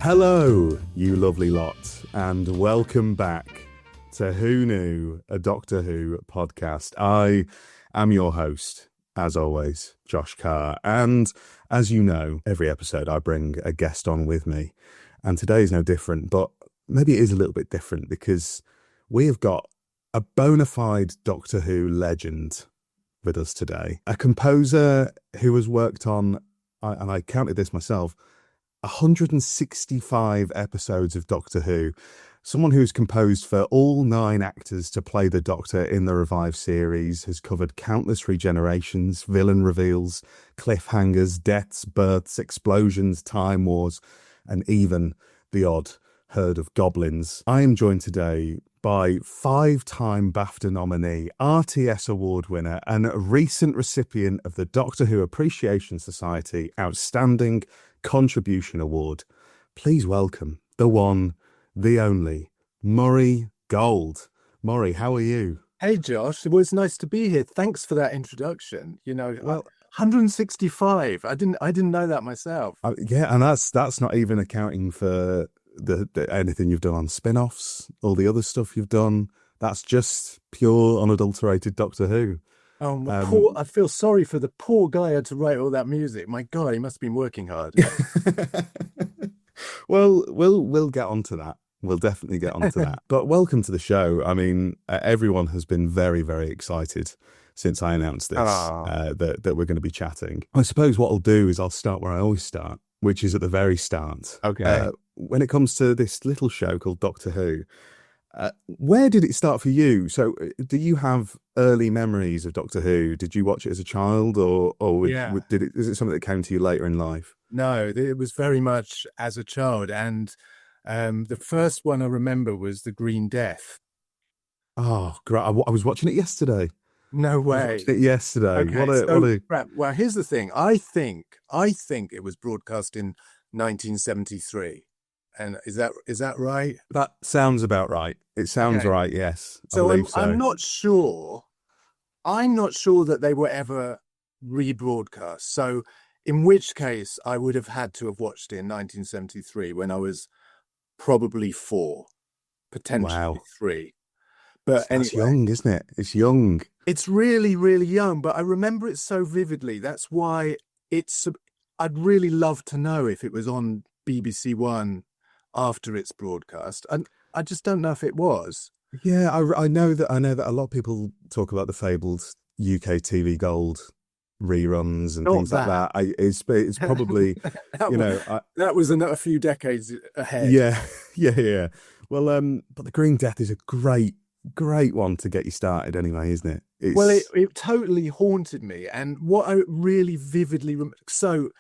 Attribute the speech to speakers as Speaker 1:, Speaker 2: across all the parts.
Speaker 1: Hello, you lovely lot, and welcome back to Who Knew, a Doctor Who podcast. I am your host, as always, Josh Carr, and as you know, every episode I bring a guest on with me, and today is no different, but maybe it is a little bit different because we have got a bona fide Doctor Who legend with us today, a composer who has worked on, and I counted this myself, 165 episodes of Doctor Who, someone who's composed for all 9 actors to play the Doctor in the revived series, has covered countless regenerations, villain reveals, cliffhangers, deaths, births, explosions, time wars, and even the odd herd of goblins. I am joined today by 5-time BAFTA nominee, RTS award winner, and a recent recipient of the Doctor Who Appreciation Society Outstanding Contribution Award. Please welcome the one, the only, Murray Gold. Murray, how are you?
Speaker 2: Hey Josh, well, it's nice to be here. Thanks for that introduction. Well, 165. I didn't know that myself.
Speaker 1: Yeah, and that's not even accounting for the anything you've done on spin-offs, all the other stuff you've done. That's just pure, unadulterated Doctor Who.
Speaker 2: Oh, I feel sorry for the poor guy who had to write all that music. My God, he must have been working hard.
Speaker 1: Well, we'll get onto that. We'll definitely get onto that. But welcome to the show. I mean, everyone has been very, very excited since I announced this, that we're going to be chatting. I suppose what I'll do is I'll start where I always start, which is at the very start.
Speaker 2: Okay.
Speaker 1: When it comes to this little show called Doctor Who, where did it start for you? So do you have early memories of Doctor Who? Did you watch it as a child or is it something that came to you later in life?
Speaker 2: No, it was very much as a child. And the first one I remember was The Green Death.
Speaker 1: Oh, great. I was watching it yesterday.
Speaker 2: No way.
Speaker 1: I watched it yesterday.
Speaker 2: Okay, Well, here's the thing. I think it was broadcast in 1973. And is that right?
Speaker 1: That sounds about right. It sounds right, yes.
Speaker 2: I'm not sure. I'm not sure that they were ever rebroadcast. So in which case I would have had to have watched it in 1973 when I was probably 4, potentially 3. But
Speaker 1: that's
Speaker 2: anyway,
Speaker 1: young, isn't it? It's young.
Speaker 2: It's really, really young, but I remember it so vividly. That's why I'd really love to know if it was on BBC One after its broadcast, and I just don't know if it was.
Speaker 1: Yeah, I know that a lot of people talk about the fabled UK TV Gold reruns and things like that. It's probably
Speaker 2: that was a few decades ahead.
Speaker 1: Yeah. Well, but The Green Death is a great one to get you started anyway, isn't it?
Speaker 2: It totally haunted me, and what I really vividly remember. So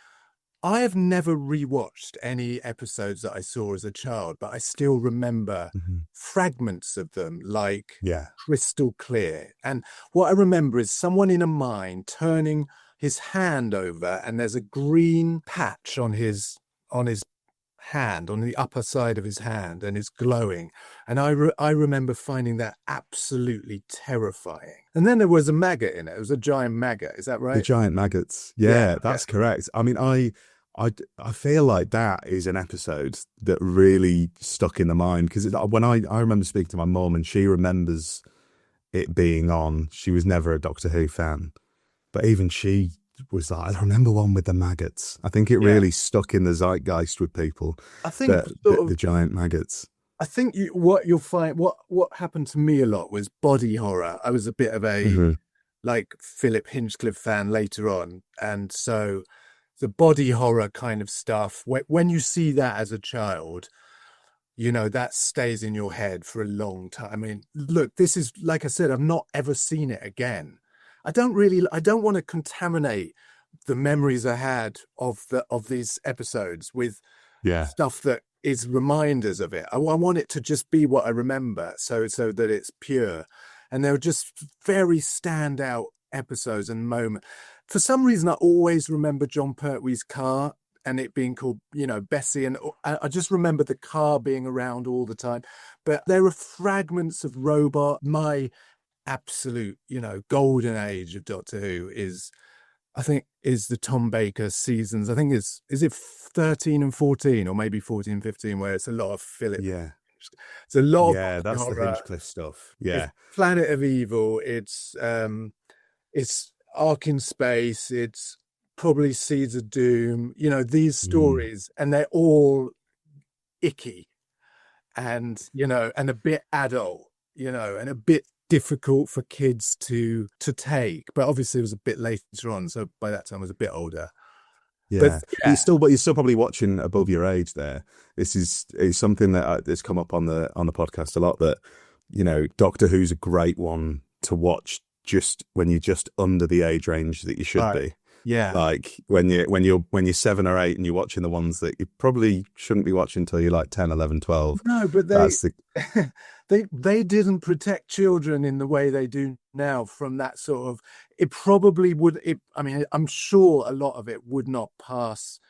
Speaker 2: I have never rewatched any episodes that I saw as a child, but I still remember fragments of them, like crystal clear. And what I remember is someone in a mine turning his hand over, and there's a green patch on his hand, on the upper side of his hand, and it's glowing. And I remember finding that absolutely terrifying. And then there was a maggot in it. It was a giant maggot. Is that right?
Speaker 1: The giant maggots. Yeah, that's correct. I mean, I feel like that is an episode that really stuck in the mind, because when I remember speaking to my mom, and she remembers it being on. She was never a Doctor Who fan, but even she was like, I remember one with the maggots. I think it really stuck in the zeitgeist with people. I think the giant maggots.
Speaker 2: I think what you'll find, what happened to me a lot was body horror. I was a bit of a like Philip Hinchcliffe fan later on, and so the body horror kind of stuff, when you see that as a child, that stays in your head for a long time. I mean, look, this is, like I said, I've not ever seen it again. I don't want to contaminate the memories I had of these episodes with stuff that is reminders of it. I want it to just be what I remember, so that it's pure. And they're just very standout episodes and moments. For some reason, I always remember John Pertwee's Carr and it being called, Bessie. And I just remember the Carr being around all the time. But there are fragments of Robot. My absolute, golden age of Doctor Who is I think, is the Tom Baker seasons. I think is it 13 and 14, or maybe 14 and 15, where it's a lot of Philip.
Speaker 1: Yeah.
Speaker 2: It's a lot of
Speaker 1: Yeah, that's the
Speaker 2: horror.
Speaker 1: Hinchcliffe stuff. Yeah.
Speaker 2: It's Planet of Evil. It's Ark in Space. It's probably Seeds of Doom. You know, these stories, and they're all icky, and and a bit adult, and a bit difficult for kids to take. But obviously, it was a bit later on, so by that time, I was a bit older.
Speaker 1: Yeah,
Speaker 2: But
Speaker 1: you're still probably watching above your age there. This is something that has come up on the podcast a lot, that Doctor Who's a great one to watch just when you're just under the age range that you should be.
Speaker 2: Yeah,
Speaker 1: like when you're 7 or 8 and you're watching the ones that you probably shouldn't be watching until you're like 10, 11, 12.
Speaker 2: No, but they didn't protect children in the way they do now from that sort of. It probably would. I mean, I'm sure a lot of it would not pass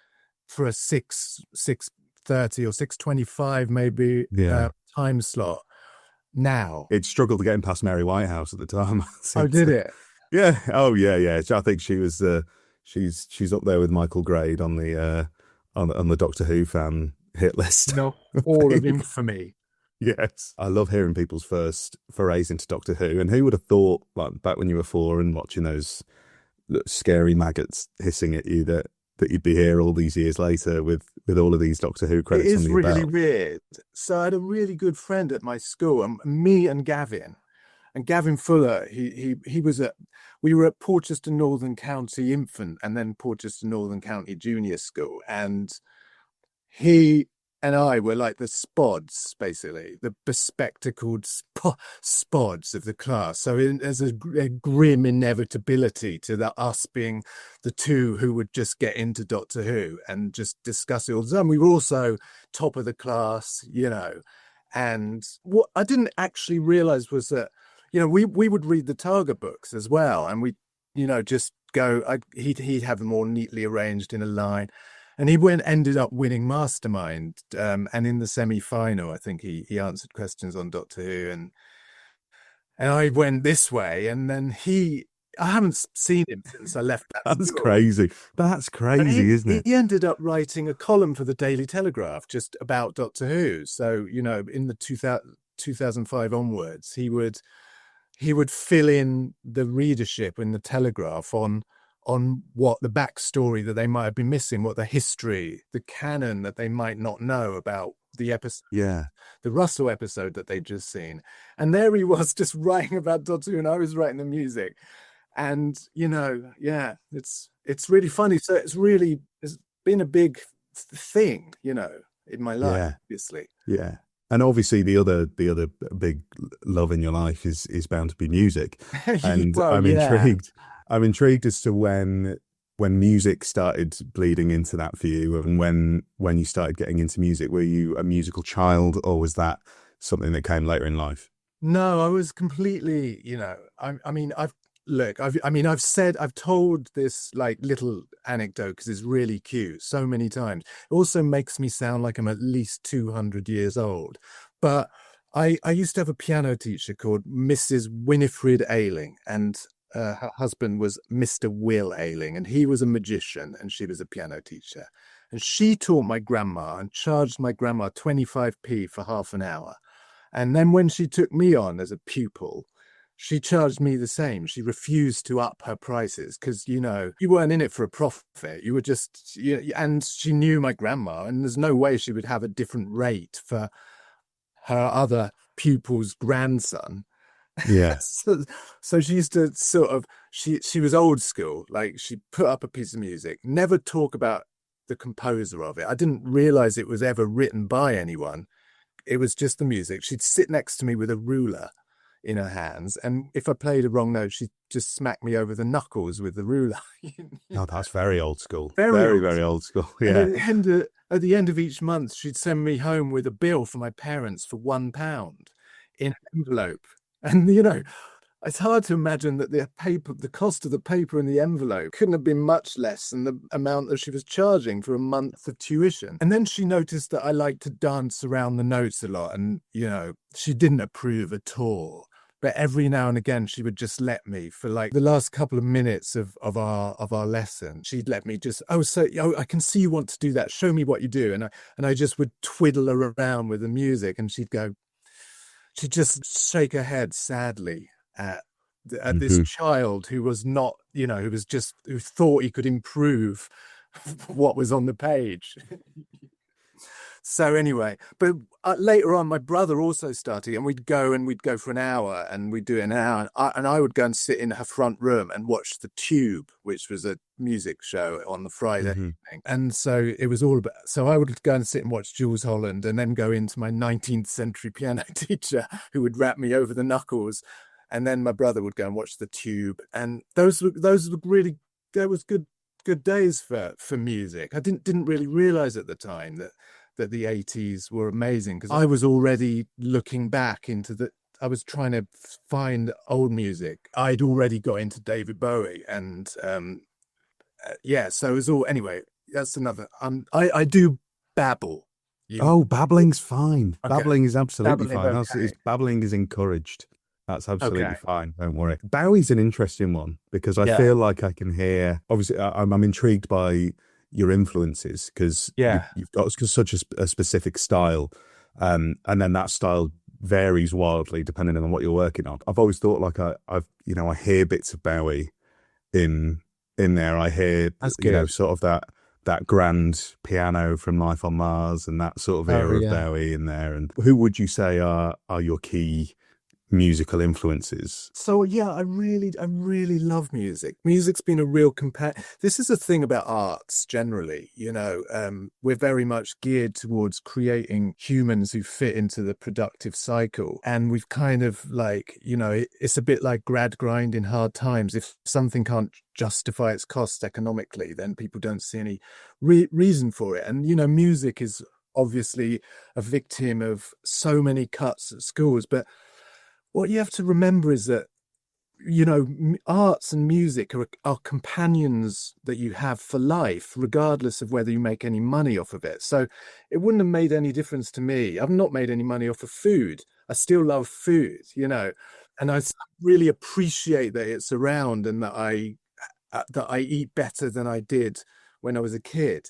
Speaker 2: for a 6:30 or 6:25 maybe time slot. Now
Speaker 1: it struggled to get past Mary Whitehouse at the time.
Speaker 2: Oh, did it?
Speaker 1: Yeah. Oh, yeah. I think she was. She's up there with Michael Grade on the Doctor Who fan hit list.
Speaker 2: No, all of infamy.
Speaker 1: Yes, I love hearing people's first forays into Doctor Who, and who would have thought, like back when you were 4 and watching those scary maggots hissing at you, that you'd be here all these years later with all of these Doctor Who credits.
Speaker 2: It is really weird. So I had a really good friend at my school, and me and Gavin. And Gavin Fuller, we were at Porchester Northern County Infant and then Porchester Northern County Junior School. And he and I were like the spods, basically, the bespectacled spods of the class. So there's a grim inevitability to us being the two who would just get into Doctor Who and just discuss it all the time. We were also top of the class, And what I didn't actually realize was that, we would read the Targa books as well, and we, just go. He'd have them all neatly arranged in a line, and he ended up winning Mastermind. And in the semi-final, I think he answered questions on Doctor Who, and I went this way, and then I haven't seen him since I left.
Speaker 1: That's crazy. That's crazy, isn't it?
Speaker 2: He ended up writing a column for the Daily Telegraph just about Doctor Who. So in the 2005 onwards, he would fill in the readership in the Telegraph on what the backstory that they might have been missing, what the history, the canon that they might not know about the episode, the Russell episode that they'd just seen. And there he was just writing about Doctor Who, and I was writing the music. And it's really funny. So it's been a big thing, in my life, obviously.
Speaker 1: Yeah. And obviously, the other big love in your life is bound to be music. And I'm intrigued. I'm intrigued as to when music started bleeding into that for you, and when you started getting into music. Were you a musical child, or was that something that came later in life?
Speaker 2: No, I was completely. I've told this like little anecdote because it's really cute so many times. It also makes me sound like I'm at least 200 years old. But I used to have a piano teacher called Mrs. Winifred Ayling, and her husband was Mr. Will Ayling, and he was a magician and she was a piano teacher. And she taught my grandma and charged my grandma 25p for half an hour. And then when she took me on as a pupil, she charged me the same. She refused to up her prices because, you weren't in it for a profit. You were just, and she knew my grandma, and there's no way she would have a different rate for her other pupil's grandson.
Speaker 1: Yeah.
Speaker 2: So she used to sort of, she was old school. Like, she put up a piece of music, never talk about the composer of it. I didn't realize it was ever written by anyone. It was just the music. She'd sit next to me with a ruler in her hands, and if I played a wrong note, she'd just smack me over the knuckles with the ruler.
Speaker 1: Oh, that's very old school. Very old school. Yeah.
Speaker 2: And at the end of each month, she'd send me home with a bill for my parents for £1 in an envelope. And it's hard to imagine that the cost of the paper in the envelope couldn't have been much less than the amount that she was charging for a month of tuition. And then she noticed that I liked to dance around the notes a lot, and she didn't approve at all. but every now and again she would just let me for like the last couple of minutes of our lesson. She'd let me just, I can see you want to do that. Show me what you do. And I just would twiddle her around with the music, and she'd just shake her head sadly at this child who was not, who thought he could improve what was on the page. So anyway, but later on, my brother also started, and we'd go for an hour, and we'd do an hour, and I would go and sit in her front room and watch The Tube, which was a music show on the Friday evening. And so it was all about, so I would go and sit and watch Jules Holland, and then go into my 19th century piano teacher who would rap me over the knuckles. And then my brother would go and watch The Tube. And those were really, there was good days for music. I didn't really realize at the time that the 80s were amazing, because I was already looking back into I was trying to find old music. I'd already got into David Bowie, and so it was all, anyway, that's another, I do babble.
Speaker 1: Babbling's fine. Okay. Babbling is absolutely fine.
Speaker 2: Okay.
Speaker 1: Babbling is encouraged. That's absolutely fine. Don't worry. Bowie's an interesting one, because I feel like I can hear, obviously I'm intrigued by your influences, because you've got such a specific style, and then that style varies wildly depending on what you're working on. I've always thought like I hear bits of Bowie in there. I hear sort of that grand piano from Life on Mars and that sort of era of Bowie in there. And who would you say are your key musical influences?
Speaker 2: So I really love music. Music's been a real this is a thing about arts generally, we're very much geared towards creating humans who fit into the productive cycle, and we've kind of like, it's a bit like grad grind in hard times. If something can't justify its costs economically, then people don't see any reason for it. And music is obviously a victim of so many cuts at schools, but what you have to remember is that, arts and music are companions that you have for life, regardless of whether you make any money off of it. So it wouldn't have made any difference to me. I've not made any money off of food. I still love food, and I really appreciate that it's around, and that I eat better than I did when I was a kid.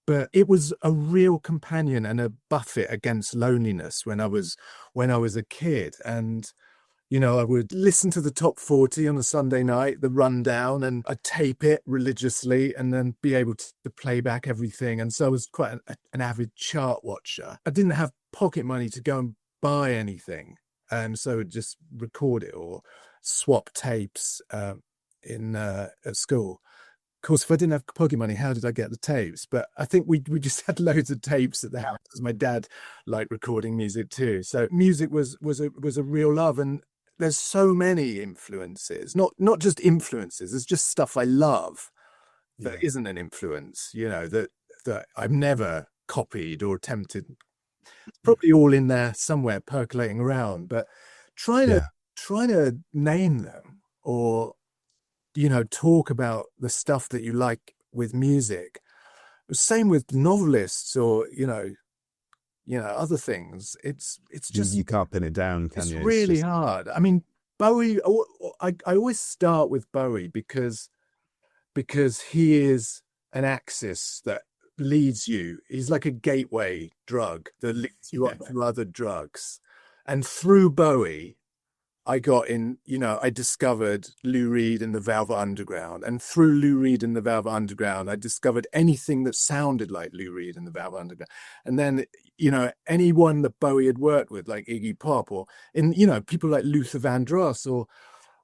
Speaker 2: But it was a real companion and a buffet against loneliness when I was a kid. And, I would listen to the top 40 on a Sunday night, the rundown, and I'd tape it religiously and then be able to play back everything. And so I was quite an avid chart watcher. I didn't have pocket money to go and buy anything, and so I'd just record it or swap tapes at school. Of course, if I didn't have pocket money, how did I get the tapes? But I think we just had loads of tapes at the house, because my dad liked recording music too. So music was a real love, and there's so many influences. Not just influences. It's just stuff I love that isn't an influence. That I've never copied or attempted. It's probably all in there somewhere, percolating around. But trying to name them, or talk about the stuff that you like with music. Same with novelists, or other things. It's just,
Speaker 1: you can't pin it down, can you?
Speaker 2: It's really hard. I mean, Bowie. I always start with Bowie because he is an axis that leads you. He's like a gateway drug that leads you up to other drugs, and through Bowie, I got in, I discovered Lou Reed and the Velvet Underground. And through Lou Reed and the Velvet Underground, I discovered anything that sounded like Lou Reed and the Velvet Underground. And then, anyone that Bowie had worked with, like Iggy Pop, or people like Luther Vandross, or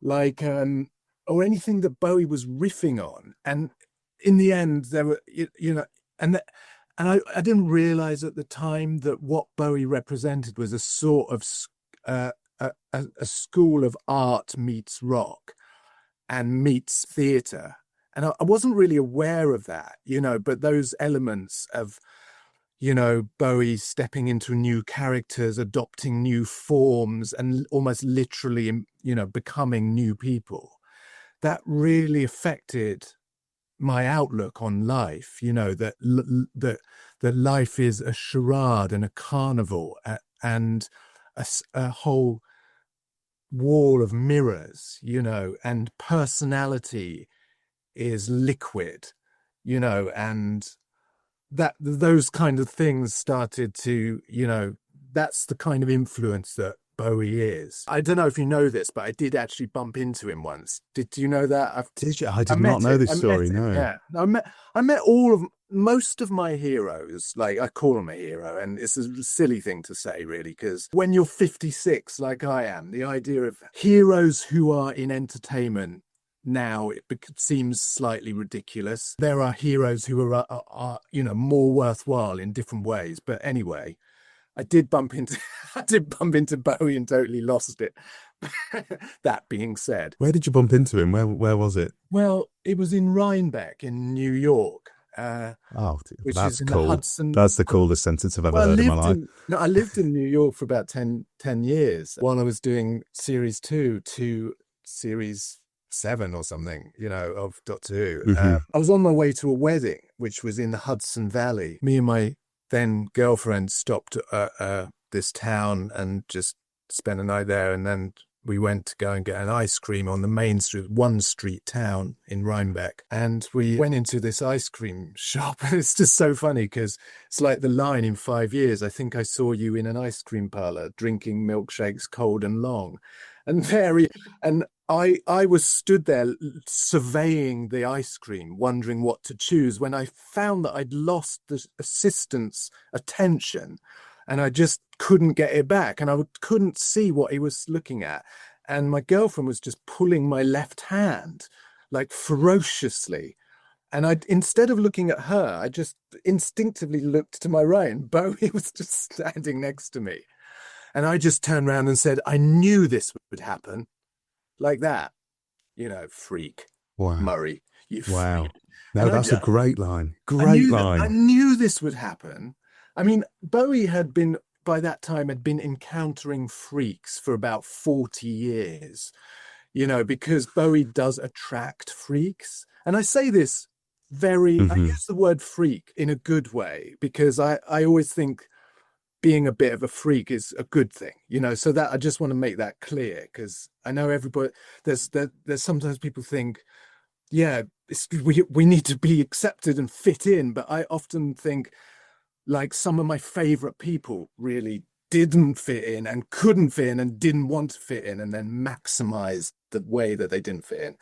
Speaker 2: like, or anything that Bowie was riffing on. And in the end, there were, and I didn't realize at the time that what Bowie represented was a sort of, a school of art meets rock and meets theatre. And I wasn't really aware of that, but those elements of, Bowie stepping into new characters, adopting new forms, and almost literally, becoming new people, that really affected my outlook on life, that life is a charade and a carnival, and a whole wall of mirrors, and personality is liquid, and those kind of things started to, that's the kind of influence that Bowie is. I don't know if you know this, but I did actually bump into him once. Did you know that?
Speaker 1: Did you? I did not know this story. No.
Speaker 2: Yeah, I met most of my heroes. Like, I call them a hero, and it's a silly thing to say, really, because when you're 56, like I am, the idea of heroes who are in entertainment now, it seems slightly ridiculous. There are heroes who are more worthwhile in different ways. But anyway, I did bump into Bowie and totally lost it. That being said,
Speaker 1: where did you bump into him? Where was it?
Speaker 2: Well, it was in Rhinebeck in New York. Which
Speaker 1: that's
Speaker 2: is in
Speaker 1: cool.
Speaker 2: The Hudson.
Speaker 1: That's the coolest sentence I've ever heard in my life.
Speaker 2: I lived in New York for about 10 years while I was doing series 2 to series 7 or something, of Doctor Who. I was on my way to a wedding, which was in the Hudson Valley. Me and my then girlfriend stopped at this town and just spent a night there, and then we went to go and get an ice cream on the main street, one street town in Rhinebeck. And we went into this ice cream shop. And it's just so funny because it's like the line in 5 years. I think I saw you in an ice cream parlor drinking milkshakes cold and long. And I was stood there surveying the ice cream, wondering what to choose, when I found that I'd lost the assistant's attention. And I just couldn't get it back. And I couldn't see what he was looking at. And my girlfriend was just pulling my left hand, like, ferociously. And instead of looking at her, I just instinctively looked to my right, and Bowie was just standing next to me. And I just turned around and said, I knew this would happen. Like that. Freak.
Speaker 1: Wow.
Speaker 2: Murray, you
Speaker 1: wow.
Speaker 2: freak.
Speaker 1: No, that's a great line. Great line.
Speaker 2: I knew this would happen. I mean, Bowie by that time had been encountering freaks for about 40 years, because Bowie does attract freaks. And I say this I use the word freak in a good way, because I always think being a bit of a freak is a good thing, so that I just want to make that clear, because I know everybody, there's sometimes people think, yeah, we need to be accepted and fit in. But I often think, like, some of my favorite people really didn't fit in and couldn't fit in and didn't want to fit in, and then maximized the way that they didn't fit in.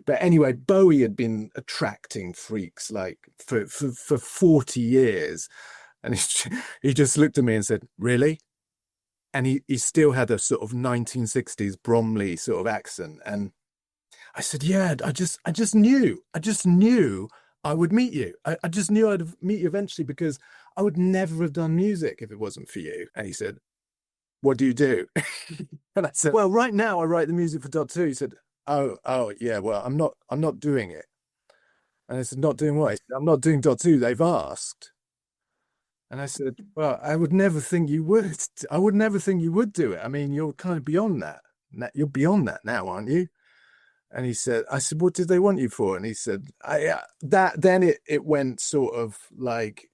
Speaker 2: But anyway, Bowie had been attracting freaks like for 40 years. And he just looked at me and said, really? And he still had a sort of 1960s Bromley sort of accent. And I said, yeah, I just knew I would meet you. I just knew I'd meet you eventually, because I would never have done music if it wasn't for you. And he said, what do you do? And I said, well, right now I write the music for Doctor Who. He said, oh yeah, well, I'm not doing it. And I said, not doing what? He said, I'm not doing Doctor Who, they've asked. And I said, well, I would never think you would. I would never think you would do it. I mean, you're kind of beyond that. You're beyond that now, aren't you? And he said, I said, what did they want you for? And he said, then it went sort of like,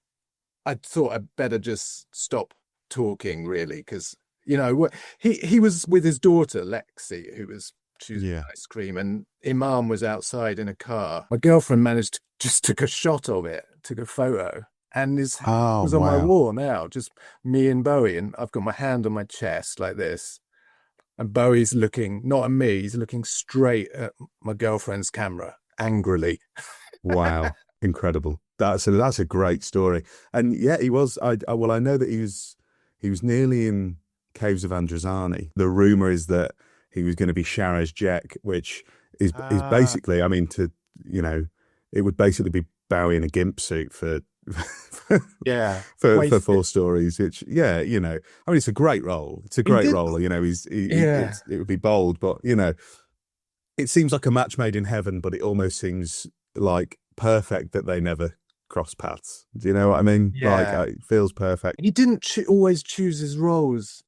Speaker 2: I thought I'd better just stop talking, really, because, he was with his daughter, Lexi, who was choosing ice cream, and Imam was outside in a car. My girlfriend managed to just took a shot of it, took a photo. And his hand was on my wall now, just me and Bowie. And I've got my hand on my chest like this. And Bowie's looking, not at me, he's looking straight at my girlfriend's camera, angrily.
Speaker 1: Wow. Incredible. That's a great story. And yeah, he was, I know that he was nearly in Caves of Androzani. The rumor is that he was going to be Sharaz Jek, which is basically, I mean, it would basically be Bowie in a gimp suit for 4 stories, which I mean, it's a great role. It's a great role. It would be bold, but it seems like a match made in heaven, but it almost seems like perfect that they never cross paths. Do you know what I mean? Like, it feels perfect.
Speaker 2: He didn't always choose his roles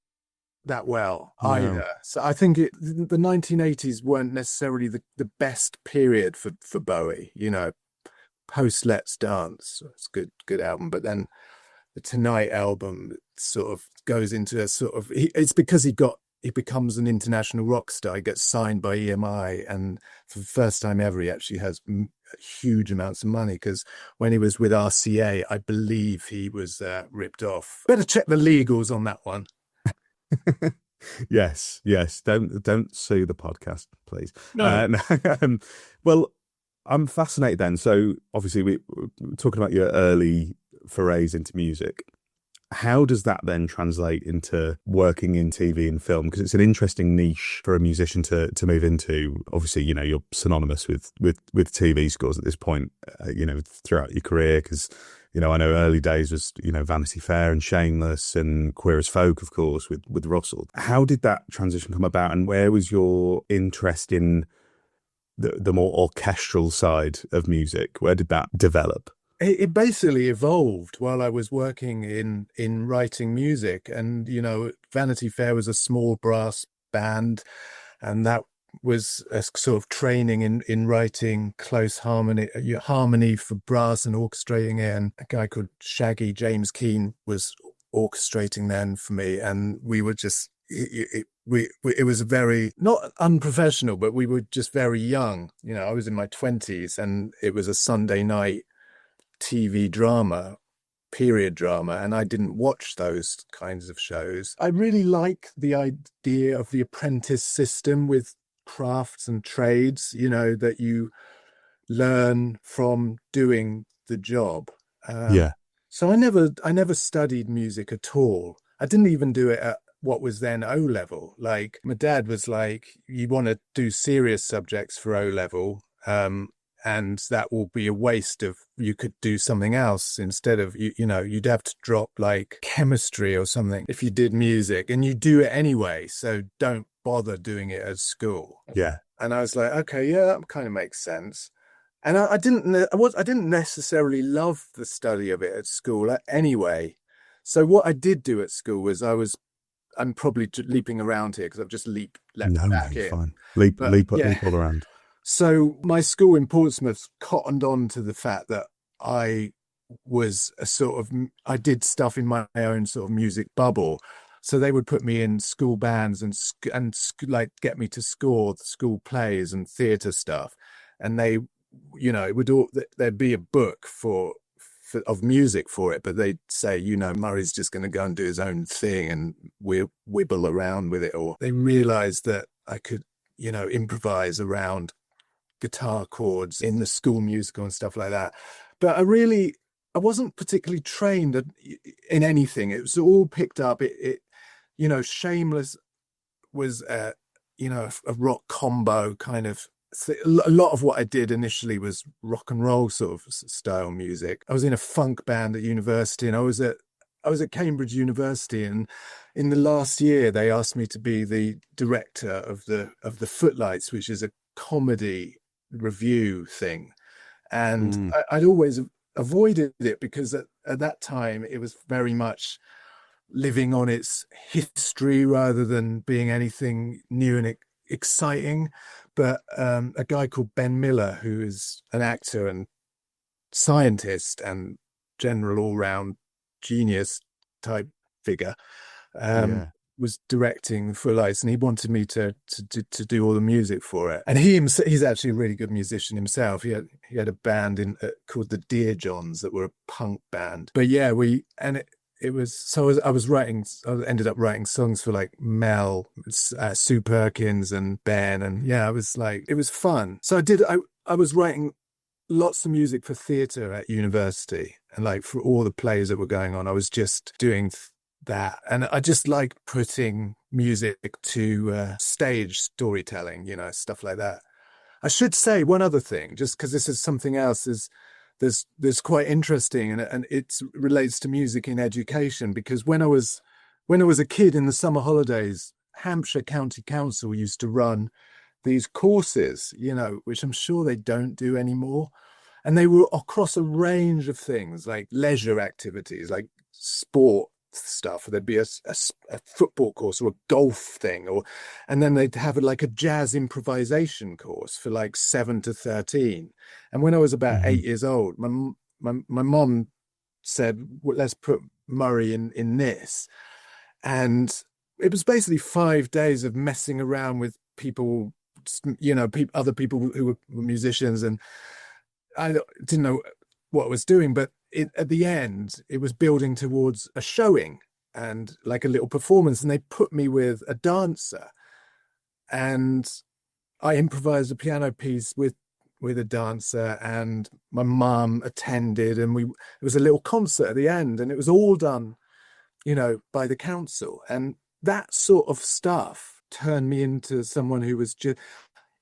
Speaker 2: that well either. So I think the 1980s weren't necessarily the best period for Bowie. Post Let's Dance, it's a good album, but then the Tonight album sort of goes into a sort of, it's because he got he becomes an international rock star. He gets signed by EMI, and for the first time ever, he actually has huge amounts of money, because when he was with RCA, I believe he was ripped off. Better check the legals on that one.
Speaker 1: Yes. Don't sue the podcast, please.
Speaker 2: No.
Speaker 1: Well, I'm fascinated then. So obviously we're talking about your early forays into music. How does that then translate into working in TV and film? Because it's an interesting niche for a musician to move into. Obviously, you know, you're synonymous with TV scores at this point, you know, throughout your career. Because, you know, I know early days was, you know, Vanity Fair and Shameless and Queer as Folk, of course, with Russell. How did that transition come about, and where was your interest in the more orchestral side of music? Where did that develop?
Speaker 2: It basically evolved while I was working in writing music. And, you know, Vanity Fair was a small brass band, and that was a sort of training in writing close harmony for brass and orchestrating it. And a guy called Shaggy James Keane was orchestrating then for me, and we were just it was very, not unprofessional, but we were just very young. You know, I was in my 20s, and it was a Sunday night TV drama, period drama, and I didn't watch those kinds of shows. I really like the idea of the apprentice system with crafts and trades, you know, that you learn from doing the job.
Speaker 1: Yeah.
Speaker 2: So I never studied music at all. I didn't even do it at what was then O level. Like, my dad was like, you want to do serious subjects for O level, and that will be a waste of, you could do something else instead of, you know, you'd have to drop like chemistry or something if you did music, and you do it anyway, so don't bother doing it at school.
Speaker 1: Yeah.
Speaker 2: And I was like, okay, yeah, that kind of makes sense. And I didn't necessarily love the study of it at school anyway. So what I did do at school was, I'm probably leaping around here because I've just leaped back in.
Speaker 1: Fine. Leap all around.
Speaker 2: So my school in Portsmouth cottoned on to the fact that I was I did stuff in my own sort of music bubble. So they would put me in school bands and like get me to score the school plays and theatre stuff. And they, you know, there'd be a book of music for it, but they'd say, you know, Murray's just going to go and do his own thing, and we'll wibble around with it. Or they realized that I could, you know, improvise around guitar chords in the school musical and stuff like that. But I wasn't particularly trained in anything. It was all picked up. It you know, Shameless was you know, a rock combo kind of a lot of what I did initially was rock and roll sort of style music. I was in a funk band at university, and I was at Cambridge University, and in the last year they asked me to be the director of the Footlights, which is a comedy review thing. And I'd always avoided it because at that time it was very much living on its history rather than being anything new and exciting. But a guy called Ben Miller, who is an actor and scientist and general all-round genius type figure, was directing Footlights, and he wanted me to do all the music for it. And he's actually a really good musician himself. He had a band called the Dear Johns that were a punk band. But yeah, it was, so I ended up writing songs for like Mel, Sue Perkins and Ben, and yeah, it was fun. So I was writing lots of music for theatre at university, and like for all the plays that were going on, I was just doing that. And I just like putting music to stage storytelling, you know, stuff like that. I should say one other thing, just because this is something else, is there's quite interesting, and it relates to music in education, because when I was a kid in the summer holidays, Hampshire County Council used to run these courses, you know, which I'm sure they don't do anymore. And they were across a range of things, like leisure activities, like sport stuff. There'd be a football course or a golf thing, and then they'd have like a jazz improvisation course for like 7 to 13. And when I was about 8 years old, my mom said, well, let's put Murray in this. And it was basically 5 days of messing around with people, you know, other people who were musicians, and I didn't know what I was doing, but at the end, it was building towards a showing and like a little performance, and they put me with a dancer, and I improvised a piano piece with a dancer, and my mum attended, and it was a little concert at the end, and it was all done, you know, by the council, and that sort of stuff turned me into someone who was just.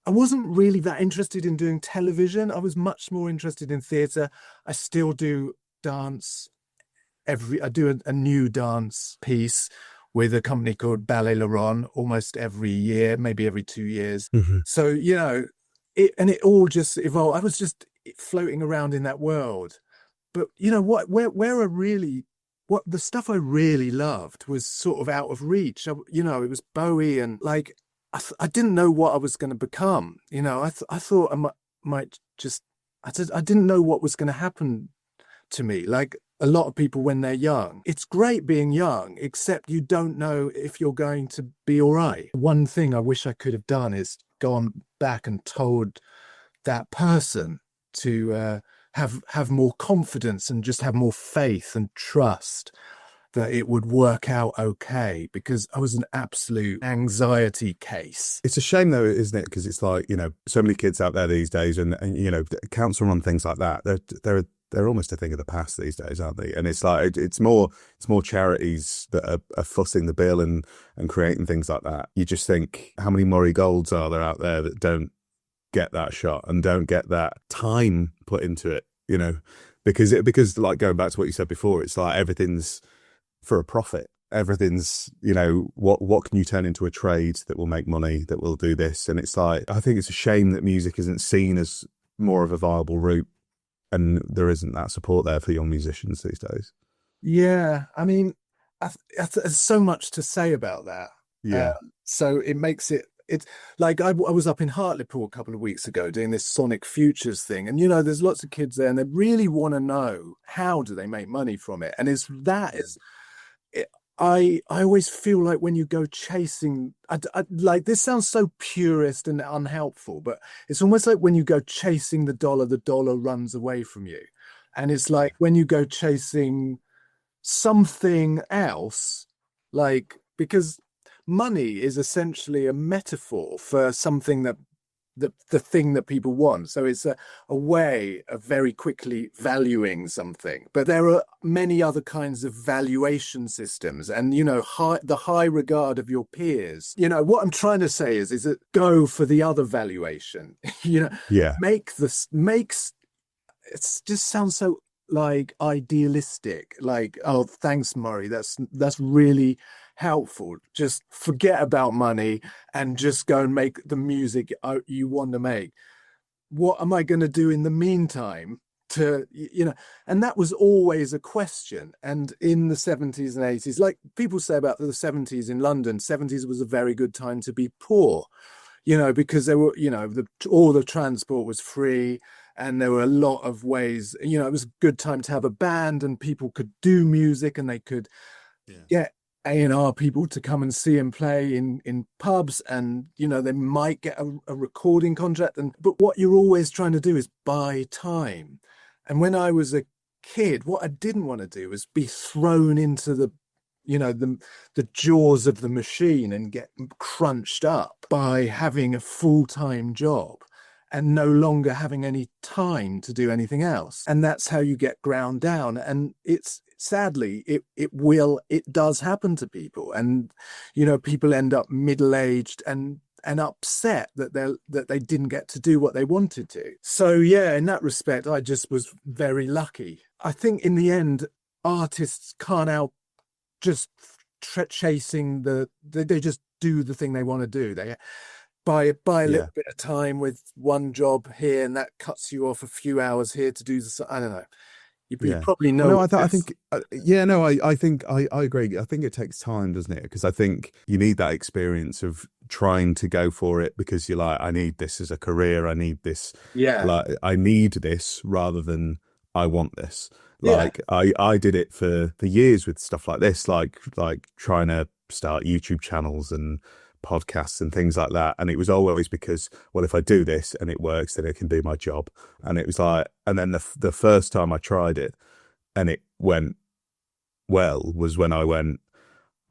Speaker 2: I wasn't really that interested in doing television. I was much more interested in theatre. I still do dance. I do a new dance piece with a company called Ballet Laurent almost every year, maybe every 2 years.
Speaker 1: Mm-hmm.
Speaker 2: So, you know, it all just evolved. I was just floating around in that world. But you know what, what the stuff I really loved was sort of out of reach. You know, it was Bowie, and like, I didn't know what I was going to become. You know, I thought I might just, I didn't know what was going to happen to me. Like a lot of people when they're young, it's great being young, except you don't know if you're going to be all right. One thing I wish I could have done is gone back and told that person to have more confidence and just have more faith and trust that it would work out okay, because I was an absolute anxiety case.
Speaker 1: It's a shame though, isn't it? Because it's like, you know, so many kids out there these days, and you know, council run things like that. They're almost a thing of the past these days, aren't they? And it's like it's more charities that are footing the bill and creating things like that. You just think, how many Murray Golds are there out there that don't get that shot and don't get that time put into it? You know, because like going back to what you said before, it's like everything's for a profit. Everything's, you know, what can you turn into a trade that will make money, that will do this? And it's like, I think it's a shame that music isn't seen as more of a viable route, and there isn't that support there for young musicians these days.
Speaker 2: Yeah, I mean, there's so much to say about that.
Speaker 1: Yeah.
Speaker 2: So it makes it's like I was up in Hartlepool a couple of weeks ago doing this Sonic Futures thing, and you know, there's lots of kids there, and they really want to know how do they make money from it, and I always feel like when you go chasing, like, this sounds so purist and unhelpful, but it's almost like when you go chasing the dollar runs away from you. And it's like when you go chasing something else, like, because money is essentially a metaphor for something that the thing that people want. So it's a way of very quickly valuing something. But there are many other kinds of valuation systems, and, you know, the high regard of your peers. You know, what I'm trying to say is that go for the other valuation. You know,
Speaker 1: Yeah.
Speaker 2: It just sounds so like idealistic, like, oh, thanks, Murray, that's really helpful. Just forget about money and just go and make the music you want to make. What am I going to do in the meantime to, you know? And that was always a question. And in the 70s and 80s, like people say about the 70s in London, 70s was a very good time to be poor, you know, because there were, you know, all the transport was free, and there were a lot of ways, you know, it was a good time to have a band, and people could do music, and they could get A&R people to come and see and play in pubs, and, you know, they might get a recording contract. But what you're always trying to do is buy time. And when I was a kid, what I didn't want to do was be thrown into the, you know, the jaws of the machine and get crunched up by having a full-time job and no longer having any time to do anything else. And that's how you get ground down. And it's sadly, it does happen to people. And, you know, people end up middle-aged and upset that they didn't get to do what they wanted to. So yeah, in that respect, I just was very lucky. I think in the end, artists can't help just chasing they just do the thing they want to do. They buy a little bit of time with one job here, and that cuts you off a few hours here to do I don't know. You probably know.
Speaker 1: No, I think I agree. I think it takes time, doesn't it? Because I think you need that experience of trying to go for it because you're like, I need this as a career. I need this.
Speaker 2: Yeah.
Speaker 1: Like, I need this rather than I want this. Like I did it for years with stuff like this, like trying to start YouTube channels and podcasts and things like that. And it was always because, well, if I do this and it works, then it can do my job. And it was like, and then the first time I tried it and it went well was when I went,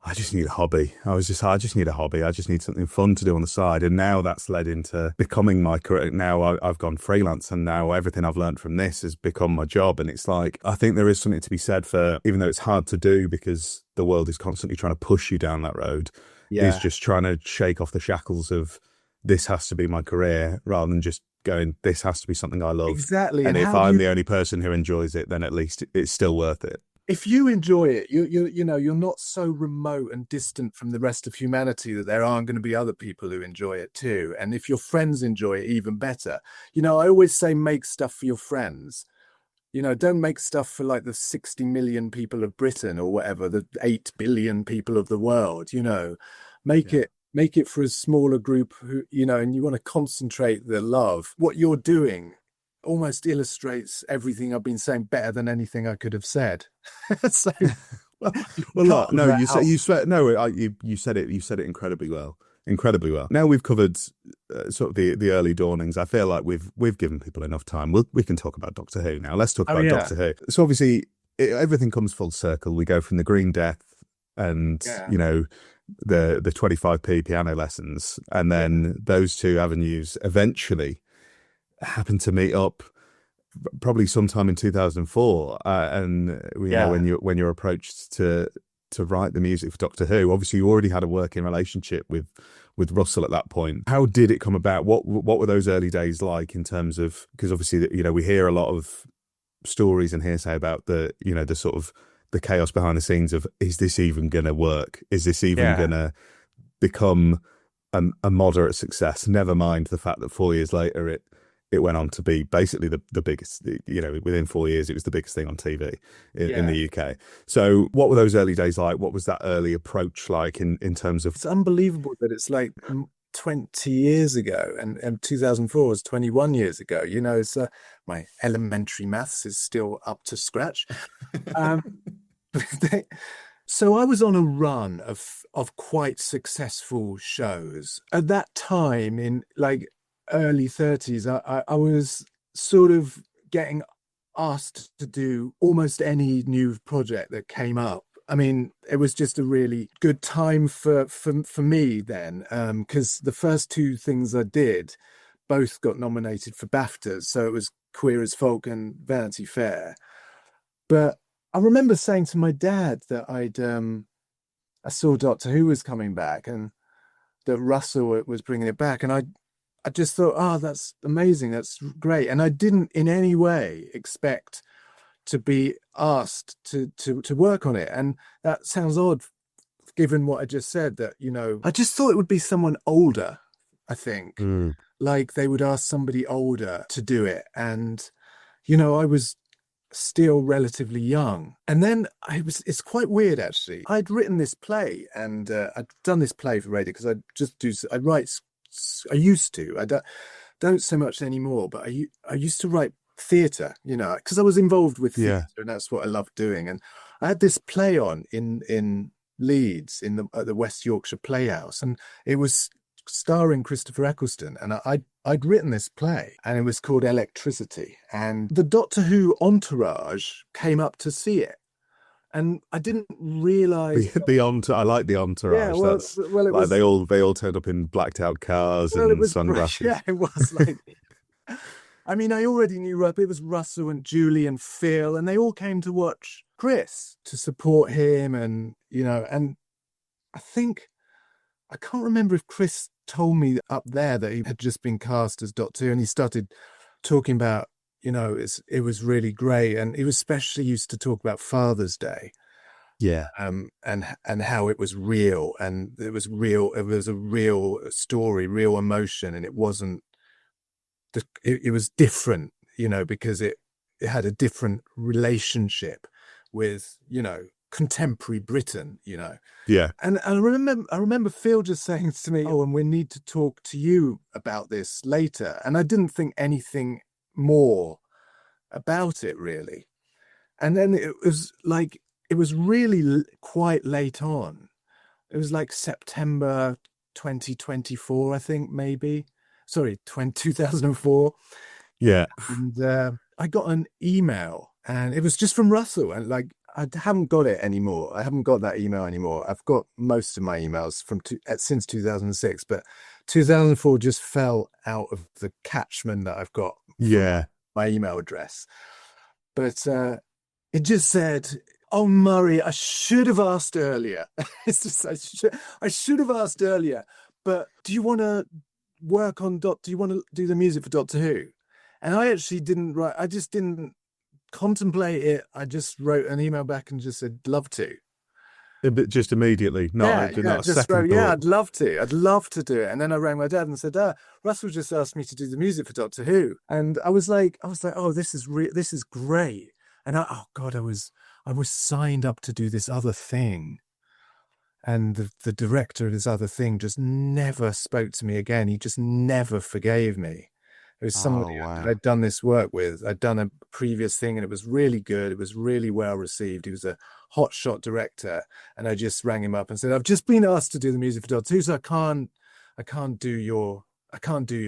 Speaker 1: I just need a hobby. I just need a hobby. I just need something fun to do on the side. And now that's led into becoming my career. Now I've gone freelance, and now everything I've learned from this has become my job. And it's like, I think there is something to be said for, even though it's hard to do because the world is constantly trying to push you down that road, is just trying to shake off the shackles of this has to be my career rather than just going, this has to be something I love.
Speaker 2: Exactly.
Speaker 1: And if I'm the only person who enjoys it, then at least it's still worth it.
Speaker 2: If you enjoy it, you're not so remote and distant from the rest of humanity that there aren't going to be other people who enjoy it too. And if your friends enjoy it, even better. I always say make stuff for your friends. Don't make stuff for like the 60 million people of Britain or whatever, the 8 billion people of the world. Make it for a smaller group who, and you want to concentrate the love. What you're doing almost illustrates everything I've been saying better than anything I could have said. So,
Speaker 1: you said it incredibly well. Now we've covered sort of the early dawnings. I feel like we've given people enough time. We can talk about Doctor Who now. Let's talk about Doctor Who. So obviously everything comes full circle. We go from the Green Death and the 25p piano lessons, and then those two avenues eventually happened to meet up probably sometime in 2004, and when you're approached to write the music for Doctor Who. Obviously you already had a working relationship with Russell at that point. How did it come about? What were those early days like in terms of, because obviously we hear a lot of stories and hearsay about the sort of the chaos behind the scenes of, is this even gonna work? Is this even gonna become a moderate success? Never mind the fact that 4 years later it went on to be basically the biggest, within 4 years, it was the biggest thing on TV in the UK. So what were those early days like? What was that early approach like in terms of...
Speaker 2: It's unbelievable that it's like 20 years ago and 2004 was 21 years ago. It's my elementary maths is still up to scratch. So I was on a run of quite successful shows. At that time, in like early 30s, I was sort of getting asked to do almost any new project that came up. I mean, it was just a really good time for me then, because the first two things I did both got nominated for BAFTAs. So it was Queer as Folk and Vanity Fair. But I remember saying to my dad that I saw Doctor Who was coming back and that Russell was bringing it back. And I just thought, that's amazing. That's great. And I didn't in any way expect to be asked to work on it. And that sounds odd, given what I just said, that, I just thought it would be someone older, I think. Like they would ask somebody older to do it. And, I was still relatively young. And then it's quite weird, actually. I'd written this play and I'd done this play for radio because I used to. I don't so much anymore, but I used to write theatre, because I was involved with theatre and that's what I loved doing. And I had this play on in Leeds at the West Yorkshire Playhouse, and it was starring Christopher Eccleston. And I'd written this play and it was called Electricity. And the Doctor Who entourage came up to see it. And I didn't realise
Speaker 1: I like the entourage.
Speaker 2: Yeah, well,
Speaker 1: That's it like was, they all turned up in blacked out cars and sunglasses.
Speaker 2: Yeah, it was like. I mean, I already knew it was Russell and Julie and Phil, and they all came to watch Chris to support him, and and I can't remember if Chris told me up there that he had just been cast as Doctor Who, and he started talking about. It was really great, and he was especially used to talk about Father's Day, and how it was real, and it was real. It was a real story, real emotion, and it wasn't. It was different, because it had a different relationship with contemporary Britain,
Speaker 1: Yeah.
Speaker 2: And I remember Phil just saying to me, and we need to talk to you about this later, and I didn't think anything more about it really. And then it was really quite late on it was like September 2024, I think, maybe. Sorry, 2004.
Speaker 1: Yeah.
Speaker 2: And I got an email, and it was just from Russell. And like, I haven't got it anymore. I haven't got that email anymore. I've got most of my emails from since 2006, but 2004 just fell out of the catchment that I've got from my email address. But it just said, "Oh, Murray, I should have asked earlier." It's just, I should have asked earlier. But do you want to work on Do you want to do the music for Doctor Who? And I actually didn't write. I just didn't contemplate it. I just wrote an email back and just said, "Love to."
Speaker 1: Just immediately, not a second thought.
Speaker 2: I'd love to. I'd love to do it. And then I rang my dad and said, Russell just asked me to do the music for Doctor Who. And I was like, oh, this is great. And I was signed up to do this other thing. And the director of this other thing just never spoke to me again. He just never forgave me. It was somebody that I'd done this work with. I'd done a previous thing and it was really good. It was really well received. He was a hotshot director. And I just rang him up and said, "I've just been asked to do the music for Doctor Who, so I can't do your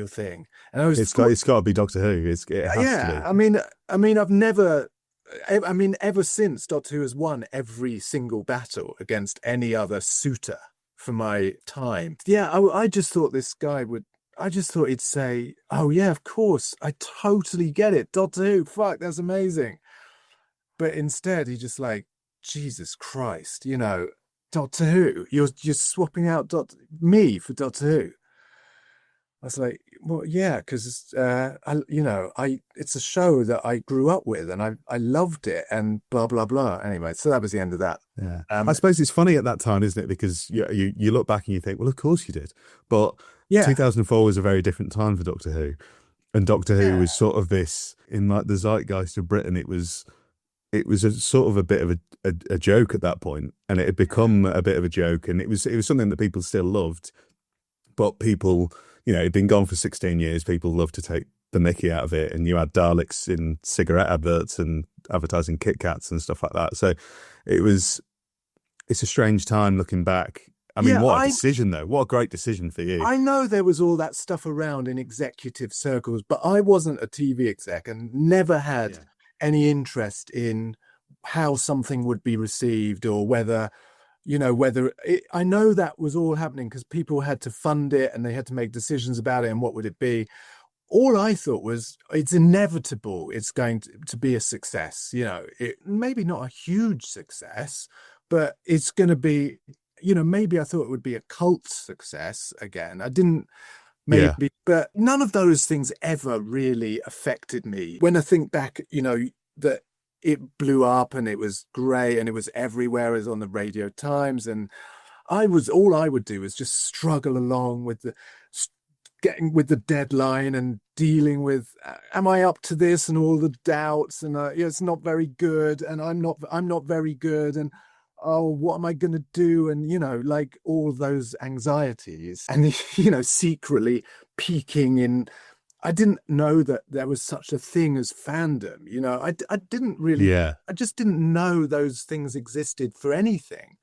Speaker 2: thing." And I was,
Speaker 1: it's got to be Doctor Who. It has to be.
Speaker 2: I mean, ever since, Doctor Who has won every single battle against any other suitor for my time. Yeah, I just thought this guy would. I just thought he'd say, "Oh yeah, of course, I totally get it. Doctor Who, fuck, that's amazing." But instead, he just like, Jesus Christ, Doctor Who. You're swapping out me for Doctor Who. I was like, well, yeah, because it's a show that I grew up with and I loved it and blah blah blah. Anyway, so that was the end of that.
Speaker 1: Yeah, I suppose it's funny at that time, isn't it? Because you look back and you think, well, of course you did, but 2004 was a very different time for Doctor Who, and Doctor Who was sort of this in like the zeitgeist of Britain. It was a sort of a bit of a joke at that point, and it had become a bit of a joke, and it was something that people still loved, but people. It'd been gone for 16 years. People loved to take the mickey out of it. And you had Daleks in cigarette adverts and advertising Kit Kats and stuff like that. So it's a strange time looking back. I mean, what a decision, though. What a great decision for you.
Speaker 2: I know there was all that stuff around in executive circles, but I wasn't a TV exec and never had any interest in how something would be received or whether... I know that was all happening because people had to fund it and they had to make decisions about it and what would it be. All I thought was it's inevitable. It's going to be a success. Maybe not a huge success, but it's going to be, maybe I thought it would be a cult success again. I didn't maybe, but none of those things ever really affected me. When I think back, that it blew up and it was great and it was everywhere. It was on the Radio Times, and all I would do was just struggle along with getting with the deadline and dealing with, am I up to this, and all the doubts, and it's not very good, and I'm not very good, and what am I going to do? And, like all those anxieties and, secretly peaking in, I didn't know that there was such a thing as fandom. I didn't really, I just didn't know those things existed for anything.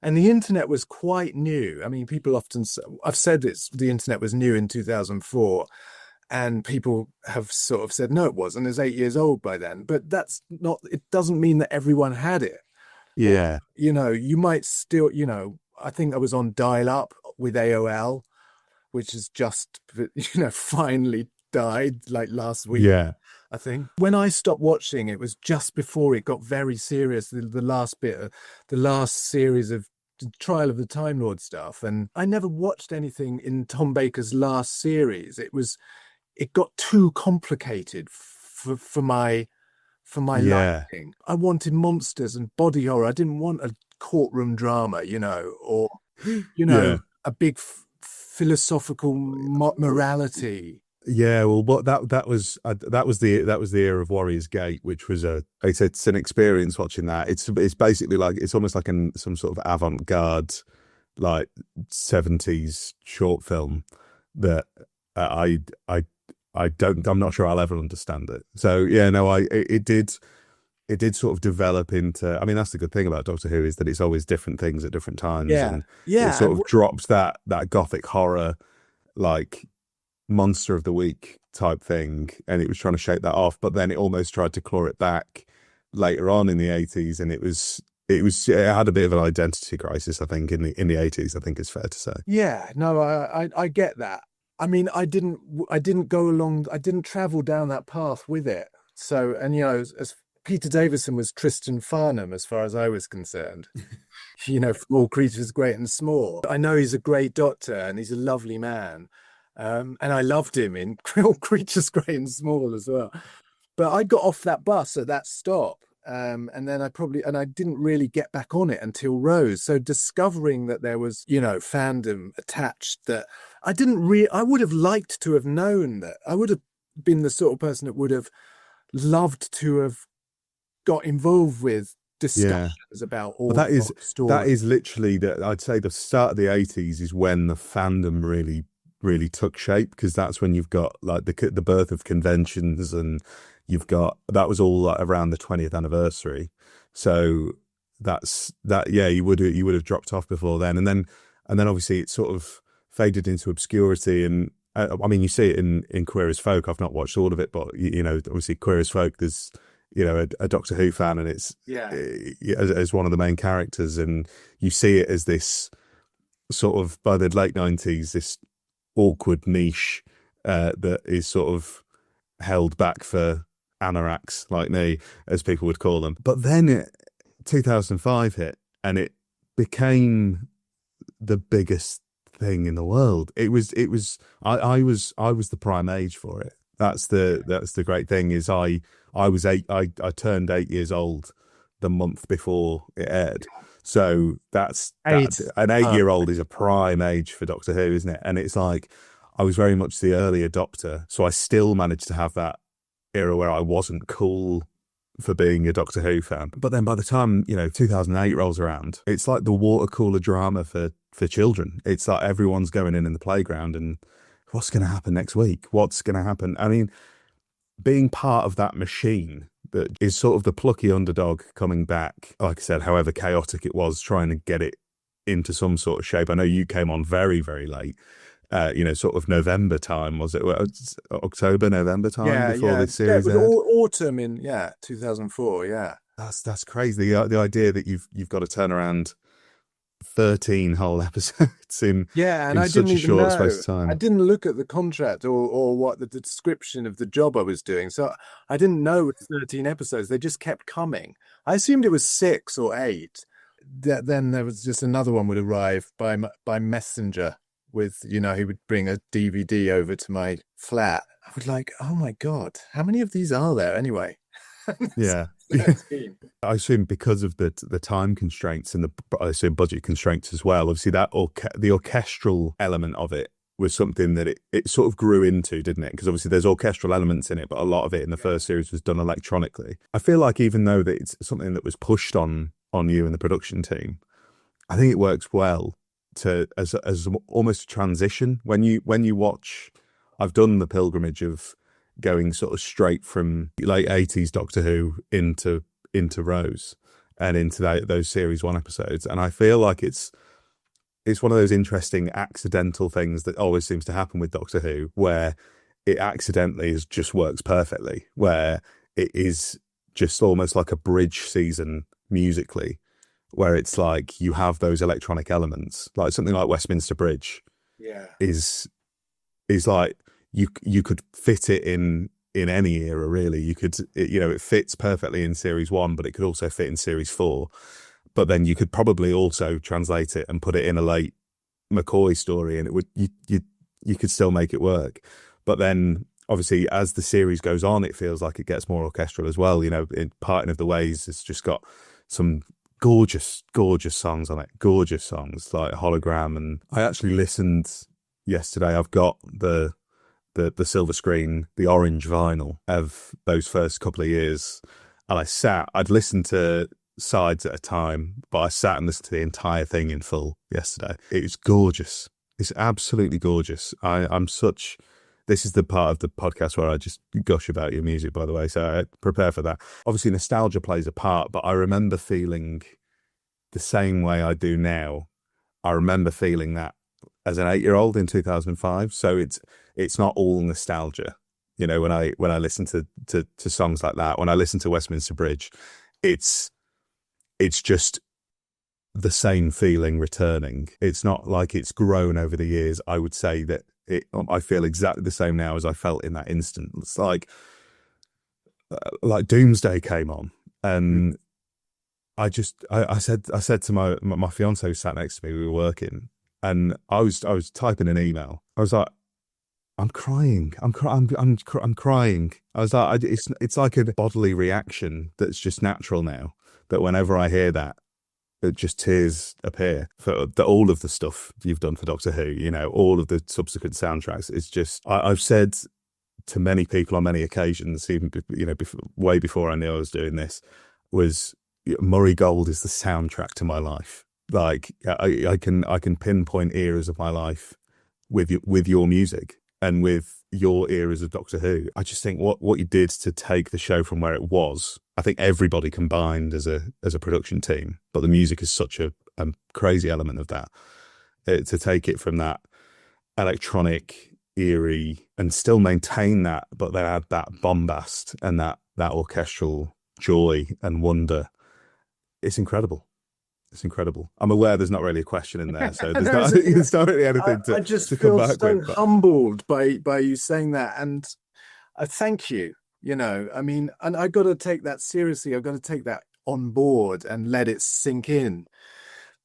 Speaker 2: And the internet was quite new. I mean, people often, I've said the internet was new in 2004, and people have sort of said, no, it wasn't. It was 8 years old by then. But it doesn't mean that everyone had it.
Speaker 1: Yeah.
Speaker 2: You might still, I think I was on dial-up with AOL, which has just, finally died like last week.
Speaker 1: Yeah.
Speaker 2: I think when I stopped watching, it was just before it got very serious. The last series of Trial of the Time Lord stuff. And I never watched anything in Tom Baker's last series. It got too complicated for my liking. I wanted monsters and body horror. I didn't want a courtroom drama, or, a big philosophical morality.
Speaker 1: Yeah, well, but that was the era of Warrior's Gate, which was it's an experience watching that. It's basically like, it's almost like some sort of avant-garde like 70s short film that I'm not sure I'll ever understand it. So yeah, no, it it did sort of develop into, I mean, that's the good thing about Doctor Who, is that it's always different things at different times.
Speaker 2: Yeah.
Speaker 1: And it
Speaker 2: Yeah.
Speaker 1: sort of dropped that gothic horror, like monster of the week type thing. And it was trying to shake that off, but then it almost tried to claw it back later on in the 80s. And it had a bit of an identity crisis, I think, in the 80s, I think it's fair to say.
Speaker 2: Yeah, no, I get that. I mean, I didn't travel down that path with it. So, and as Peter Davison was Tristan Farnham, as far as I was concerned, from All Creatures Great and Small. I know he's a great doctor and he's a lovely man. And I loved him in All Creatures Great and Small as well. But I got off that bus at that stop. And then I didn't really get back on it until Rose. So discovering that there was, fandom attached, that I would have liked to have known that. I would have been the sort of person that would have loved to have got involved with discussions about all
Speaker 1: that is
Speaker 2: stories.
Speaker 1: That is literally I'd say the start of the 80s is when the fandom really took shape, because that's when you've got like the birth of conventions, and that was all like around the 20th anniversary. So you would have dropped off before then, and then obviously it sort of faded into obscurity. And I mean, you see it in Queer as Folk. I've not watched all of it, but obviously Queer as Folk, there's a Doctor Who fan, and it's as one of the main characters, and you see it as this sort of, by the late 90s, this awkward niche that is sort of held back for anoraks like me, as people would call them. But then 2005 hit, and it became the biggest thing in the world. I was the prime age for it. That's the great thing, is I turned 8 years old the month before it aired. So that's an 8-year-old is a prime age for Doctor Who, isn't it? And it's like, I was very much the early adopter, so I still managed to have that era where I wasn't cool for being a Doctor Who fan. But then by the time 2008 rolls around, it's like the water cooler drama for children. It's like everyone's going in the playground, and what's going to happen next week? What's going to happen? I mean, being part of that machine that is sort of the plucky underdog coming back, like I said, however chaotic it was, trying to get it into some sort of shape. I know you came on very, very late, sort of November time, was it? October, November time before this series
Speaker 2: it was
Speaker 1: aired?
Speaker 2: autumn in 2004. Yeah,
Speaker 1: that's crazy. The idea that you've got to turn around 13 whole episodes in such a short space of time.
Speaker 2: I didn't look at the contract or what the description of the job I was doing, so I didn't know it was 13 episodes. They just kept coming. I assumed it was 6 or 8. Then there was just another one would arrive by messenger with, he would bring a DVD over to my flat. I was like, oh my God, how many of these are there anyway?
Speaker 1: Yeah. I assume because of the time constraints and I assume budget constraints as well. Obviously, the orchestral element of it was something that it sort of grew into, didn't it? Because obviously there's orchestral elements in it, but a lot of it in the first series was done electronically. I feel like even though that it's something that was pushed on you and the production team, I think it works well as almost a transition when you watch. I've done the pilgrimage of going sort of straight from late 80s Doctor Who into Rose and into those series 1 episodes, and I feel like it's one of those interesting accidental things that always seems to happen with Doctor Who, where it accidentally just works perfectly, where it is just almost like a bridge season musically, where it's like you have those electronic elements, like something like Westminster Bridge is like you could fit it in any era, really. You could, it fits perfectly in series 1, but it could also fit in series 4. But then you could probably also translate it and put it in a late McCoy story, and it would you could still make it work. But then obviously as the series goes on, it feels like it gets more orchestral as well. In Parting of the Ways, it's just got some gorgeous songs on it, gorgeous songs like Hologram. And I actually listened yesterday. I've got the silver screen, the orange vinyl of those first couple of years, and I'd listened to sides at a time, but I sat and listened to the entire thing in full yesterday. It was gorgeous. It's absolutely gorgeous. I'm such This is the part of the podcast where I just gush about your music, by the way, so I prepare for that. Obviously, nostalgia plays a part, but I remember feeling the same way I do now. I remember feeling that as an 8-year-old in 2005. So it's not all nostalgia. You know, when I listen to songs like that, when I listen to Westminster Bridge, it's just the same feeling returning. It's not like it's grown over the years. I would say that I feel exactly the same now as I felt in that instant. It's like Doomsday came on, and I said to my fiance who sat next to me, we were working, and I was typing an email. I was like, I'm crying. I'm crying. I was like, it's like a bodily reaction that's just natural now. That whenever I hear that, it just tears appear for all of the stuff you've done for Doctor Who. You know, all of the subsequent soundtracks. It's just I've said to many people on many occasions, even way before I knew I was doing this, was Murray Gold is the soundtrack to my life. Like I can pinpoint eras of my life with your music and with your eras of Doctor Who. I just think what you did to take the show from where it was, I think everybody combined as a production team, but the music is such a crazy element of that. To take it from that electronic, eerie, and still maintain that, but then add that bombast and that orchestral joy and wonder. It's incredible. It's incredible. I'm aware there's not really a question in there, so there's not really anything to.
Speaker 2: I just
Speaker 1: to
Speaker 2: feel
Speaker 1: come back
Speaker 2: so
Speaker 1: with,
Speaker 2: humbled by you saying that, and I thank you. You know, I mean, and I got to take that seriously. I've got to take that on board and let it sink in,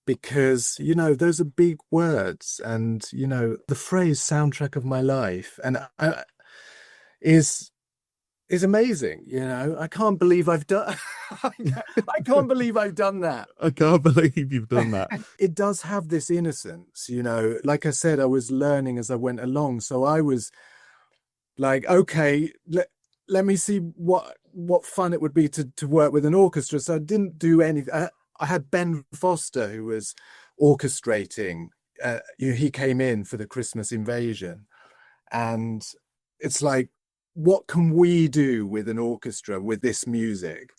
Speaker 2: because those are big words, and the phrase "soundtrack of my life" and is amazing. I can't believe I've done I can't believe I've done that.
Speaker 1: I can't believe you've done that.
Speaker 2: It does have this innocence, like I said, I was learning as I went along, so I was like, okay, let me see what fun it would be to work with an orchestra. So I didn't do anything. I had Ben Foster, who was orchestrating. He came in for the Christmas Invasion, and it's like, what can we do with an orchestra with this music?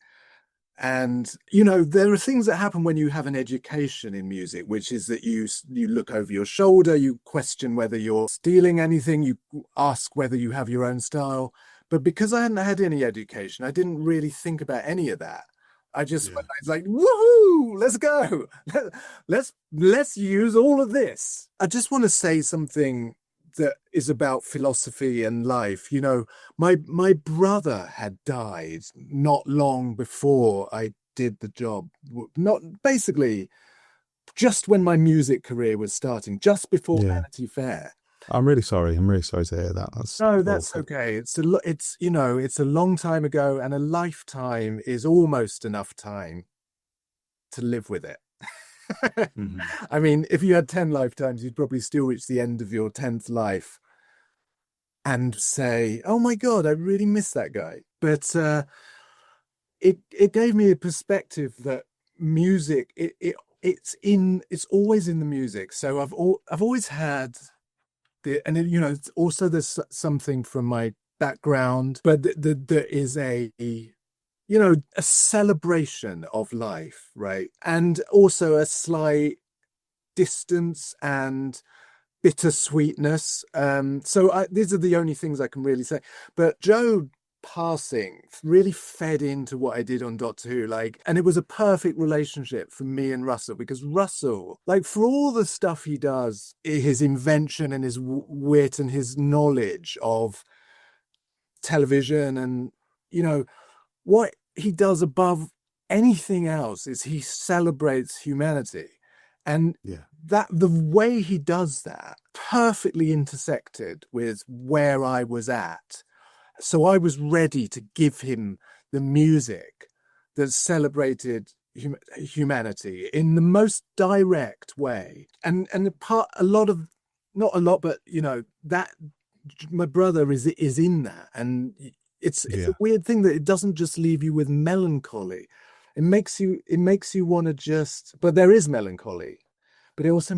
Speaker 2: And there are things that happen when you have an education in music, which is that you look over your shoulder, you question whether you're stealing anything, you ask whether you have your own style. But because I hadn't had any education, I didn't really think about any of that. I just went, it's like, woohoo, let's go. Let's use all of this. I just want to say something that is about philosophy and life. My brother had died not long before I did the job. Not basically just when my music career was starting, just before Vanity Fair.
Speaker 1: I'm really sorry. I'm really sorry to hear that.
Speaker 2: That's okay. It's a long time ago, and a lifetime is almost enough time to live with it. Mm-hmm. I mean, if you had 10 lifetimes, you'd probably still reach the end of your 10th life and say, oh my God, I really miss that guy. But it gave me a perspective that music, it's always in the music. So I've always had it's also there's something from my background, but there is a celebration of life, right? And also a slight distance and bittersweetness. So these are the only things I can really say. But Joe passing really fed into what I did on Doctor Who, and it was a perfect relationship for me and Russell, because Russell, for all the stuff he does, his invention and his wit and his knowledge of television, and what he does above anything else is he celebrates humanity. And that the way he does that perfectly intersected with where I was at. So I was ready to give him the music that celebrated humanity in the most direct way. And a lot of, not a lot, but that my brother is in that. And it's a weird thing that it doesn't just leave you with melancholy. It makes you want to but there is melancholy, but it also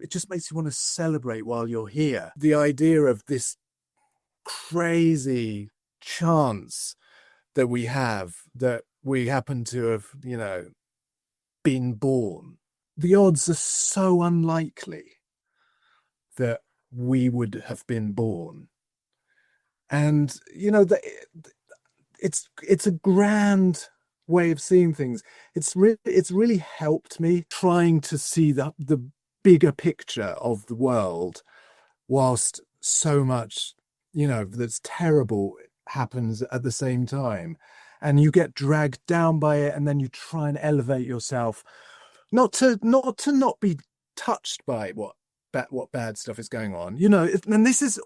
Speaker 2: just makes you want to celebrate while you're here. The idea of this crazy chance that we happen to have, been born. The odds are so unlikely that we would have been born. And, it's a grand way of seeing things. It's really helped me trying to see the bigger picture of the world, whilst so much, that's terrible happens at the same time. And you get dragged down by it, and then you try and elevate yourself, not to not be touched by what bad stuff is going on. And this is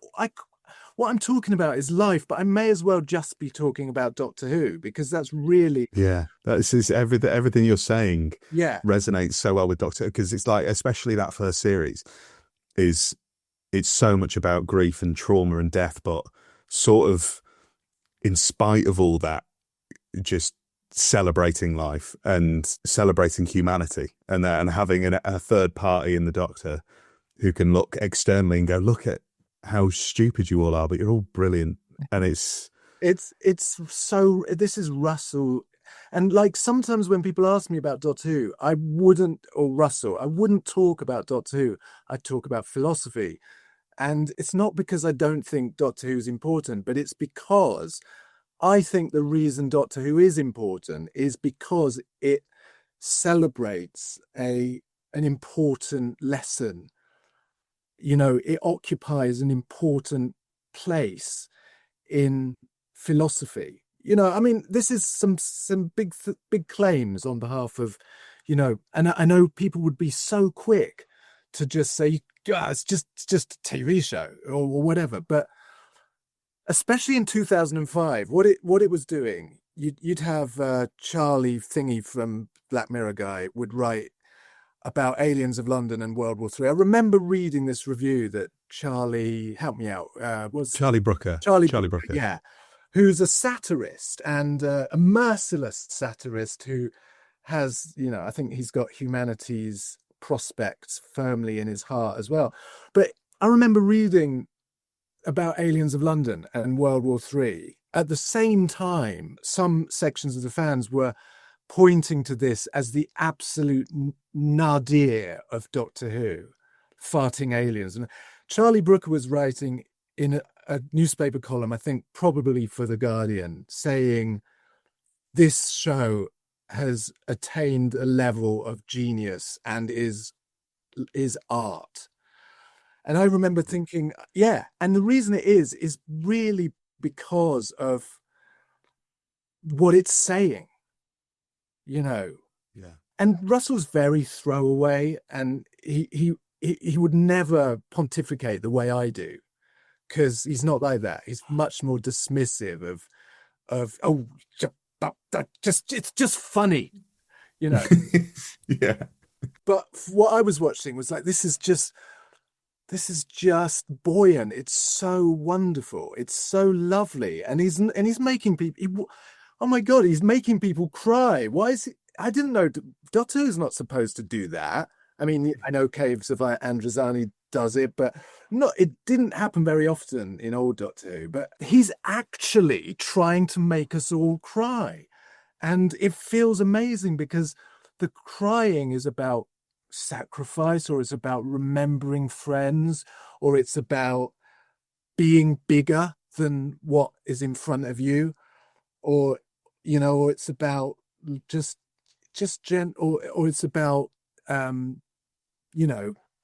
Speaker 2: what I'm talking about is life, but I may as well just be talking about Doctor Who, because that's really
Speaker 1: this is everything you're saying
Speaker 2: resonates
Speaker 1: so well with Doctor Who, because it's like, especially that first series it's so much about grief and trauma and death, but sort of in spite of all that, just celebrating life and celebrating humanity, and having a third party in the Doctor who can look externally and go, look at how stupid you all are, but you're all brilliant. And it's so, this is Russell. And like, sometimes when people ask me about Doctor Who, I wouldn't talk about Doctor Who. I'd talk about philosophy. And it's not because I don't think Doctor Who is important, but it's because I think the reason Doctor Who is important is because it celebrates an important lesson. It occupies an important place in philosophy. This is some big claims on behalf of, and I know people would be so quick to just say, it's just a TV show or whatever. But especially in 2005, what it was doing, you'd have Charlie Thingy from Black Mirror guy would write about aliens of London and World War III. I remember reading this review that Charlie, help me out, was Charlie Brooker.
Speaker 2: Charlie Brooker, yeah, who's a satirist and a merciless satirist who has, I think he's got humanities prospects firmly in his heart as well. But I remember reading about aliens of London and World War III. At the same time, some sections of the fans were pointing to this as the absolute nadir of Doctor Who, farting aliens. And Charlie Brooker was writing in a newspaper column, I think probably for The Guardian, saying this show has attained a level of genius and is art. And I remember thinking, and the reason it is really because of what it's saying. And Russell's very throwaway, and he would never pontificate the way I do, because he's not like that. He's much more dismissive of it's just funny,
Speaker 1: Yeah.
Speaker 2: But what I was watching was like, this is just buoyant. It's so wonderful. It's so lovely, and he's making people. Oh my God, he's making people cry. Why is he? I didn't know Doctor Who's not supposed to do that. I mean, I know Caves of Androzani does it, but it didn't happen very often in old Doctor Who. But he's actually trying to make us all cry. And it feels amazing, because the crying is about sacrifice, or it's about remembering friends, or it's about being bigger than what is in front of you, or it's about just or it's about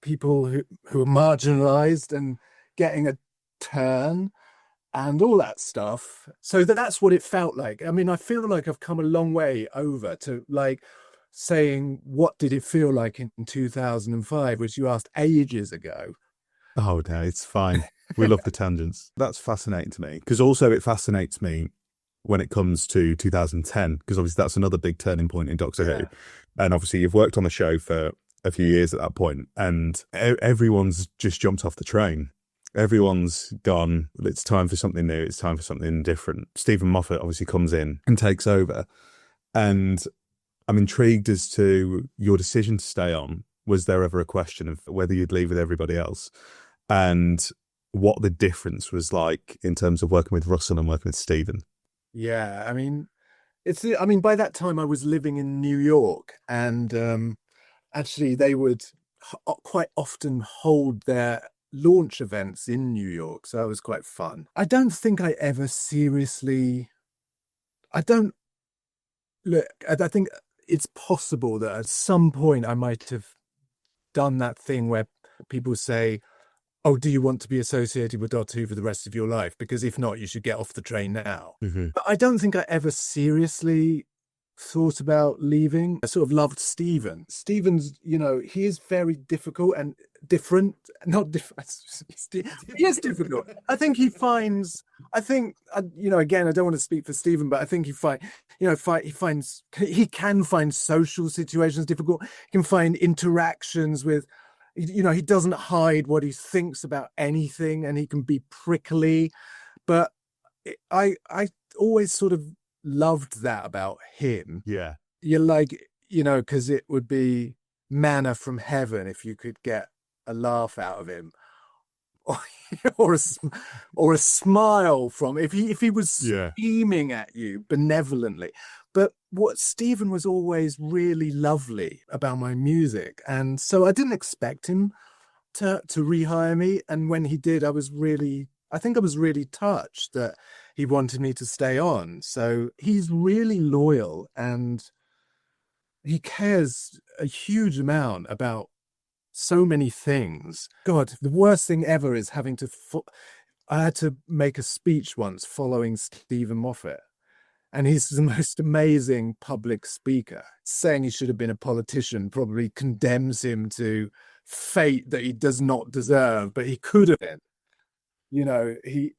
Speaker 2: people who are marginalized and getting a turn and all that stuff. So that's what it felt like. I mean, I feel like I've come a long way over to like saying, what did it feel like in 2005, which you asked ages ago.
Speaker 1: Oh no, it's fine. We love the tangents. That's fascinating to me, because also it fascinates me when it comes to 2010, because obviously that's another big turning point in Doctor Who. And obviously you've worked on the show for a few years at that point, and everyone's just jumped off the train. Everyone's gone, it's time for something new, it's time for something different. Steven Moffat obviously comes in and takes over, and I'm intrigued as to your decision to stay on. Was there ever a question of whether you'd leave with everybody else? And what the difference was like in terms of working with Russell and working with Steven.
Speaker 2: Yeah, I mean, by that time I was living in New York, and actually they would quite often hold their launch events in New York, so that was quite fun. I don't think I ever seriously. I don't look. I think it's possible that at some point I might have done that thing where people say, "Oh, do you want to be associated with Doctor Who for the rest of your life? Because if not, you should get off the train now."
Speaker 1: Mm-hmm.
Speaker 2: But I don't think I ever seriously thought about leaving. I sort of loved Steven. Steven's, he is very difficult and different. Not different. He is difficult. I think he finds. I think, again, I don't want to speak for Steven, but I think he can find social situations difficult. He can find interactions with. He doesn't hide what he thinks about anything, and he can be prickly. But I always sort of loved that about him.
Speaker 1: Yeah.
Speaker 2: You're like, because it would be manna from heaven if you could get a laugh out of him, or a smile from if he was screaming at you benevolently. But what Steven was always really lovely about my music, and so I didn't expect him to rehire me. And when he did, I think I was really touched that he wanted me to stay on. So he's really loyal, and he cares a huge amount about so many things. God, the worst thing ever is having to. I had to make a speech once following Steven Moffat. And he's the most amazing public speaker. Saying he should have been a politician probably condemns him to fate that he does not deserve, but he could have been.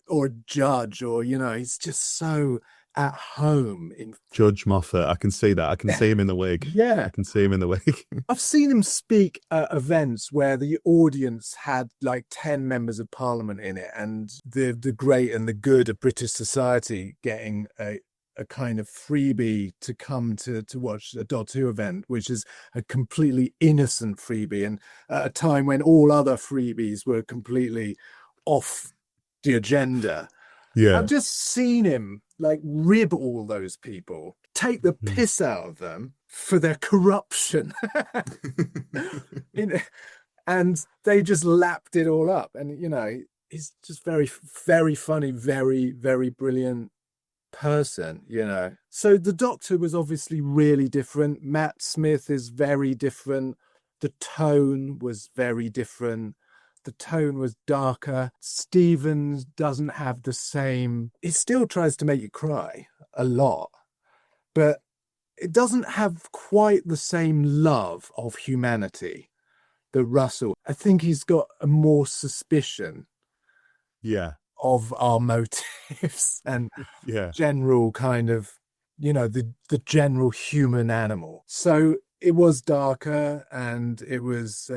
Speaker 2: Or a judge, or he's just so at home in
Speaker 1: Judge Moffat. I can see that. I can see him in the wig.
Speaker 2: Yeah,
Speaker 1: I can see him in the wig.
Speaker 2: I've seen him speak at events where the audience had like 10 members of parliament in it, and the great and the good of British society getting a kind of freebie to come to watch a Doctor Who event, which is a completely innocent freebie, and at a time when all other freebies were completely off the agenda.
Speaker 1: Yeah.
Speaker 2: I've just seen him like rib all those people, take the piss out of them for their corruption. And they just lapped it all up. And, he's just very, very funny, very, very brilliant person, So the Doctor was obviously really different. Matt Smith is very different. The tone was very different. The tone was darker. Steven doesn't have the same. He still tries to make you cry a lot, but it doesn't have quite the same love of humanity that Russell. I think he's got a more suspicion.
Speaker 1: Yeah.
Speaker 2: Of our motives and general kind of, the general human animal. So it was darker, and it was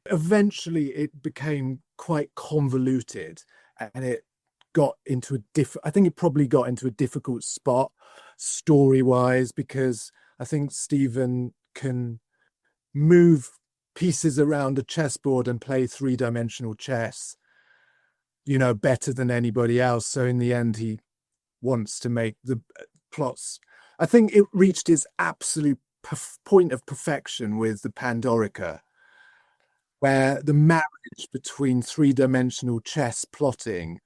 Speaker 2: eventually it became quite convoluted, and it got into I think it probably got into a difficult spot story-wise, because I think Steven can move pieces around a chessboard and play three-dimensional chess better than anybody else. So in the end, he wants to make the plots. I think it reached its absolute point of perfection with the Pandorica, where the marriage between three-dimensional chess plotting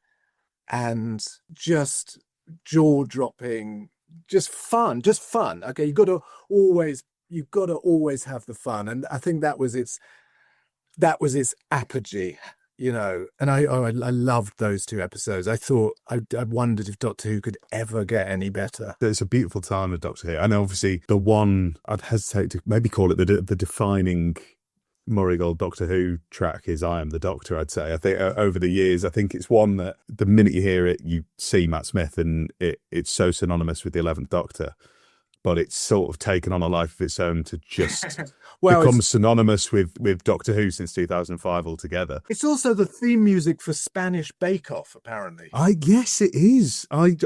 Speaker 2: and just jaw-dropping, just fun. Okay, you've got to always have the fun, and I think that was its apogee. And I loved those two episodes. I thought I wondered if Doctor Who could ever get any better.
Speaker 1: It's a beautiful time with Doctor Who. I know, obviously, the one I'd hesitate to maybe call it the defining Murray Gold Doctor Who track is "I Am the Doctor." I'd say. I think over the years, I think it's one that the minute you hear it, you see Matt Smith, and it's so synonymous with the 11th Doctor. But it's sort of taken on a life of its own to just become synonymous with Doctor Who since 2005 altogether.
Speaker 2: It's also the theme music for Spanish Bake Off, apparently.
Speaker 1: Yes, it is.
Speaker 2: Which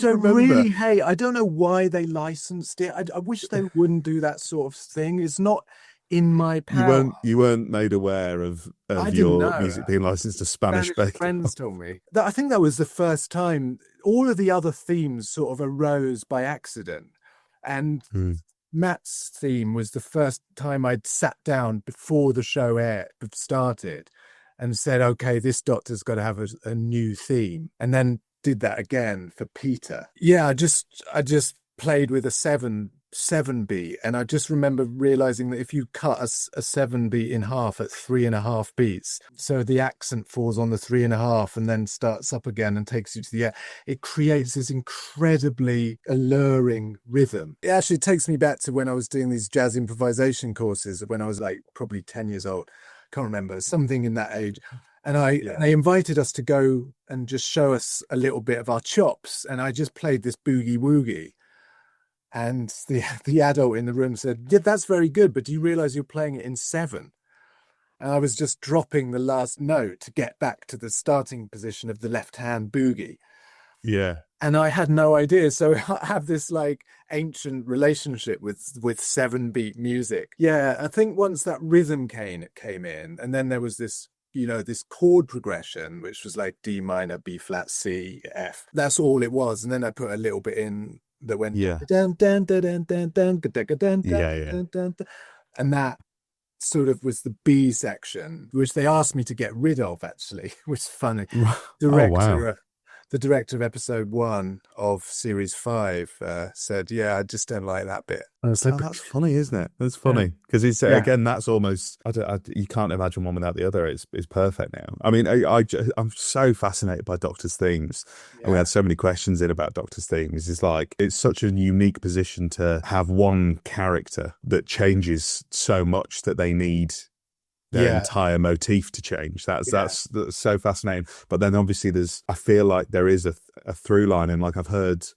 Speaker 2: I really hate. I don't know why they licensed it. I wish they wouldn't do that sort of thing. It's not in my power.
Speaker 1: You weren't made aware
Speaker 2: I
Speaker 1: of
Speaker 2: didn't
Speaker 1: your
Speaker 2: know.
Speaker 1: music being licensed to Spanish
Speaker 2: Spanish
Speaker 1: Bake
Speaker 2: friends
Speaker 1: Off.
Speaker 2: told me. I think that was the first time. All of the other themes sort of arose by accident. And
Speaker 1: Hmm.
Speaker 2: Matt's theme was the first time I'd sat down before the show started and said, okay, this Doctor's got to have a new theme. And then did that again for Peter. Yeah, I just played with a seven beat, and I just remember realizing that if you cut a seven beat in half at 3.5 beats, so the accent falls on the 3.5 and then starts up again and takes you to the air, it creates this incredibly alluring rhythm. It actually takes me back to when I was doing these jazz improvisation courses when I was like probably 10 years old. Can't remember, something in that age. And they invited us to go and just show us a little bit of our chops. And I just played this boogie woogie. And the adult in the room said, yeah, that's very good, but do you realize you're playing it in 7? And I was just dropping the last note to get back to the starting position of the left-hand boogie.
Speaker 1: Yeah.
Speaker 2: And I had no idea. So I have this like ancient relationship with 7-beat music. Yeah, I think once that rhythm came in, and then there was this, this chord progression, which was like D minor, B flat, C, F. That's all it was. And then I put a little bit in that went dun, dun, dun, dun, dun, dun, dun, dun, dun, and that sort of was the B section, which they asked me to get rid of, actually, which is funny. The director of episode 1 of series 5 said, yeah, I just don't like that bit. I was like,
Speaker 1: that's funny, isn't it? That's funny because it's again, that's almost you can't imagine one without the other. It's perfect now. I mean, I'm so fascinated by Doctor's themes, and we had so many questions in about Doctor's themes. It's like it's such a unique position to have one character that changes so much that they need their entire motif to change. That's so fascinating. But then obviously I feel like there is a through line, and like I've heard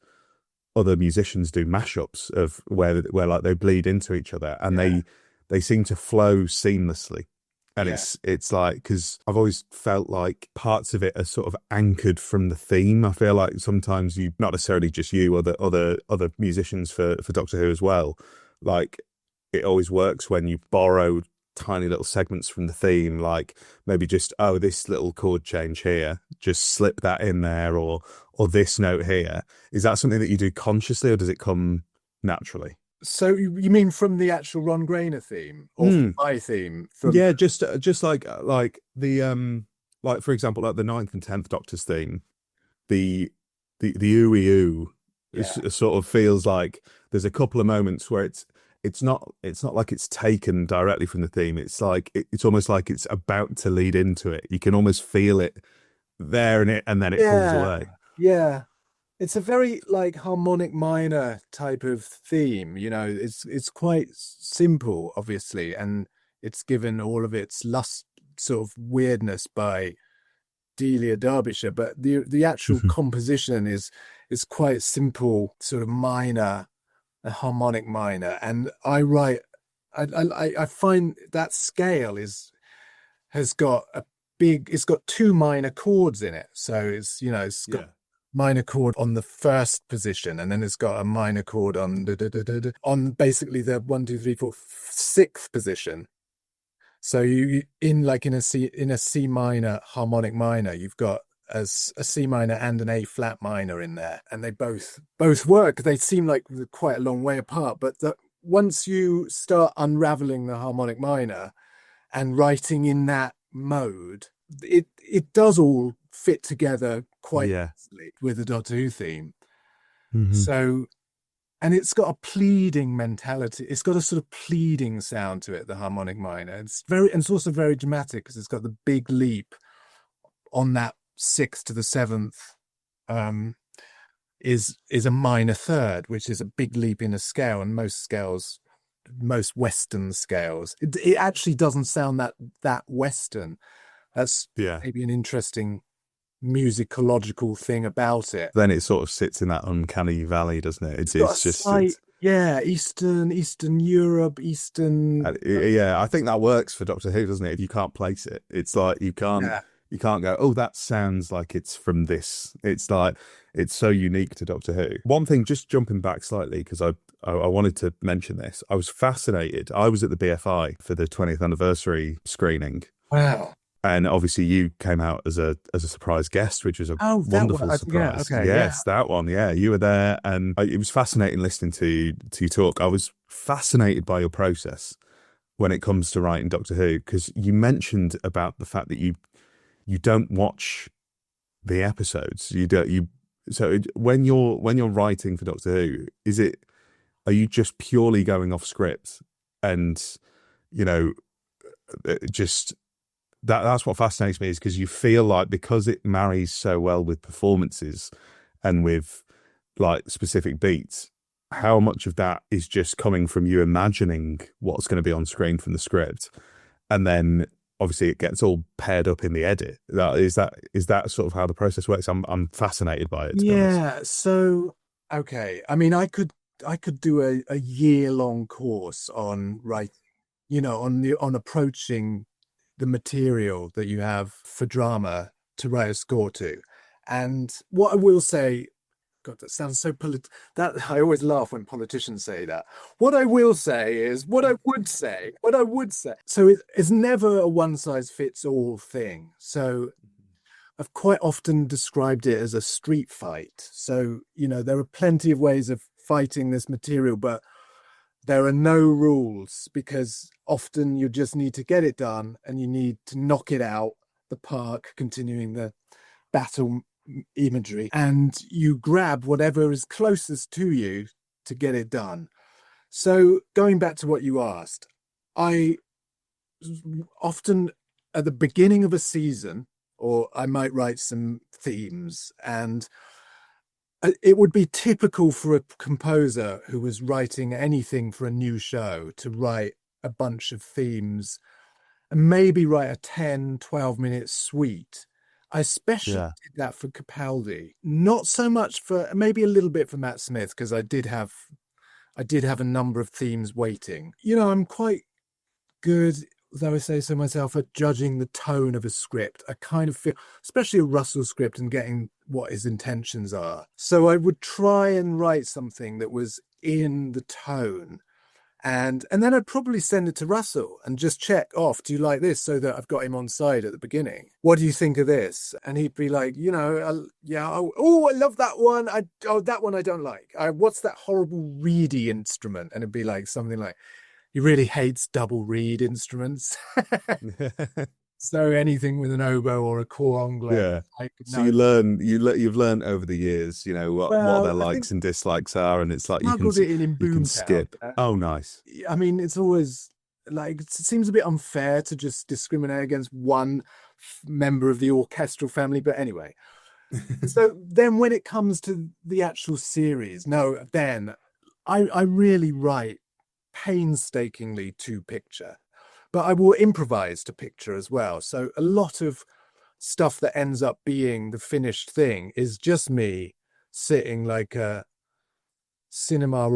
Speaker 1: other musicians do mashups of where like they bleed into each other, and they seem to flow seamlessly. And it's like, because I've always felt like parts of it are sort of anchored from the theme. I feel like sometimes not necessarily just you, other musicians for Doctor Who as well, like it always works when you borrow tiny little segments from the theme, like maybe just this little chord change here, just slip that in there, or this note here. Is that something that you do consciously, or does it come naturally?
Speaker 2: So you mean from the actual Ron Grainer theme, or from my theme?
Speaker 1: Just like the like for example, like the 9th and 10th Doctor's theme, the ooey ooh sort of feels like there's a couple of moments where it's not like it's taken directly from the theme. It's like it's almost like it's about to lead into it. You can almost feel it there, and then it pulls away.
Speaker 2: Yeah, it's a very like harmonic minor type of theme. It's quite simple, obviously, and it's given all of its sort of weirdness by Delia Derbyshire. But the actual composition is quite simple, sort of minor. A harmonic minor, and I find that scale has got it's got 2 minor chords in it, so it's got minor chord on the first position, and then it's got a minor chord on on basically the 1, 2, 3, 4, 6th position. So you in a C minor harmonic minor, you've got a C minor and an A flat minor in there, and they both work. They seem like they're quite a long way apart, but once you start unraveling the harmonic minor and writing in that mode, it does all fit together quite easily with the Doctor Who theme. So, and it's got a pleading mentality. It's got a sort of pleading sound to it, the harmonic minor. It's also very dramatic because it's got the big leap on that 6th to the 7th is a minor third, which is a big leap in a scale, and most Western scales, it actually doesn't sound that Western. That's maybe an interesting musicological thing about it.
Speaker 1: Then it sort of sits in that uncanny valley, doesn't it? It's just slight,
Speaker 2: Eastern Europe, Eastern.
Speaker 1: I think that works for Doctor Who, doesn't it? If you can't place it, it's like you can't. You can't go, oh, that sounds like it's from this. It's like, it's so unique to Doctor Who. One thing, just jumping back slightly, because I wanted to mention this. I was fascinated. I was at the BFI for the 20th anniversary screening.
Speaker 2: Wow.
Speaker 1: And obviously you came out as a surprise guest, which was a wonderful surprise.
Speaker 2: Yeah, okay,
Speaker 1: yes, that one. Yeah, you were there. And it was fascinating listening to you talk. I was fascinated by your process when it comes to writing Doctor Who, because you mentioned about the fact that you don't watch the episodes. So when you're writing for Doctor Who, are you just purely going off script and, just that's what fascinates me, is because you feel like, because it marries so well with performances and with like specific beats, how much of that is just coming from you imagining what's going to be on screen from the script, and then obviously it gets all paired up in the edit. Is that sort of how the process works? I'm fascinated by it, to be honest.
Speaker 2: So okay, I mean, I could do a year-long course on writing, on approaching the material that you have for drama to write a score to. And what I will say, God, that sounds so that I always laugh when politicians say that. What I will say is what I would say. So it's never a one-size-fits-all thing. So I've quite often described it as a street fight. So, there are plenty of ways of fighting this material, but there are no rules, because often you just need to get it done and you need to knock it out the park, continuing the battle imagery, and you grab whatever is closest to you to get it done. So going back to what you asked, I often at the beginning of a season, or I might write some themes, and it would be typical for a composer who was writing anything for a new show to write a bunch of themes and maybe write a 10-12 minute suite. I especially did that for Capaldi, not so much for, maybe a little bit for Matt Smith, because I did have a number of themes waiting. I'm quite good, though I say so myself, at judging the tone of a script. I kind of feel, especially a Russell script, and getting what his intentions are. So I would try and write something that was in the tone. And then I'd probably send it to Russell and just check off, do you like this? So that I've got him on side at the beginning. What do you think of this? And he'd be like, yeah, I love that one. That one I don't like. What's that horrible reedy instrument? And it'd be like something like, he really hates double reed instruments. So anything with an oboe or a cor anglais.
Speaker 1: Yeah. So you've learned over the years, what their likes and dislikes are, and it's like you can skip. Oh, nice.
Speaker 2: I mean, it's always like, it seems a bit unfair to just discriminate against one member of the orchestral family, but anyway. So then when it comes to the actual series, then I really write painstakingly to picture, but I will improvise to picture as well. So a lot of stuff that ends up being the finished thing is just me sitting like a cinema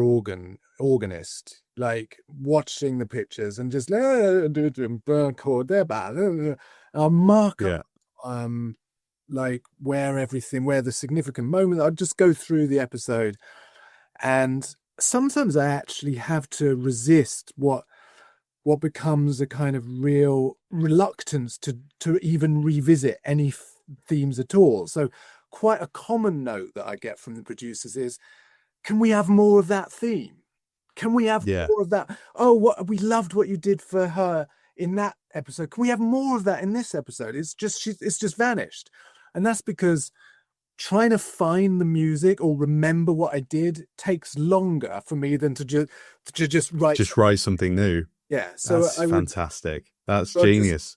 Speaker 2: organist, like watching the pictures and just I'll mark up like where the significant moment. I'll just go through the episode, and sometimes I actually have to resist what becomes a kind of real reluctance to even revisit any themes at all. So quite a common note that I get from the producers is, can we have more of that theme? Can we have more of that? Oh, we loved what you did for her in that episode. Can we have more of that in this episode? It's just vanished. And that's because trying to find the music or remember what I did takes longer for me than to just write
Speaker 1: something new.
Speaker 2: Yeah, so
Speaker 1: that's fantastic. That's genius.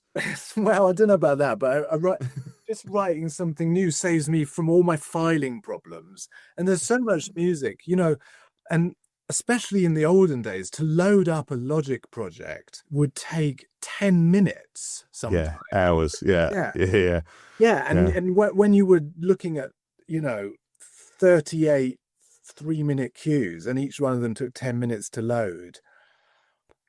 Speaker 2: Well, I don't know about that, but I write, just writing something new saves me from all my filing problems. And there's so much music, and especially in the olden days, to load up a Logic project would take 10 minutes sometimes.
Speaker 1: Yeah, hours. Yeah.
Speaker 2: And when you were looking at, 38 3-minute cues, and each one of them took 10 minutes to load,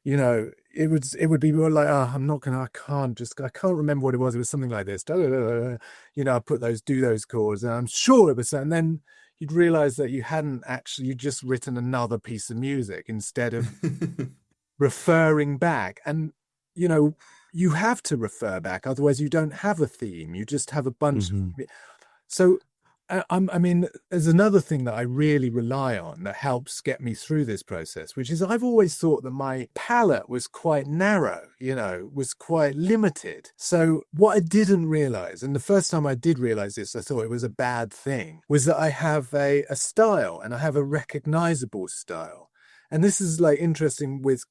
Speaker 2: you know, it would be more like, oh, I can't remember what it was. It was something like this. Da, da, da, da. You know, I do those chords, and I'm sure it was. And then you'd realize that you'd just written another piece of music instead of referring back. And, you know, you have to refer back, otherwise you don't have a theme. You just have a bunch of. So I mean, there's another thing that I really rely on that helps get me through this process, which is I've always thought that my palette was quite narrow, you know, was quite limited. So what I didn't realize, and the first time I did realize this, I thought it was a bad thing, was that I have a style, and I have a recognizable style. And this is like interesting with,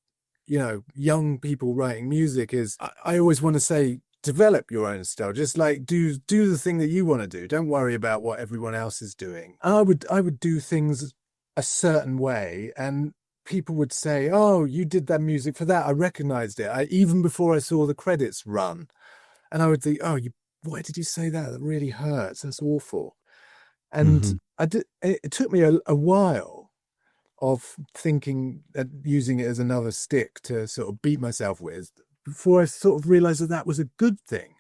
Speaker 2: you know, young people writing music. Is I always want to say, develop your own style. Just like do the thing that you want to do. Don't worry about what everyone else is doing. I would do things a certain way, and people would say, "Oh, you did that music for that. I recognized it. Even before I saw the credits run." And I would think, "Oh, why did you say that? That really hurts. That's awful." And it took me a while of thinking and using it as another stick to sort of beat myself with, before I sort of realized that was a good thing.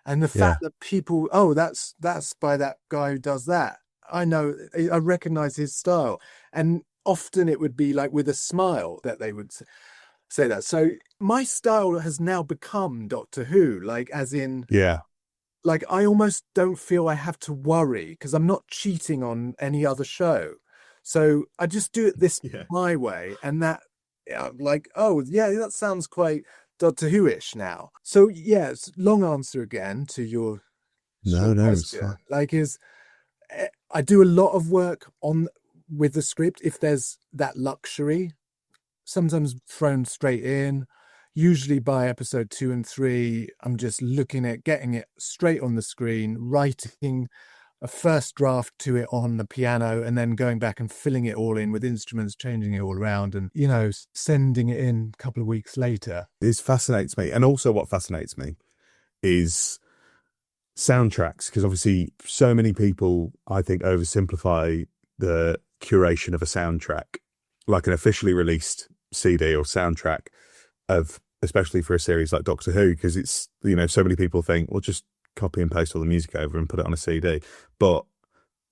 Speaker 2: And the fact that people, oh, that's by that guy who does that. I know, I recognize his style. And often it would be like with a smile that they would say that. So my style has now become Doctor Who, like as in, like I almost don't feel I have to worry because I'm not cheating on any other show. So I just do it this my way. And that, like, oh, yeah, that sounds quite Doctor Who-ish now. So yes, long answer again to your question. Like, I do a lot of work with the script if there's that luxury. Sometimes thrown straight in. Usually by episode 2 and 3, I'm just looking at getting it straight on the screen, writing a first draft to it on the piano, and then going back and filling it all in with instruments, changing it all around, and, you know, sending it in a couple of weeks later.
Speaker 1: This fascinates me. And also what fascinates me is soundtracks, because obviously so many people, I think, oversimplify the curation of a soundtrack, like an officially released CD or soundtrack of, especially for a series like Doctor Who, because it's, you know, so many people think, well, just copy and paste all the music over and put it on a CD. But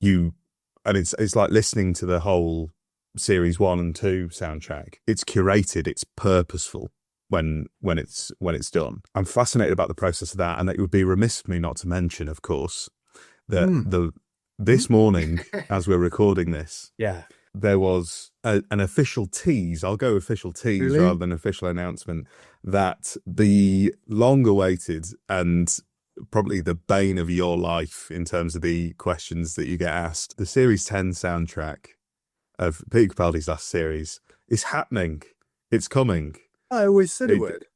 Speaker 1: it's like listening to the whole series 1 and 2 soundtrack. It's curated, it's purposeful when it's done. I'm fascinated about the process of that, and it would be remiss of me not to mention, of course, that this morning, as we're recording this, there was an official tease. I'll go official tease rather than official announcement, that the long-awaited and probably the bane of your life in terms of the questions that you get asked, the Series 10 soundtrack of Peter Capaldi's last series is happening. It's coming.
Speaker 2: I always said it would.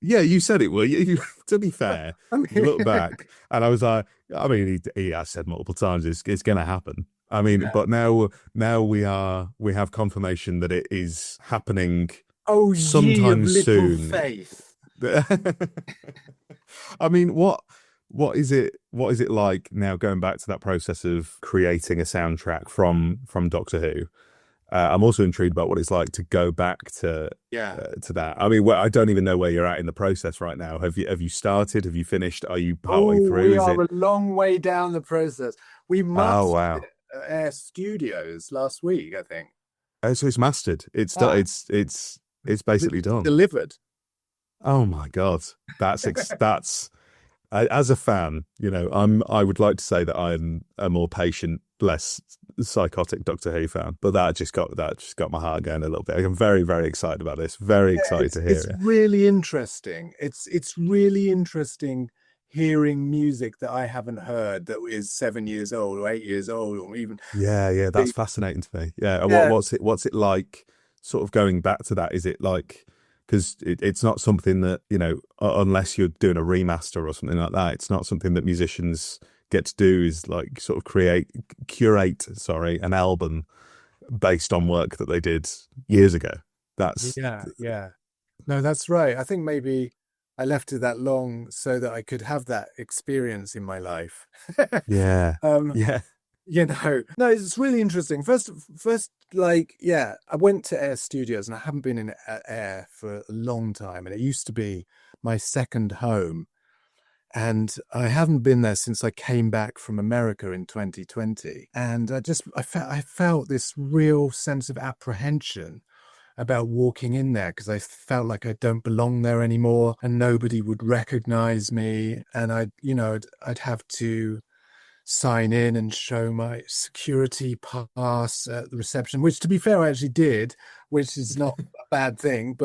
Speaker 1: Yeah, you said it would. You, to be fair, you look back, and I was like, I mean, he has said multiple times it's going to happen. I mean, but now we have confirmation that it is happening.
Speaker 2: Oh,
Speaker 1: sometime soon.
Speaker 2: Faith.
Speaker 1: I mean, what is it like now, going back to that process of creating a soundtrack from Doctor Who? I'm also intrigued about what it's like to go back to that. I mean, I don't even know where you're at in the process right now. Have you started? Have you finished? Are you partway through?
Speaker 2: We are a long way down the process. We mastered Air Studios last week, I think.
Speaker 1: Oh, so it's mastered. It's done. It's basically done.
Speaker 2: Delivered.
Speaker 1: Oh my God, that's as a fan, you know, I would like to say that I'm a more patient, less psychotic Doctor Who fan, but that just got my heart going a little bit. I'm very, very excited about this. Very excited to hear it.
Speaker 2: It's really interesting. It's really interesting hearing music that I haven't heard, that is 7 years old or 8 years old, or even
Speaker 1: that's fascinating to me. What's it like, sort of going back to that? Is it like, because it's not something that, you know, unless you're doing a remaster or something like that, it's not something that musicians get to do, is like sort of curate an album based on work that they did years ago. That's
Speaker 2: no, that's right. I think maybe I left it that long so that I could have that experience in my life. No, it's really interesting. First, like, yeah, I went to Air Studios and I haven't been in Air for a long time. And it used to be my second home. And I haven't been there since I came back from America in 2020. And I felt this real sense of apprehension about walking in there because I felt like I don't belong there anymore and nobody would recognize me. And I'd have to sign in and show my security pass at the reception, which to be fair, I actually did, which is not a bad thing.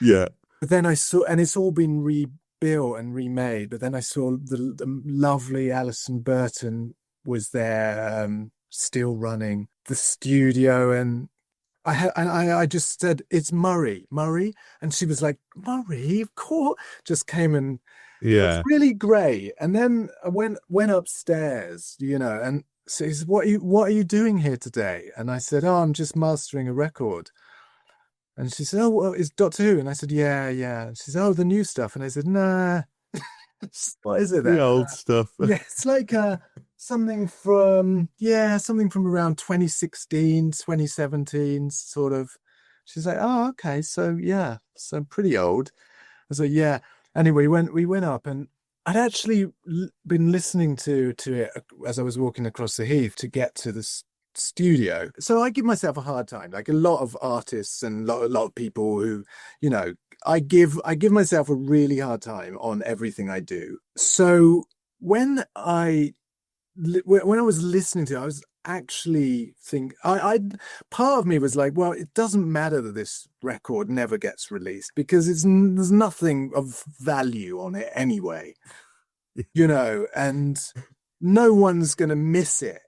Speaker 1: Yeah.
Speaker 2: But then I saw, and it's all been rebuilt and remade. But then I saw the lovely Alison Burton was there, still running the studio, and I just said, it's Murray, and she was like, Murray, of course, just came and it was really great. And then I went upstairs, and says, what are you doing here today? And I said, oh, I'm just mastering a record. And she said, oh, well, it's Doctor Who. And I said, yeah. And she said, oh, the new stuff. And I said, nah. What is it then?
Speaker 1: The old stuff.
Speaker 2: Yeah, it's like something from around 2016, 2017, sort of. She's like, oh, okay, so yeah, so pretty old. I was like, yeah. Anyway, we went up, and I'd actually been listening to it as I was walking across the heath to get to the studio. So I give myself a hard time, like a lot of artists and a lot of people who, I give myself a really hard time on everything I do. So when I was listening to it, I was actually part of me was like, well, it doesn't matter that this record never gets released because there's nothing of value on it anyway, and no one's going to miss it.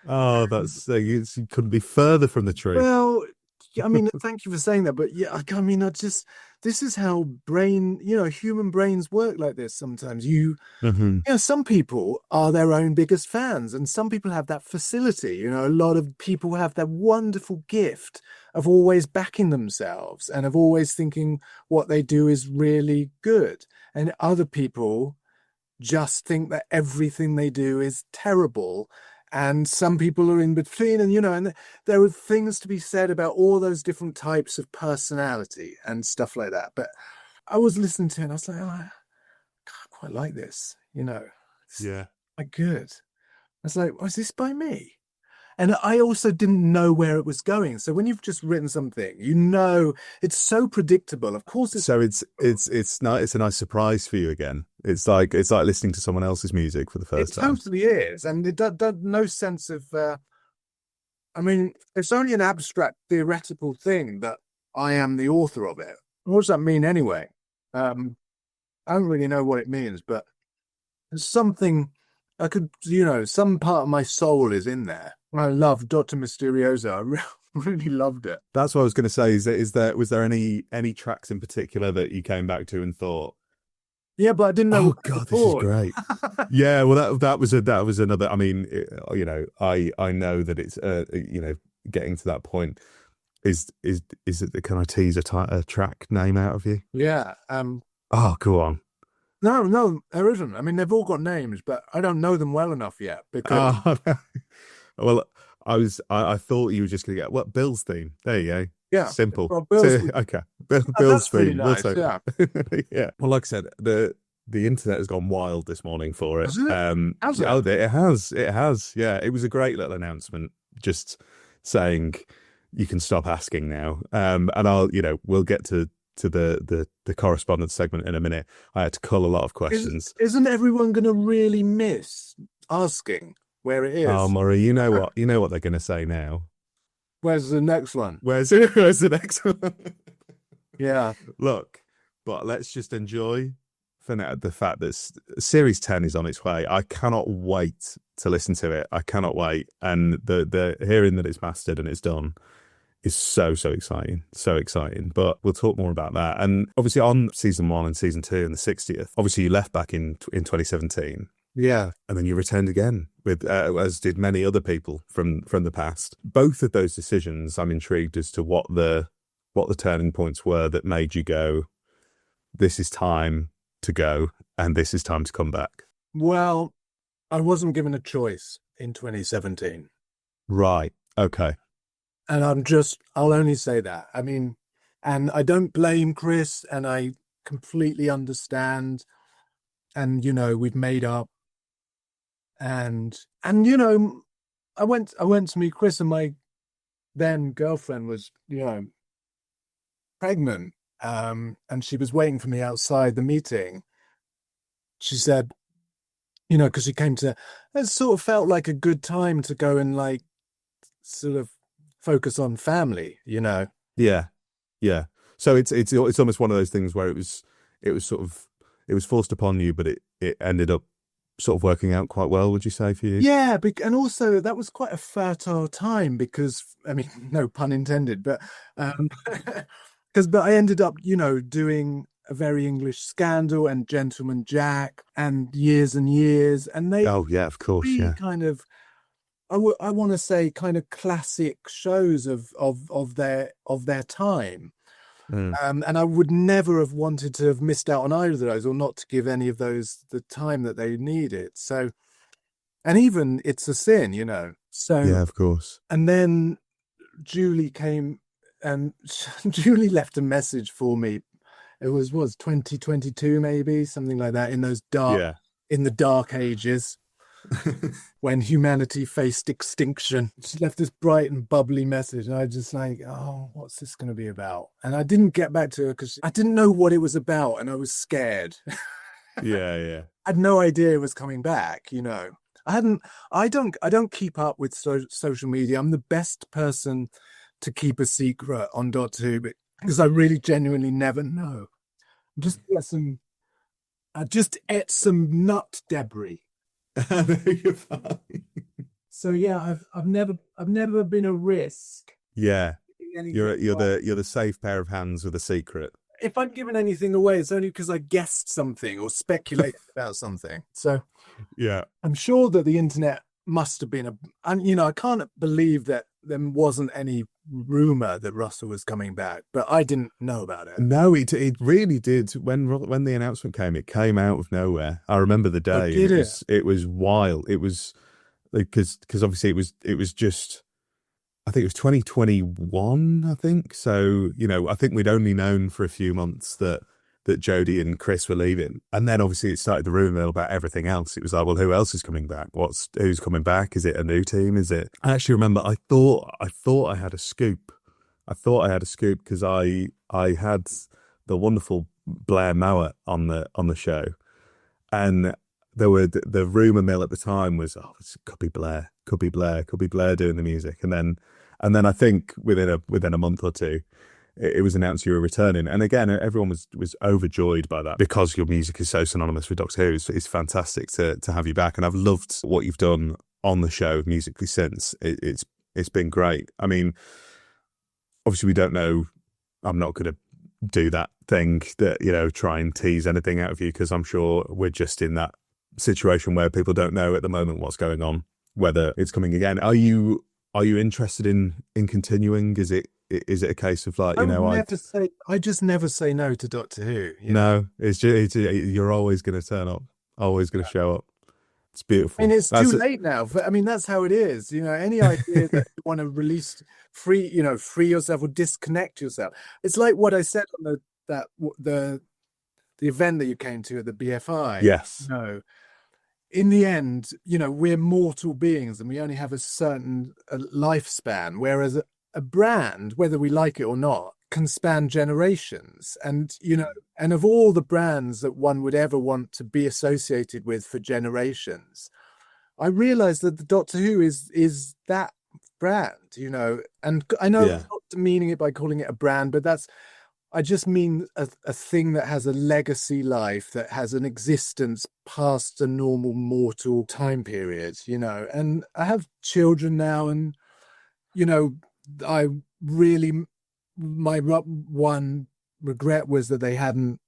Speaker 1: Oh, that's you couldn't be further from the truth.
Speaker 2: Well, I mean, thank you for saying that, but yeah, I mean, this is how human brains work like this. Sometimes some people are their own biggest fans, and some people have that facility. A lot of people have that wonderful gift of always backing themselves and of always thinking what they do is really good. And other people just think that everything they do is terrible. And some people are in between, and there are things to be said about all those different types of personality and stuff like that. But I was listening to it and I was like, oh, I quite like this,
Speaker 1: Yeah.
Speaker 2: Quite good. I was like, was this by me? And I also didn't know where it was going. So when you've just written something, it's so predictable. Of course, it's It totally is, and it does no sense of. I mean, it's only an abstract theoretical thing that I am the author of it. What does that mean anyway? I don't really know what it means, but there's something I could, some part of my soul is in there. I love Dr. Mysterioso. I really loved it.
Speaker 1: That's what I was going to say. Was there any tracks in particular that you came back to and thought,
Speaker 2: yeah, but I didn't know.
Speaker 1: Oh God, this is great. Yeah, well, that was another. I mean, I know that it's getting to that point. Is it? Can I tease a track name out of you?
Speaker 2: Yeah.
Speaker 1: Oh, go on.
Speaker 2: No, there isn't. I mean, they've all got names, but I don't know them well enough yet because.
Speaker 1: Well, I thought you were just going to get Bill's theme. There you go.
Speaker 2: Yeah,
Speaker 1: simple. Okay,
Speaker 2: Bill's theme. Really nice,
Speaker 1: yeah. Yeah. Well, like I said, the internet has gone wild this morning for it.
Speaker 2: Has it?
Speaker 1: Oh, it has. Yeah, it was a great little announcement, just saying you can stop asking now. And we'll get to the correspondence segment in a minute. I had to cull a lot of questions.
Speaker 2: Isn't everyone going to really miss asking where it is?
Speaker 1: Oh, Murray, you know what they're going to say now.
Speaker 2: Where's the next one?
Speaker 1: Where's the next one?
Speaker 2: Yeah.
Speaker 1: Look, but let's just enjoy for now the fact that Series 10 is on its way. I cannot wait to listen to it. I cannot wait. And the hearing that it's mastered and it's done is so exciting. So exciting. But we'll talk more about that. And obviously on Season 1 and Season 2 and the 60th, obviously you left back in 2017.
Speaker 2: Yeah.
Speaker 1: And then you returned again, with as did many other people from the past. Both of those decisions, I'm intrigued as to what the turning points were that made you go, this is time to go and this is time to come back.
Speaker 2: Well, I wasn't given a choice. in 2017.
Speaker 1: Right. Okay.
Speaker 2: And I'll only say that. I mean, and I don't blame Chris, and I completely understand. And, we've made up, and, I went to meet Chris, and my then girlfriend was, pregnant. And she was waiting for me outside the meeting. She said, because she came to, it sort of felt like a good time to go and like sort of focus on family,
Speaker 1: Yeah. Yeah. So it's almost one of those things where it was forced upon you, but it ended up sort of working out quite well, would you say, for you?
Speaker 2: Yeah, and also that was quite a fertile time because, I mean, no pun intended, but but I ended up, doing A Very English Scandal and Gentleman Jack and Years and Years, and they
Speaker 1: Oh yeah, of course, yeah.
Speaker 2: kind of, I want to say, kind of classic shows of their time. And I would never have wanted to have missed out on either of those, or not to give any of those the time that they needed. So, and even It's a Sin, So
Speaker 1: yeah, of course.
Speaker 2: And then Julie came, and Julie left a message for me. It was 2022, maybe something like that, in those in the dark ages. When humanity faced extinction. She left this bright and bubbly message, and I just like, oh, what's this going to be about? And I didn't get back to her because I didn't know what it was about, and I was scared.
Speaker 1: Yeah.
Speaker 2: I had no idea it was coming back. I don't keep up with social media. I'm the best person to keep a secret on Doctor Who, because I really genuinely never know. I just ate some nut debris.
Speaker 1: You're fine.
Speaker 2: So yeah, I've never been a risk.
Speaker 1: Yeah, you're the safe pair of hands with a secret.
Speaker 2: If I've given anything away, it's only because I guessed something or speculated about something. So
Speaker 1: yeah,
Speaker 2: I'm sure that the internet must have been and I can't believe that there wasn't any rumor that Russell was coming back, but I didn't know about it.
Speaker 1: No, it really did. When the announcement came, it came out of nowhere. I remember the day. It was wild. It was because obviously it was just, I think it was 2021. I think so. I think we'd only known for a few months that Jodie and Chris were leaving, and then obviously it started the rumor mill about everything else. It was like, well, who else is coming back? Who's coming back? Is it a new team? Is it? I actually remember I thought I had a scoop. I thought I had a scoop because I had the wonderful Blair Mowat on the show, and there were the rumor mill at the time was, oh, it could be Blair doing the music, and then I think within a month or two, it was announced you were returning. And again, everyone was overjoyed by that because your music is so synonymous with Doctor Who. It's fantastic to have you back. And I've loved what you've done on the show musically since. It's been great. I mean, obviously we don't know. I'm not going to do that thing that, try and tease anything out of you, because I'm sure we're just in that situation where people don't know at the moment what's going on, whether it's coming again. Are you interested in continuing? Is it a case of like,
Speaker 2: I just never say no to Doctor Who.
Speaker 1: No, it's just you're always going to turn up, always going to show up. It's beautiful.
Speaker 2: I mean, it's too late now. But I mean, that's how it is. Any idea that you want to release, free yourself or disconnect yourself. It's like what I said on the event that you came to at the BFI.
Speaker 1: Yes.
Speaker 2: In the end, we're mortal beings and we only have a certain lifespan, whereas a brand, whether we like it or not, can span generations. And, and of all the brands that one would ever want to be associated with for generations, I realized that the Doctor Who is that brand, and I know I'm not demeaning it by calling it a brand, but I just mean a thing that has a legacy life, that has an existence past a normal mortal time period, and I have children now, and, I really, my one regret was that they hadn't,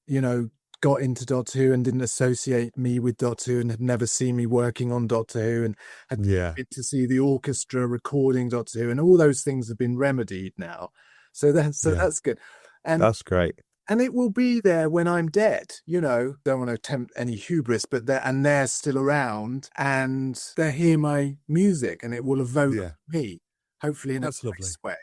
Speaker 2: got into Doctor Who and didn't associate me with Doctor Who and had never seen me working on Doctor Who and had been to see the orchestra recording Doctor Who, and all those things have been remedied now. So that's good. And
Speaker 1: that's great.
Speaker 2: and it will be there when I'm dead. You know, don't want to tempt any hubris, but they're still around, and they hear my music, and it will evoke me, hopefully in a
Speaker 1: That's lovely.
Speaker 2: nice way.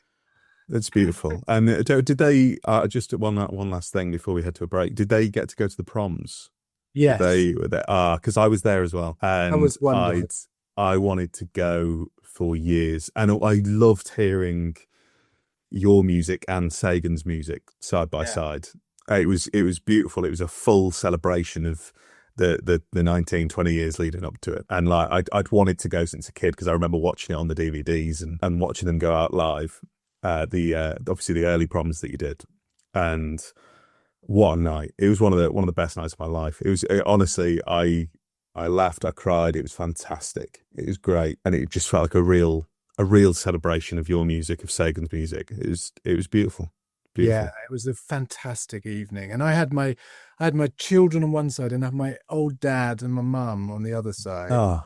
Speaker 1: That's beautiful. And did they just one last thing before we head to a break? Did they get to go to the proms?
Speaker 2: Yes,
Speaker 1: Were they? Because I was there as well, and
Speaker 2: that was wonderful.
Speaker 1: I wanted to go for years, and I loved hearing your music and Sagan's music side by side. It was beautiful. It was a full celebration of the 19-20 years leading up to it, and like I'd wanted to go since a kid, because I remember watching it on the DVDs and watching them go out live. Obviously the early proms that you did, and what a night. It was one of the best nights of my life. Honestly, I laughed, I cried. It was fantastic. It was great, and it just felt like a real celebration of your music, of Sagan's music. It was beautiful.
Speaker 2: Yeah, it was a fantastic evening, and I had my children on one side, and I had my old dad and my mum on the other side.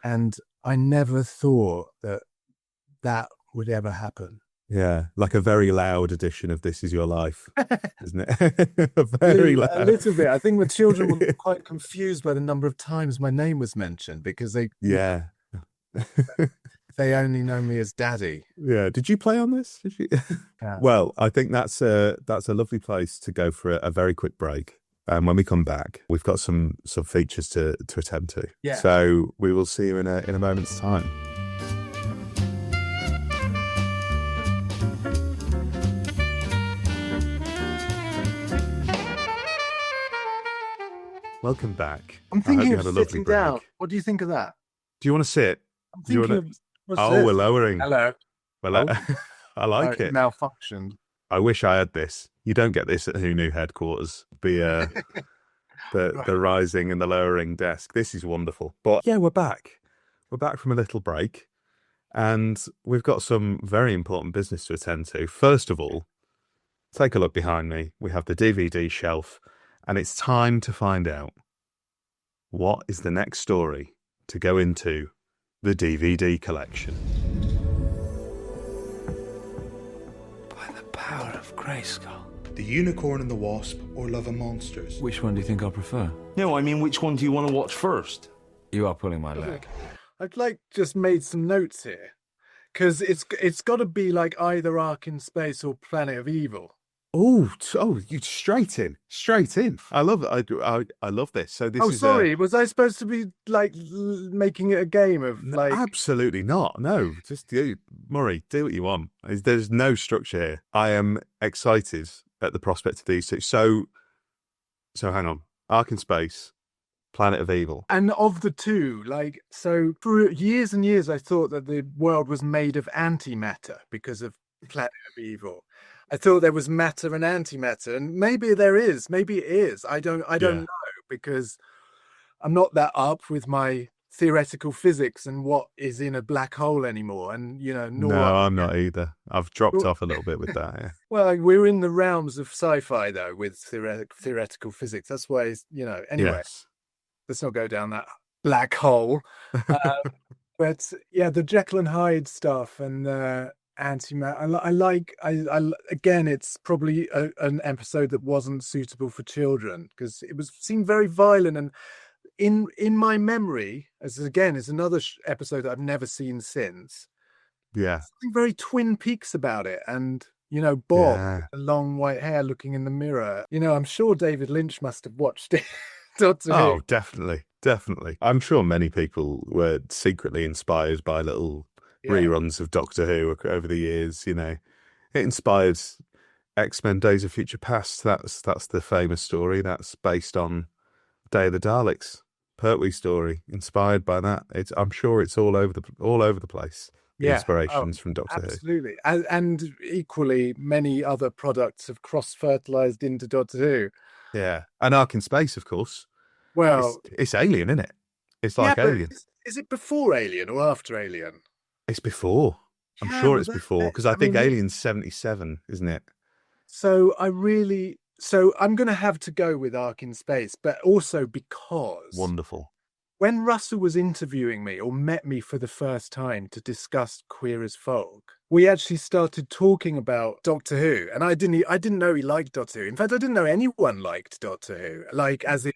Speaker 2: And I never thought that would ever happen.
Speaker 1: Yeah, like a very loud edition of This Is Your Life, isn't it? Very loud.
Speaker 2: A little bit. I think the children were quite confused by the number of times my name was mentioned, because they only know me as Daddy.
Speaker 1: Yeah. Did you play on this? Did you?
Speaker 2: Yeah.
Speaker 1: Well, I think that's a lovely place to go for a very quick break. And when we come back, we've got some features to attend to.
Speaker 2: Yeah.
Speaker 1: So we will see you in a moment's time. Welcome back.
Speaker 2: I'm thinking of sitting down. What do you think of that?
Speaker 1: Do you want to sit?
Speaker 2: I'm thinking
Speaker 1: we're lowering.
Speaker 2: Hello.
Speaker 1: Well, I like it.
Speaker 2: Malfunctioned.
Speaker 1: I wish I had this. You don't get this at Who Knew headquarters. The rising and the lowering desk. This is wonderful. But yeah, we're back. We're back from a little break, and we've got some very important business to attend to. First of all, take a look behind me. We have the DVD shelf, and it's time to find out what is the next story to go into the DVD collection.
Speaker 3: By the power of Grayskull.
Speaker 4: The Unicorn and the Wasp, or Love and Monsters?
Speaker 3: Which one do you think I'll prefer?
Speaker 5: No, I mean, which one do you want to watch first?
Speaker 3: You are pulling my leg.
Speaker 2: I'd just made some notes here, because it's got to be like either Ark in Space or Planet of Evil.
Speaker 1: Oh, you straight in. I love it. I love this. So this is.
Speaker 2: Sorry, was I supposed to be making it a game of like?
Speaker 1: Absolutely not. No, just Murray, do what you want. There's no structure here. I am excited at the prospect of these two. So hang on. Ark in Space, Planet of Evil.
Speaker 2: And of the two, so for years and years, I thought that the world was made of antimatter because of Planet of Evil. I thought there was matter and antimatter, and maybe there is. Maybe it is. I don't know, because I'm not that up with my theoretical physics and what is in a black hole anymore. And
Speaker 1: I'm not either. I've dropped off a little bit with that. Yeah.
Speaker 2: Well, we're in the realms of sci-fi though with theoretical physics. That's why anyway. Yes. Let's not go down that black hole. But yeah, the Jekyll and Hyde stuff and antimatter. I again, it's probably an episode that wasn't suitable for children because it seemed very violent, and in my memory, is another episode that I've never seen since.
Speaker 1: Yeah,
Speaker 2: something very Twin Peaks about it, and Bob, with the long white hair, looking in the mirror. I'm sure David Lynch must have watched it.
Speaker 1: Oh, definitely. I'm sure many people were secretly inspired by little reruns of Doctor Who over the years. It inspired X-Men: Days of Future Past. That's the famous story. That's based on Day of the Daleks, Pertwee story, inspired by that. I'm sure it's all over the place. The inspirations from Doctor Who.
Speaker 2: Absolutely, and equally many other products have cross-fertilized into Doctor Who.
Speaker 1: Yeah, and Ark in Space, of course.
Speaker 2: Well,
Speaker 1: it's Alien, isn't it? It's like Alien.
Speaker 2: Is it before Alien or after Alien?
Speaker 1: It's before. I'm sure it's before, because I think Alien's 77, isn't it?
Speaker 2: So I'm going to have to go with Ark in Space, but also because
Speaker 1: wonderful.
Speaker 2: when Russell was interviewing me or met me for the first time to discuss Queer as Folk, we actually started talking about Doctor Who, and I didn't know he liked Doctor Who. In fact, I didn't know anyone liked Doctor Who. Like, as it,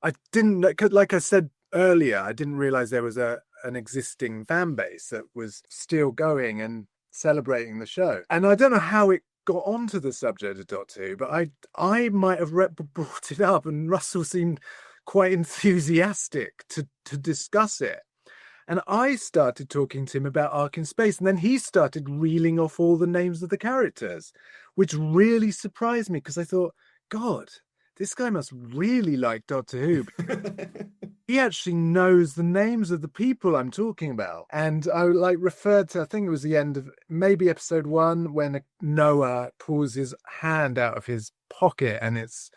Speaker 2: I didn't know, 'cause like I said earlier, I didn't realize there was an existing fan base that was still going and celebrating the show. And I don't know how it got onto the subject of Doctor Who, but I might have brought it up, and Russell seemed quite enthusiastic to discuss it. And I started talking to him about Ark in Space, and then he started reeling off all the names of the characters, which really surprised me, because I thought, God, this guy must really like Doctor Who. He actually knows the names of the people I'm talking about. And I referred to, I think it was the end of maybe episode 1, when Noah pulls his hand out of his pocket and it's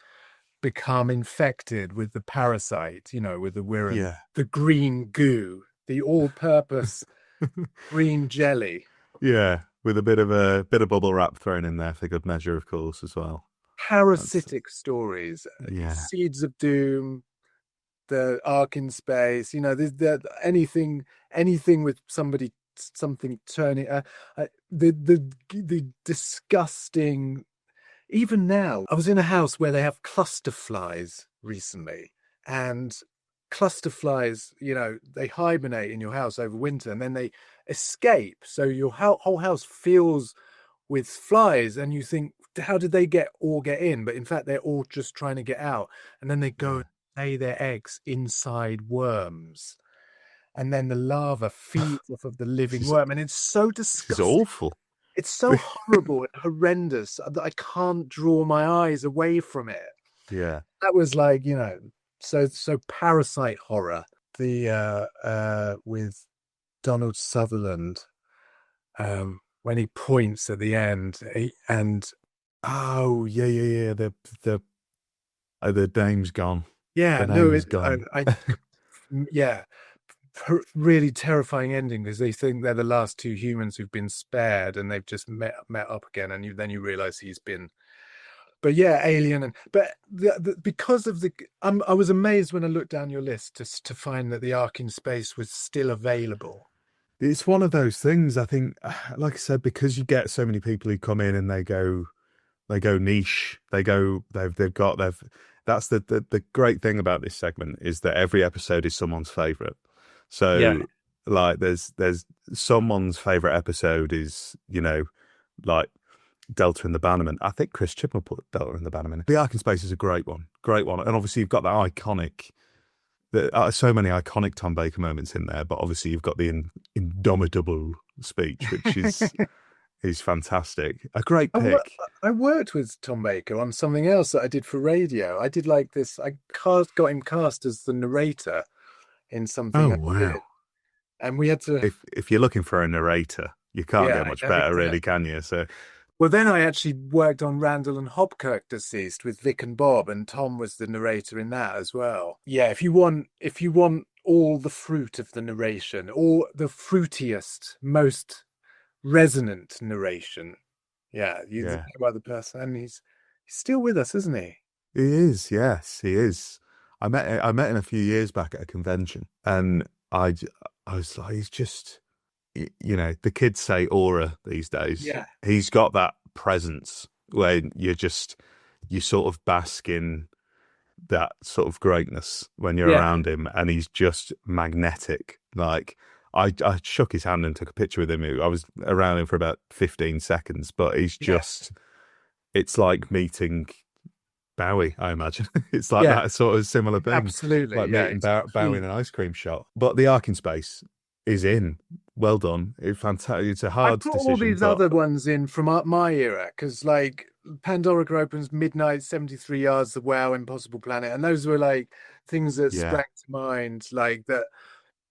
Speaker 2: become infected with the parasite, with the Wirrn, the green goo, the all-purpose green jelly.
Speaker 1: Yeah, with a bit of bubble wrap thrown in there for good measure, of course, as well.
Speaker 2: Parasitic stories, Seeds of Doom, the Ark in Space, anything with something turning, the disgusting. Even now, I was in a house where they have cluster flies recently, and cluster flies, they hibernate in your house over winter and then they escape. So your whole house fills with flies, and you think, how did they all get in? But in fact, they're all just trying to get out. And then they go and lay their eggs inside worms. And then the larva feeds off of the living worm. And it's so disgusting.
Speaker 1: It's awful.
Speaker 2: It's so horrible and horrendous that I can't draw my eyes away from it.
Speaker 1: Yeah.
Speaker 2: That was like, so parasite horror. The with Donald Sutherland, when he points at the end, the
Speaker 1: dame's gone.
Speaker 2: Yeah,
Speaker 1: the
Speaker 2: no,
Speaker 1: name's gone.
Speaker 2: Really terrifying ending, because they think they're the last 2 humans who've been spared, and they've just met up again, and then you realize he's been. But yeah, Alien, because of I was amazed when I looked down your list to find that the Ark in Space was still available.
Speaker 1: It's one of those things, I think, like I said, because you get so many people who come in and they go niche, that's the great thing about this segment, is that every episode is someone's favorite. So like there's someone's favorite episode is, like Delta and the Bannerman. I think Chris Chibnall put Delta and the Bannerman. The Ark in Space is a great one. And obviously you've got that iconic, so many iconic Tom Baker moments in there, but obviously you've got the indomitable speech, which is fantastic. A great pick.
Speaker 2: I worked with Tom Baker on something else that I did for radio. I did like this. I got him cast as the narrator in something.
Speaker 1: Oh, wow.
Speaker 2: And we had to.
Speaker 1: If you're looking for a narrator, you can't get much better, really, can you? So.
Speaker 2: Well, then I actually worked on Randall and Hobkirk Deceased with Vic and Bob, and Tom was the narrator in that as well. Yeah, if you want all the fruit of the narration, or the fruitiest, most resonant narration, you think about the person, and he's still with us, isn't he?
Speaker 1: He is, yes, he is. I met him a few years back at a convention, and I was like, he's just. The kids say aura these days. Yeah. He's got that presence where you sort of bask in that sort of greatness when you're around him, and he's just magnetic. Like I shook his hand and took a picture with him. I was around him for about 15 seconds, but he's just, it's like meeting Bowie, I imagine. It's like that sort of similar thing.
Speaker 2: Absolutely.
Speaker 1: Like meeting Bowie in an ice cream shop. But the Ark in Space is in. Well done. It's fantastic. It's a hard decision. I put all
Speaker 2: these other ones in from my era, because like Pandora opens, Midnight, 73 Yards, The Wow, Impossible Planet, and those were like things that sprang to mind. Like that,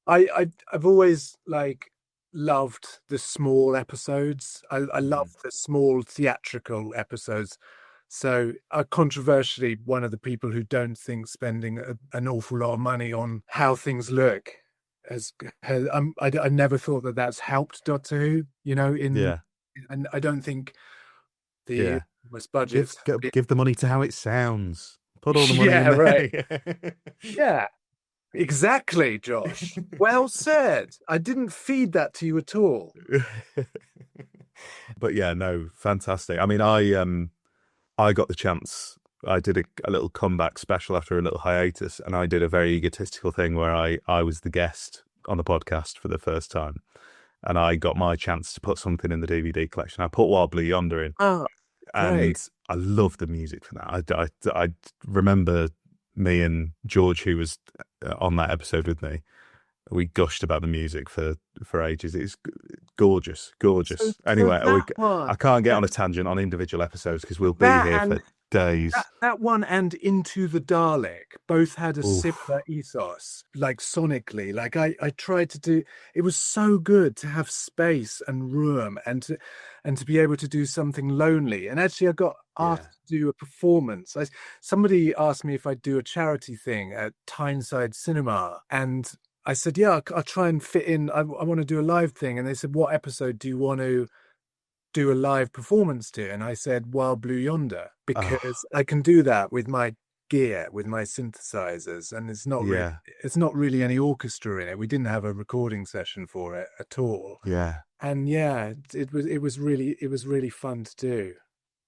Speaker 2: I've always like loved the small episodes. I love the small theatrical episodes. So controversially, one of the people who don't think spending an awful lot of money on how things look I never thought that that's helped Doctor Who, and I don't think the most budgets
Speaker 1: give the money to how it sounds. Put all the money in there.
Speaker 2: Right. Exactly, Josh. Well said. I didn't feed that to you at all.
Speaker 1: But yeah, no, fantastic. I mean, I got the chance. I did a little comeback special after a little hiatus, and I did a very egotistical thing where I was the guest on the podcast for the first time, and I got my chance to put something in the DVD collection. I put Wild Blue Yonder in,
Speaker 2: Oh,
Speaker 1: and
Speaker 2: great.
Speaker 1: I love the music for that. I remember me and George, who was on that episode with me, we gushed about the music for ages. It's gorgeous.
Speaker 2: So
Speaker 1: Anyway,
Speaker 2: that one,
Speaker 1: I can't get on a tangent on individual episodes because we'll be
Speaker 2: that
Speaker 1: here
Speaker 2: and
Speaker 1: for days.
Speaker 2: that one and Into the Dalek both had a
Speaker 1: Oof.
Speaker 2: similar ethos, like sonically. Like I tried to do. It was so good to have space and room and to be able to do something lonely. And actually, I got asked to do a performance. Somebody asked me if I'd do a charity thing at Tyneside Cinema, and I said, yeah, I'll try and fit in. I want to do a live thing. And they said, what episode do you want to do a live performance to? And I said, Wild Blue Yonder, because I can do that with my gear, with my synthesizers. And it's not really any orchestra in it. We didn't have a recording session for it at all.
Speaker 1: Yeah.
Speaker 2: And yeah, it was really fun to do.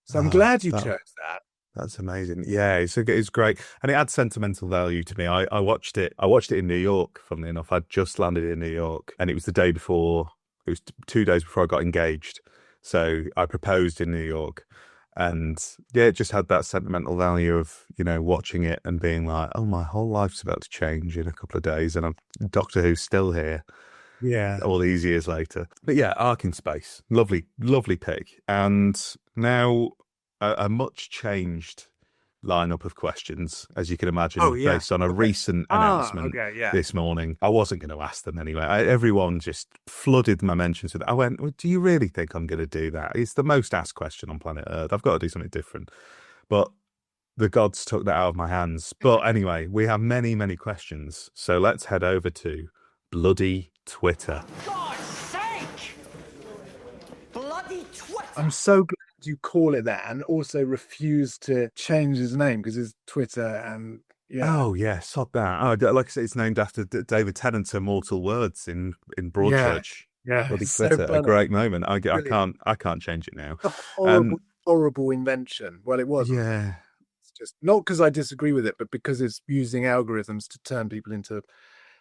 Speaker 2: So I'm glad you chose that.
Speaker 1: That's amazing. Yeah, it's great, and it adds sentimental value to me. I watched it in New York. Funnily enough, I'd just landed in New York, and it was the day before. It was 2 days before I got engaged. So I proposed in New York, and yeah, it just had that sentimental value of watching it and being like, oh, my whole life's about to change in a couple of days, and Doctor Who's still here.
Speaker 2: Yeah,
Speaker 1: all these years later. But yeah, Ark in Space, lovely pick, and now a much changed lineup of questions, as you can imagine, based on a recent announcement this morning. I wasn't going to ask them anyway. Everyone just flooded my mentions with it. I went, well, do you really think I'm going to do that? It's the most asked question on planet Earth. I've got to do something different. But the gods took that out of my hands. But anyway, we have many, many questions. So let's head over to bloody Twitter.
Speaker 6: God's sake! Bloody Twitter!
Speaker 2: I'm so glad you call it that, and also refuse to change his name because it's Twitter. And
Speaker 1: oh yeah, sod that. Oh, like I said, it's named after David Tennant's immortal words in Broadchurch.
Speaker 2: Yeah,
Speaker 1: bloody Twitter, a great moment. I can't change it now.
Speaker 2: A horrible invention. Well, it was.
Speaker 1: Yeah,
Speaker 2: it's just not because I disagree with it, but because it's using algorithms to turn people into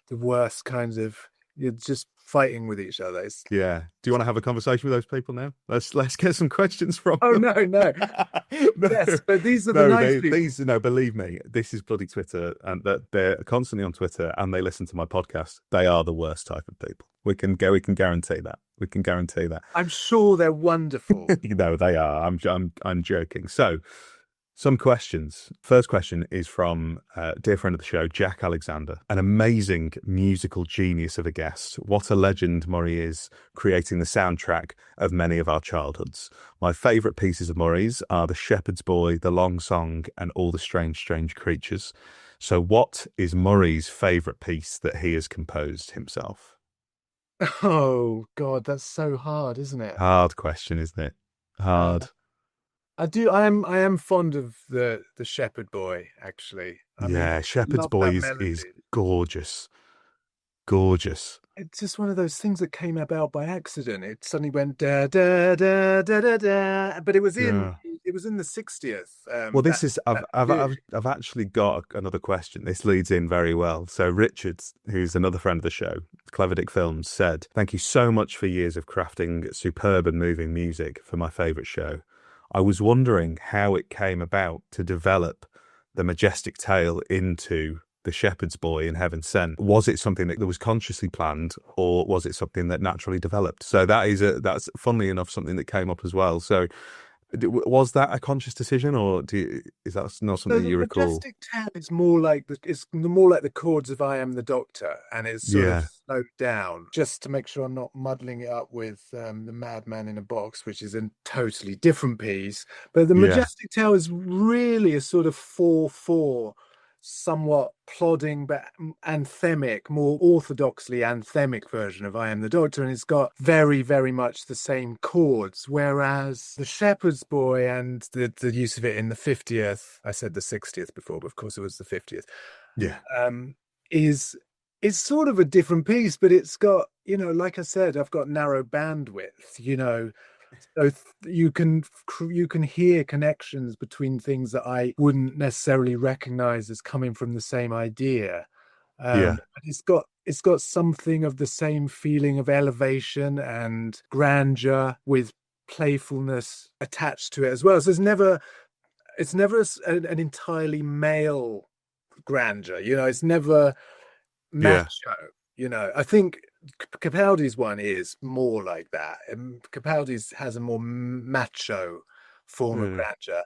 Speaker 2: the worst kinds of. You're just fighting with each other.
Speaker 1: Yeah. Do you want to have a conversation with those people now? Let's get some questions from
Speaker 2: them.
Speaker 1: No.
Speaker 2: No. Yes, but these are the nice people.
Speaker 1: No, believe me, this is bloody Twitter, and that they're constantly on Twitter and they listen to my podcast. They are the worst type of people. We can guarantee that. We can guarantee that.
Speaker 2: I'm sure they're wonderful.
Speaker 1: No, they are. I'm joking. So, some questions. First question is from a dear friend of the show, Jack Alexander, an amazing musical genius of a guest. What a legend Murray is, creating the soundtrack of many of our childhoods. My favourite pieces of Murray's are The Shepherd's Boy, The Long Song, and All the Strange, Strange Creatures. So what is Murray's favourite piece that he has composed himself?
Speaker 2: Oh, God, that's so hard, isn't it?
Speaker 1: Hard question, isn't it? Hard.
Speaker 2: I am fond of the Shepherd Boy, actually.
Speaker 1: Shepherd's Boy is gorgeous. Gorgeous.
Speaker 2: It's just one of those things that came about by accident. It suddenly went da da da da da da, but it was in the 60th.
Speaker 1: Well, this is I've actually got another question. This leads in very well. So Richard, who's another friend of the show, Clever Dick Films, said, "Thank you so much for years of crafting superb and moving music for my favourite show. I was wondering how it came about to develop the majestic tale into The Shepherd's Boy in Heaven Sent. Was it something that was consciously planned, or was it something that naturally developed?" So that's funnily enough something that came up as well. So was that a conscious decision, or is that not something you recall?
Speaker 2: The majestic tale is more like the chords of I Am the Doctor, and it's sort of slowed down just to make sure I'm not muddling it up with the Madman in a Box, which is a totally different piece. But the majestic tale is really a sort of 4/4. Somewhat plodding but anthemic, more orthodoxly anthemic version of I Am the Doctor, and it's got very, very much the same chords, whereas The Shepherd's Boy and the use of it in the 50th, I said the 60th before, but of course it was the 50th. is sort of a different piece, but it's got, like I said, I've got narrow bandwidth, so you can hear connections between things that I wouldn't necessarily recognize as coming from the same idea.
Speaker 1: Yeah.
Speaker 2: But it's got something of the same feeling of elevation and grandeur with playfulness attached to it as well. So it's never an entirely male grandeur, it's never
Speaker 1: Yeah.
Speaker 2: macho. I think Capaldi's one is more like that. And Capaldi's has a more macho form of grandeur.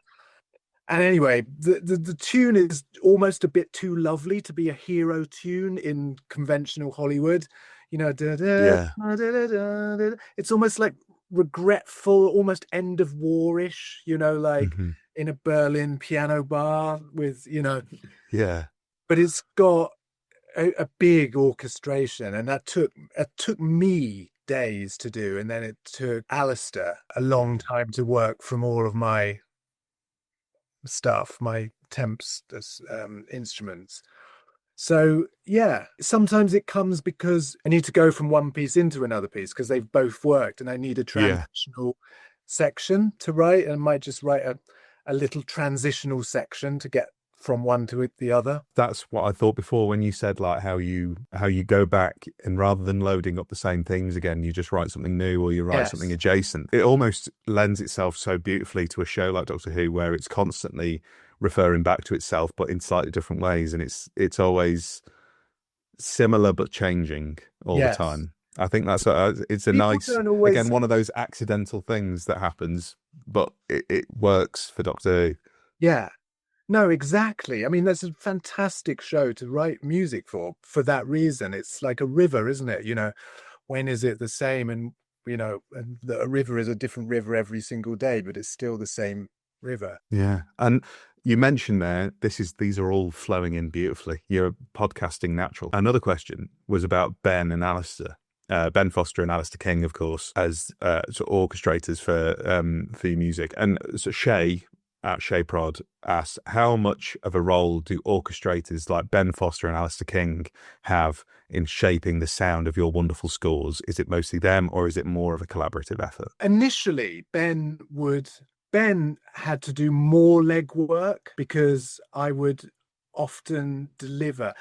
Speaker 2: And anyway, the tune is almost a bit too lovely to be a hero tune in conventional Hollywood.
Speaker 1: Yeah.
Speaker 2: It's almost like regretful, almost end of war-ish, like in a Berlin piano bar with,
Speaker 1: Yeah.
Speaker 2: but it's got a big orchestration, and that took me days to do, and then it took Alistair a long time to work from all of my stuff, my temps instruments. So yeah, sometimes it comes because I need to go from one piece into another piece because they've both worked, and I need a transitional section to write, and I might just write a little transitional section to get from one to the other.
Speaker 1: That's what I thought before when you said like how you go back and rather than loading up the same themes again, you just write something new or you write something adjacent. It almost lends itself so beautifully to a show like Doctor Who where it's constantly referring back to itself but in slightly different ways, and it's always similar but changing all the time. I think that's it's a nice, again, one of those accidental things that happens, but it works for Doctor Who.
Speaker 2: Yeah. No, exactly. I mean, that's a fantastic show to write music for that reason. It's like a river, isn't it? When is it the same? And, a river is a different river every single day, but it's still the same river.
Speaker 1: Yeah. And you mentioned there, these are all flowing in beautifully. You're podcasting natural. Another question was about Ben and Alistair. Ben Foster and Alistair King, of course, as sort of orchestrators for your music. And so Shay at Shay Prod asks, how much of a role do orchestrators like Ben Foster and Alistair King have in shaping the sound of your wonderful scores? Is it mostly them, or is it more of a collaborative effort?
Speaker 2: Initially, Ben had to do more legwork because I would often deliver.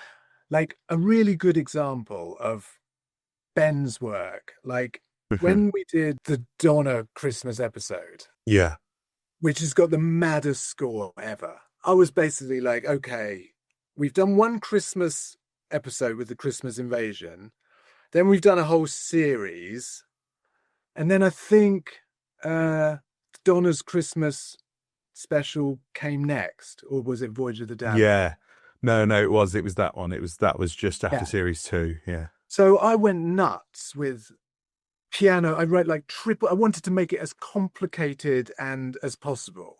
Speaker 2: Like a really good example of Ben's work, like when we did the Donna Christmas episode.
Speaker 1: Yeah.
Speaker 2: Which has got the maddest score ever. I was basically like, okay, we've done one Christmas episode with the Christmas invasion. Then we've done a whole series. And then I think Donna's Christmas special came next. Or was it Voyage of the Damned?
Speaker 1: Yeah. No, it was that one. That was just after series 2. Yeah.
Speaker 2: So I went nuts with piano. I wrote like triple. I wanted to make it as complicated and as possible,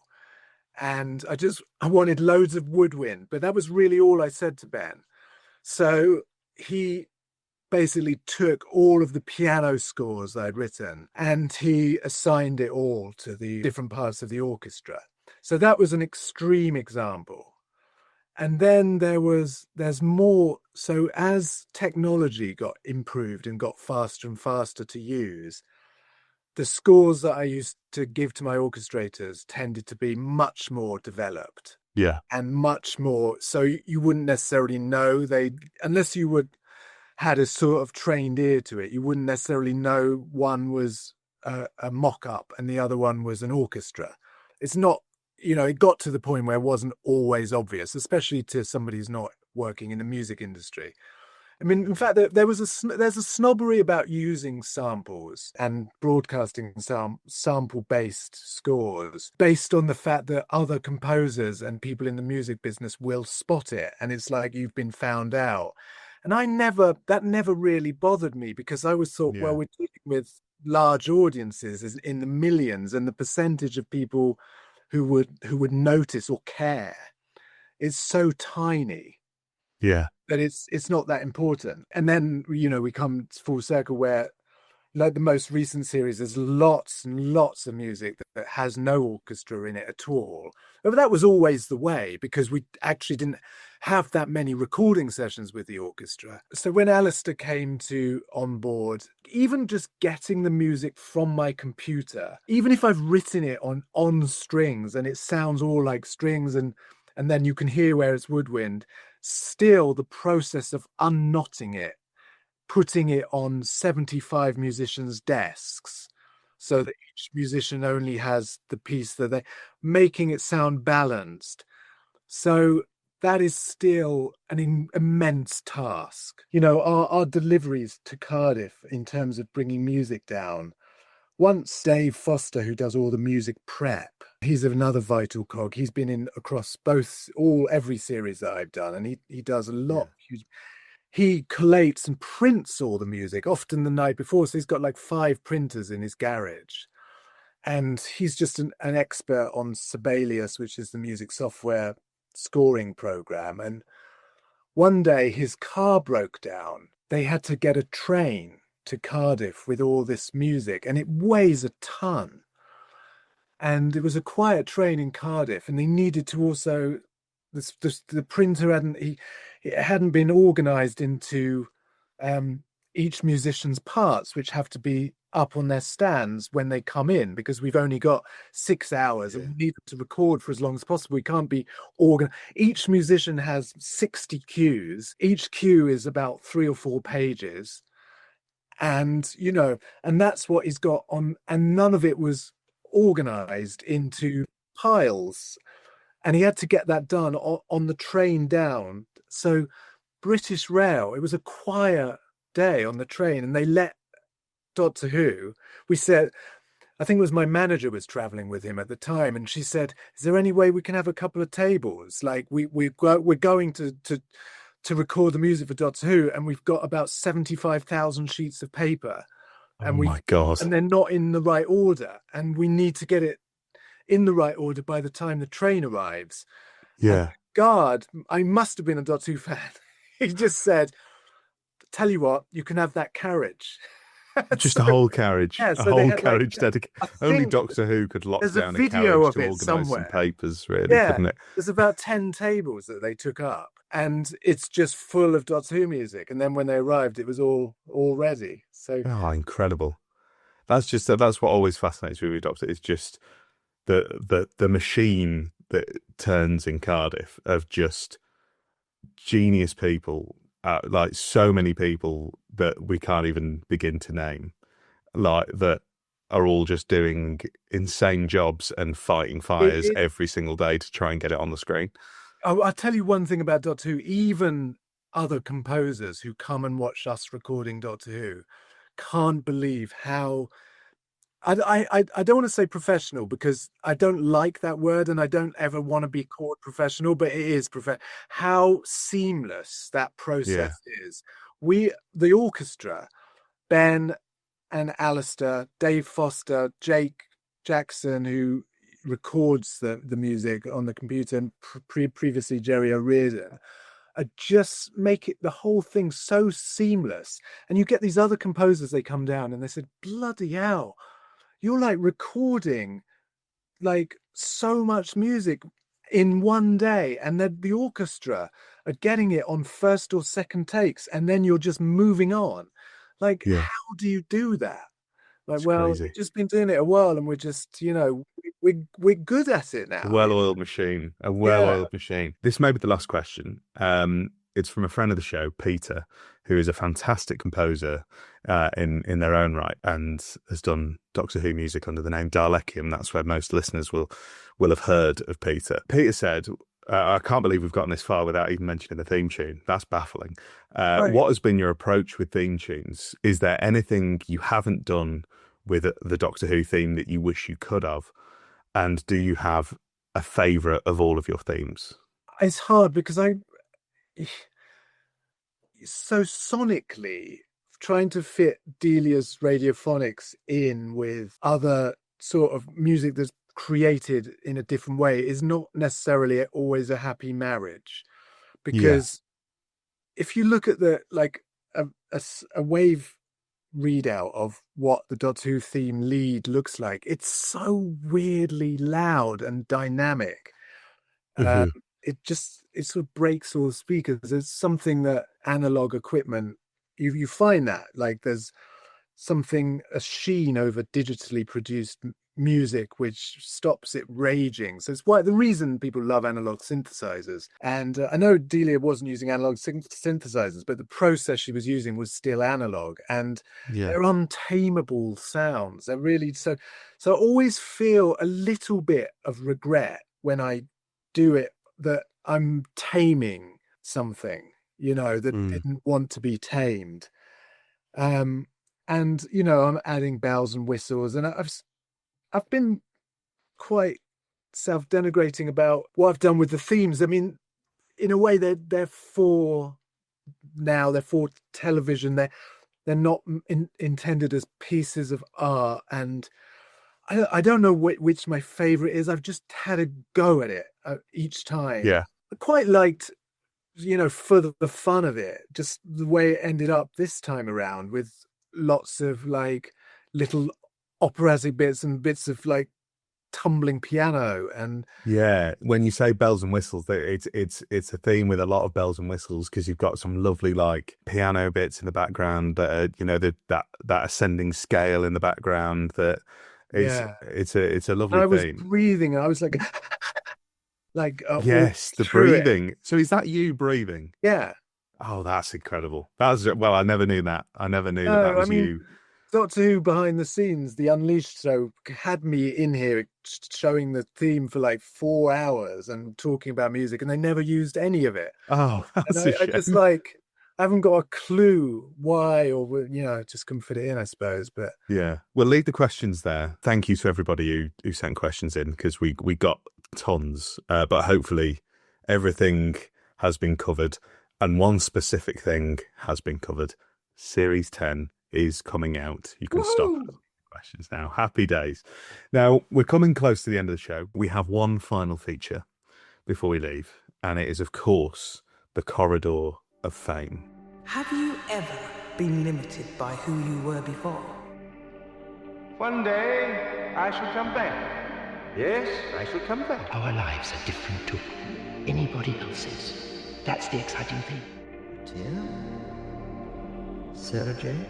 Speaker 2: and I wanted loads of woodwind, but that was really all I said to Ben. So he basically took all of the piano scores I'd written and he assigned it all to the different parts of the orchestra. So that was an extreme example. And then there's more. So as technology got improved and got faster and faster to use, the scores that I used to give to my orchestrators tended to be much more developed.
Speaker 1: Yeah.
Speaker 2: And much more. So you wouldn't necessarily know unless you had a sort of trained ear to it, you wouldn't necessarily know one was a mock-up and the other one was an orchestra. It's not, it got to the point where it wasn't always obvious, especially to somebody who's not working in the music industry. I mean, in fact, there's a snobbery about using samples and broadcasting sample-based scores based on the fact that other composers and people in the music business will spot it, and it's like you've been found out. And that never really bothered me because I always thought, well, we're dealing with large audiences in the millions, and the percentage of people who would notice or care is so tiny that it's not that important. And then we come full circle where like the most recent series, there's lots and lots of music that has no orchestra in it at all. But that was always the way, because we actually didn't have that many recording sessions with the orchestra. So when Alistair came on board, even just getting the music from my computer, even if I've written it on strings and it sounds all like strings, and then you can hear where it's woodwind, still the process of unknotting it, putting it on 75 musicians' desks so that each musician only has the piece that they making it sound balanced. So that is still an immense task. You know, our deliveries to Cardiff in terms of bringing music down. Once Dave Foster, who does all the music prep, he's another vital cog. He's been in across every series that I've done, and he does a lot. Yeah. He collates and prints all the music, often the night before. So he's got like 5 printers in his garage. And he's just an expert on Sibelius, which is the music software scoring program. And one day his car broke down. They had to get a train to Cardiff with all this music, and it weighs a ton. And it was a quiet train in Cardiff, and they needed to also... The printer hadn't been organized into each musician's parts, which have to be up on their stands when they come in, because we've only got 6 hours and we need to record for as long as possible. We can't be organized. Each musician has 60 cues. Each cue is about 3 or 4 pages. And, you know, and that's what he's got on. And none of it was organized into piles. And he had to get that done on the train down. So British Rail, it was a quiet day on the train, and they let Doctor Who, we said, I think it was my manager was traveling with him at the time, and she said, is there any way we can have a couple of tables? Like we're going to record the music for Doctor Who, and we've got about 75,000 sheets of paper. And
Speaker 1: my God.
Speaker 2: And they're not in the right order, and we need to get it in the right order by the time the train arrives.
Speaker 1: Yeah.
Speaker 2: And God, I must have been a Doctor Who fan. He just said, tell you what, you can have that carriage.
Speaker 1: Just a whole carriage.
Speaker 2: Yeah,
Speaker 1: a
Speaker 2: so
Speaker 1: whole carriage
Speaker 2: like,
Speaker 1: dedicated. Only Doctor Who could lock down a carriage to organise some papers, really, couldn't it?
Speaker 2: There's about 10 tables that they took up, and it's just full of Doctor Who music. And then when they arrived, it was all ready. So
Speaker 1: incredible. That's what always fascinates me with Doctor. It's just the machine that turns in Cardiff of just genius people, like so many people that we can't even begin to name, like that are all just doing insane jobs and fighting fires every single day to try and get it on the screen.
Speaker 2: I'll tell you one thing about Doctor Who. Even other composers who come and watch us recording Doctor Who can't believe how... I don't want to say professional, because I don't like that word and I don't ever want to be called professional, but it is how seamless that process is. The orchestra, Ben and Alistair, Dave Foster, Jake Jackson, who records the music on the computer, and previously Jerry O'Riordan, just make it the whole thing so seamless. And you get these other composers, they come down and they said, bloody hell, you're like recording like so much music in one day, and then the orchestra are getting it on first or second takes, and then you're just moving on. Like, how do you do that? Like, it's crazy. We've just been doing it a while, and we're just, you know, we're good at it now.
Speaker 1: A well-oiled machine. This may be the last question. It's from a friend of the show, Peter, who is a fantastic composer in their own right, and has done Doctor Who music under the name Dalecium. That's where most listeners will have heard of Peter. Peter said, I can't believe we've gotten this far without even mentioning the theme tune. That's baffling. Right. What has been your approach with theme tunes? Is there anything you haven't done with the Doctor Who theme that you wish you could have? And do you have a favourite of all of your themes?
Speaker 2: It's hard because so sonically trying to fit Delia's radiophonics in with other sort of music that's created in a different way is not necessarily always a happy marriage, because if you look at a wave readout of what the Doctor Who theme lead looks like. It's so weirdly loud and dynamic. It sort of breaks all the speakers. It's something that analog equipment, you find that, like, there's something, a sheen over digitally produced music which stops it raging. So it's why the reason people love analog synthesizers. And I know Delia wasn't using analog synthesizers, but the process she was using was still analog, and they're untamable sounds. They're really so I always feel a little bit of regret when I do it, that I'm taming something, that didn't want to be tamed. And I'm adding bells and whistles, and I've been quite self-denigrating about what I've done with the themes. I mean, in a way, they're for television. They're not intended as pieces of art, and I don't know which my favorite is. I've just had a go at it each time.
Speaker 1: Yeah,
Speaker 2: I quite liked, for the fun of it, just the way it ended up this time around, with lots of like little operatic bits and bits of like tumbling piano. And
Speaker 1: when you say bells and whistles, it's a theme with a lot of bells and whistles, because you've got some lovely like piano bits in the background that are, that ascending scale in the background. That it's a lovely
Speaker 2: and I was
Speaker 1: theme.
Speaker 2: breathing, and I was like
Speaker 1: yes, the breathing. So is that you breathing?
Speaker 2: Yeah.
Speaker 1: Oh, that's incredible. I never knew that. I never knew that was you.
Speaker 2: Doctor Who behind the scenes, the Unleashed show, had me in here showing the theme for like 4 hours and talking about music, and they never used any of it.
Speaker 1: Oh, that's
Speaker 2: and I just I haven't got a clue why, or just couldn't fit it in, I suppose. But
Speaker 1: yeah, we'll leave the questions there. Thank you to everybody who sent questions in, because we got tons, but hopefully everything has been covered, and one specific thing has been covered. Series 10 is coming out. You can stop questions now. Happy days. Now, we're coming close to the end of the show. We have one final feature before we leave, and it is, of course, the Corridor of Fame.
Speaker 3: Have you ever been limited by who you were before?
Speaker 7: One day, I shall come back. Yes, I shall come back.
Speaker 8: Our lives are different to anybody else's. That's the exciting thing.
Speaker 3: Dear? Sarah Jane?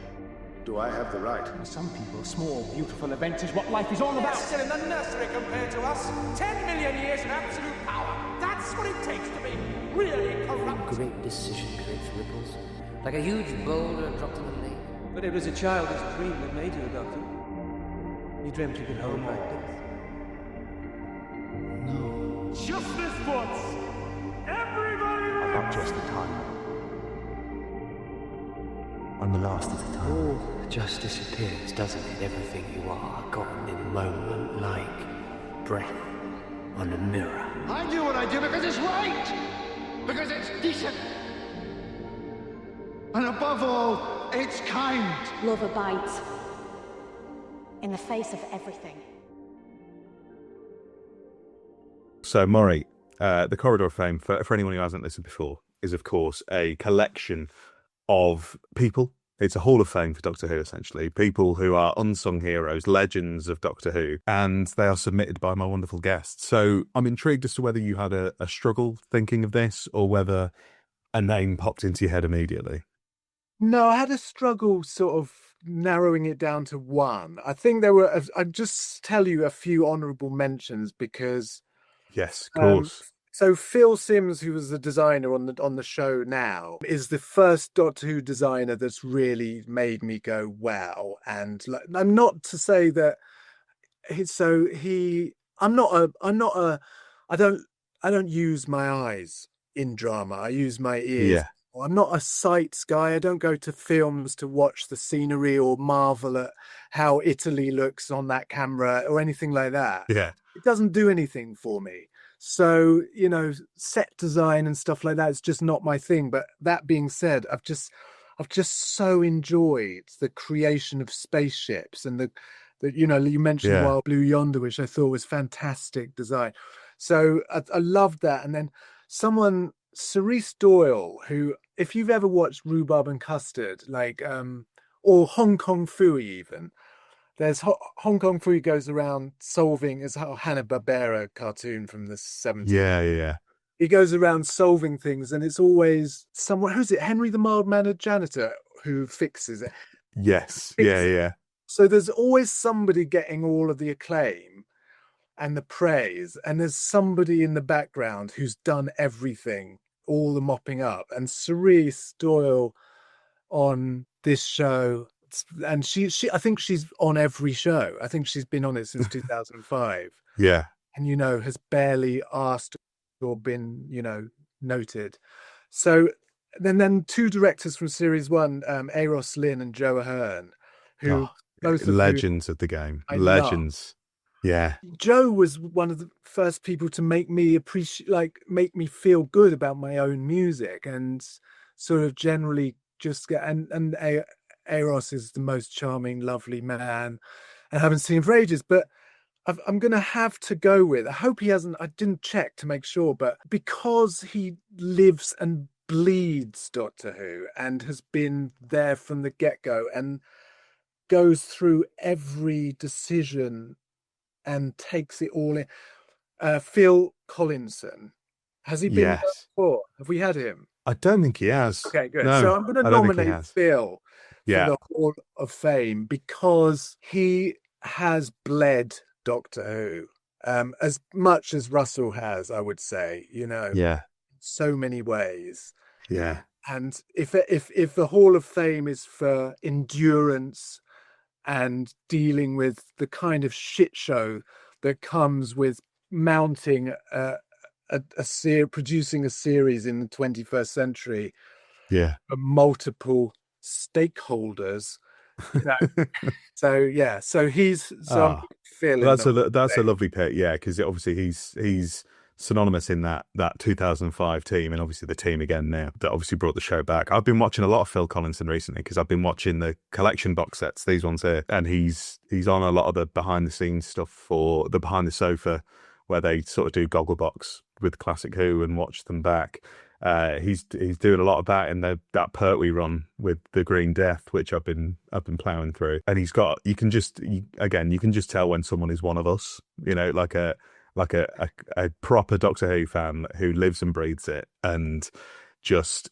Speaker 9: Do I have the right?
Speaker 6: Some people, small, beautiful events is what life is all about.
Speaker 10: Still in the nursery compared to us. 10 million years of absolute power. That's what it takes to be really corrupt.
Speaker 8: Great decision creates ripples, like a huge boulder dropped in the lake.
Speaker 3: But it was a childish dream that made you a doctor. You dreamt you could hold back death.
Speaker 8: No.
Speaker 10: Just this once. Everybody
Speaker 9: I'm not just the time. I'm the last of the time.
Speaker 8: All just disappears, doesn't it? Everything you are, gone in a moment, like breath on a mirror.
Speaker 10: I do what I do because it's right. Because it's decent. And above all, it's kind.
Speaker 11: Love abides in the face of everything.
Speaker 1: So, Maury, the Corridor of Fame, for anyone who hasn't listened before, is, of course, a collection of people. It's a hall of fame for Doctor Who, essentially. People who are unsung heroes, legends of Doctor Who, and they are submitted by my wonderful guests. So I'm intrigued as to whether you had a struggle thinking of this, or whether a name popped into your head immediately.
Speaker 2: No, I had a struggle sort of narrowing it down to one. I think there were, I'll just tell you a few honourable mentions, because...
Speaker 1: Yes, of course.
Speaker 2: So Phil Simms, who was the designer on the show now, is the first Doctor Who designer that's really made me go wow. And I'm not to say that I don't use my eyes in drama. I use my ears.
Speaker 1: Yeah.
Speaker 2: I'm not a sights guy. I don't go to films to watch the scenery or marvel at how Italy looks on that camera or anything like that.
Speaker 1: Yeah.
Speaker 2: It doesn't do anything for me. So, set design and stuff like that is just not my thing. But that being said, I've just so enjoyed the creation of spaceships and the you mentioned Wild Blue Yonder, which I thought was fantastic design. So I loved that. And then Cerise Doyle, who, if you've ever watched Rhubarb and Custard, or Hong Kong Phooey even. There's Hong Kong Phooey goes around solving, it's a Hanna-Barbera cartoon from the 70s.
Speaker 1: Yeah.
Speaker 2: He goes around solving things, and it's always someone, who's it? Henry the mild-mannered janitor who fixes it.
Speaker 1: Yes. Yeah.
Speaker 2: So there's always somebody getting all of the acclaim and the praise, and there's somebody in the background who's done everything, all the mopping up. And Cerise Doyle on this show, and she I think she's on every show. I think she's been on it since 2005.
Speaker 1: Yeah.
Speaker 2: And, has barely asked or been, noted. So then two directors from series 1, Eros Lynn and Joe Ahern, who both
Speaker 1: legends of the game. Legends. Yeah.
Speaker 2: Joe was one of the first people to make me make me feel good about my own music, and sort of generally just get, and Eros is the most charming, lovely man. I haven't seen him for ages, but I'm going to have to go with, I hope he hasn't, I didn't check to make sure, but because he lives and bleeds Doctor Who and has been there from the get-go and goes through every decision and takes it all in. Phil Collinson. Has he been there before? Have we had him?
Speaker 1: I don't think he has.
Speaker 2: Okay, good.
Speaker 1: No,
Speaker 2: so I'm going to nominate Phil for the Hall of Fame because he has bled Doctor Who as much as Russell has, I would say, so many ways.
Speaker 1: Yeah.
Speaker 2: And if the Hall of Fame is for endurance and dealing with the kind of shit show that comes with mounting producing a series in the 21st century, for multiple stakeholders. So he's I'm feeling
Speaker 1: that's a lovely pick, because obviously he's synonymous in that 2005 team, and obviously the team again now that obviously brought the show back. I've been watching a lot of Phil Collinson recently because I've been watching the collection box sets, these ones here, and he's on a lot of the behind the scenes stuff for the Behind the Sofa, where they sort of do Gogglebox with Classic Who and watch them back. He's doing a lot of that in that Pertwee run with the Green Death, which I've been plowing through, and he's got, you can just tell when someone is one of us, like a proper Doctor Who fan who lives and breathes it and just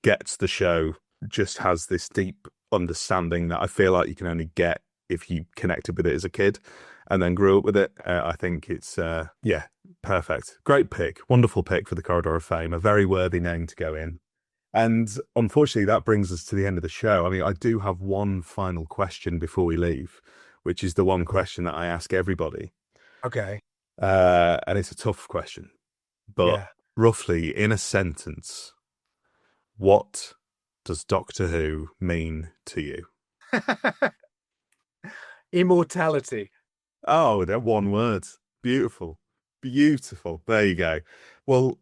Speaker 1: gets the show, just has this deep understanding that I feel like you can only get if you connected with it as a kid and then grew up with it. I think it's perfect. Great pick, wonderful pick for the Corridor of Fame, a very worthy name to go in. And unfortunately that brings us to the end of the show. I mean, I do have one final question before we leave, which is the one question that I ask everybody.
Speaker 2: Okay.
Speaker 1: And it's a tough question, but roughly in a sentence, what does Doctor Who mean to you?
Speaker 2: Immortality.
Speaker 1: Oh, they're one word. Beautiful. There you go. Well,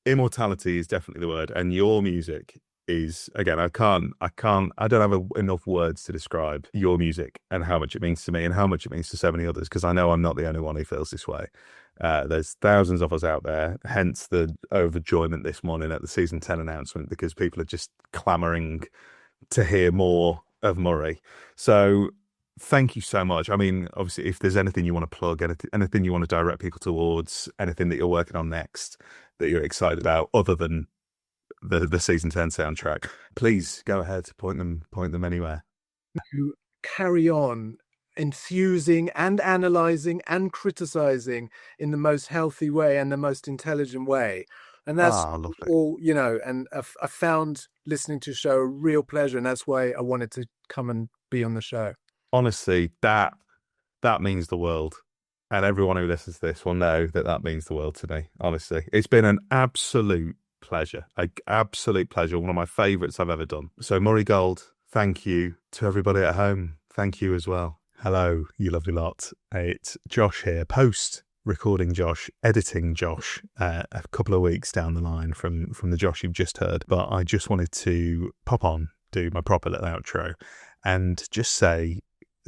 Speaker 1: immortality is definitely the word, and your music is, again, I don't have enough words to describe your music and how much it means to me and how much it means to so many others, because I know I'm not the only one who feels this way. There's thousands of us out there, hence the overjoyment this morning at the season 10 announcement, because people are just clamoring to hear more of Murray. So thank you so much. I mean, obviously, if there's anything you want to plug, anything you want to direct people towards, anything that you're working on next that you're excited about other than the season 10 soundtrack, please go ahead, point them anywhere.
Speaker 2: You carry on enthusing and analysing and criticising in the most healthy way and the most intelligent way. And that's all, and I found listening to the show a real pleasure, and that's why I wanted to come and be on the show.
Speaker 1: Honestly, that means the world. And everyone who listens to this will know that means the world to me. Honestly, it's been an absolute pleasure. One of my favourites I've ever done. So Murray Gold, thank you. To everybody at home, thank you as well. Hello, you lovely lot. It's Josh here, post-recording Josh, editing Josh, a couple of weeks down the line from the Josh you've just heard. But I just wanted to pop on, do my proper little outro, and just say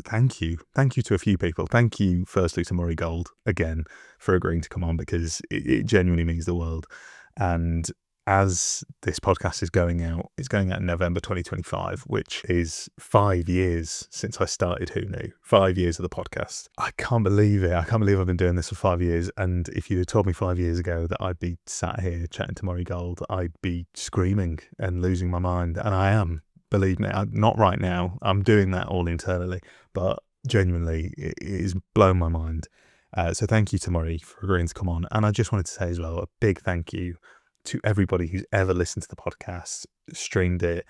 Speaker 1: thank you to a few people. Thank you firstly to Murray Gold again for agreeing to come on, because it genuinely means the world. And as this podcast is going out, it's going out in November 2025, which is 5 years since I started Who Knew. 5 years of the podcast. I can't believe it. I can't believe I've been doing this for 5 years. And if you'd have told me 5 years ago that I'd be sat here chatting to Murray Gold, I'd be screaming and losing my mind. And I am, believe me, not right now. I'm doing that all internally, but genuinely, it is blown my mind. So thank you to Murray for agreeing to come on. And I just wanted to say as well, a big thank you to everybody who's ever listened to the podcast, streamed it,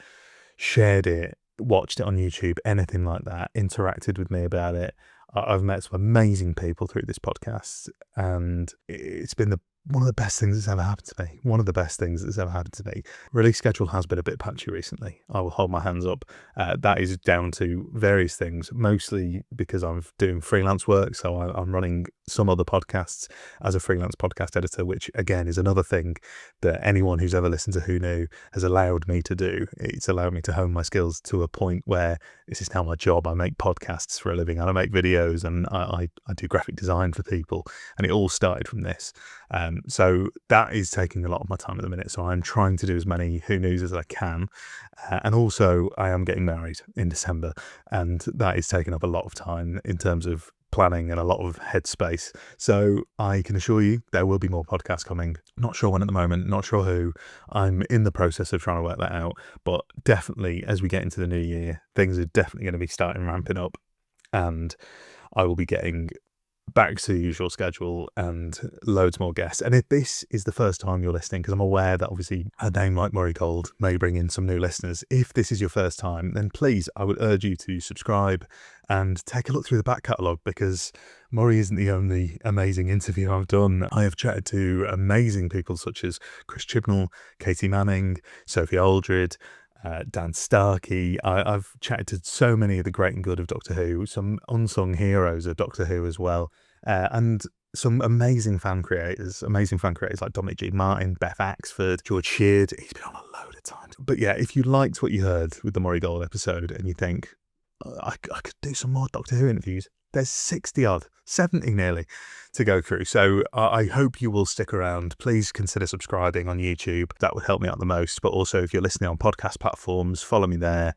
Speaker 1: shared it, watched it on YouTube, anything like that, interacted with me about it. I've met some amazing people through this podcast, and it's been one of the best things that's ever happened to me. One of the best things that's ever happened to me. Release schedule has been a bit patchy recently. I will hold my hands up. That is down to various things, mostly because I'm doing freelance work. So I'm running some other podcasts as a freelance podcast editor, which again is another thing that anyone who's ever listened to Who Knew has allowed me to do. It's allowed me to hone my skills to a point where this is now my job. I make podcasts for a living and I make videos, and I do graphic design for people, and it all started from this. So that is taking a lot of my time at the minute. So I'm trying to do as many Who Knews as I can. And also I am getting married in December, and that is taking up a lot of time in terms of planning and a lot of headspace. So I can assure you there will be more podcasts coming. Not sure when at the moment, not sure who. I'm in the process of trying to work that out. But definitely as we get into the new year, things are definitely going to be starting ramping up, and I will be getting back to the usual schedule and loads more guests. And if this is the first time you're listening, because I'm aware that obviously a name like Murray Gold may bring in some new listeners, if this is your first time, then please, I would urge you to subscribe and take a look through the back catalogue, because Murray isn't the only amazing interview I've done. I have chatted to amazing people such as Chris Chibnall, Katie Manning, Sophie Aldred, Dan Starkey. I've chatted to so many of the great and good of Doctor Who, some unsung heroes of Doctor Who as well, and some amazing fan creators like Dominic G. Martin, Beth Axford, George Sheard. He's been on a load of times. But yeah, if you liked what you heard with the Murray Gold episode and you think, I could do some more Doctor Who interviews, there's 60 odd, 70 nearly to go through. So I hope you will stick around. Please consider subscribing on YouTube. That would help me out the most. But also if you're listening on podcast platforms, follow me there.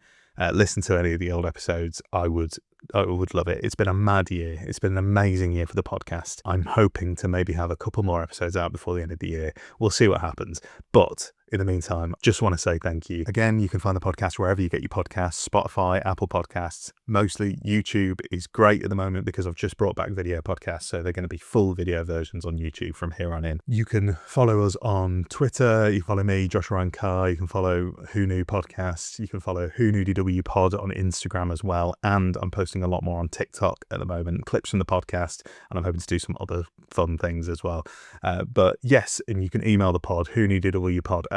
Speaker 1: Listen to any of the old episodes. I would love it. It's been a mad year. It's been an amazing year for the podcast. I'm hoping to maybe have a couple more episodes out before the end of the year. We'll see what happens. But in the meantime, just want to say thank you. Again, you can find the podcast wherever you get your podcasts, Spotify, Apple Podcasts. Mostly YouTube is great at the moment because I've just brought back video podcasts, so they're going to be full video versions on YouTube from here on in. You can follow us on Twitter. You can follow me, Joshua and Carr. You can follow Who Knew Podcasts. You can follow whoknewdwpod on Instagram as well. And I'm posting a lot more on TikTok at the moment, clips from the podcast, and I'm hoping to do some other fun things as well. But yes, and you can email the pod, whoknewdwpod@gmail.com,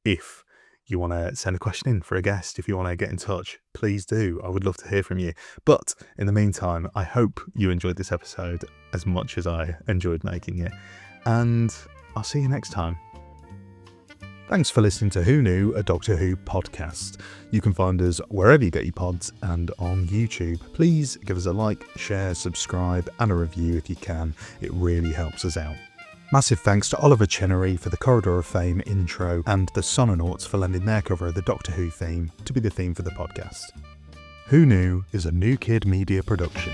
Speaker 1: if you want to send a question in for a guest. If you want to get in touch, please do. I would love to hear from you. But in the meantime, I hope you enjoyed this episode as much as I enjoyed making it, and I'll see you next time. Thanks for listening to Who Knew, a Doctor Who podcast. You can find us wherever you get your pods and on YouTube. Please give us a like, share, subscribe, and a review if you can. It really helps us out. Massive thanks to Oliver Chenery for the Corridor of Fame intro, and the Sononauts for lending their cover of the Doctor Who theme to be the theme for the podcast. Who Knew is a New Kid Media production.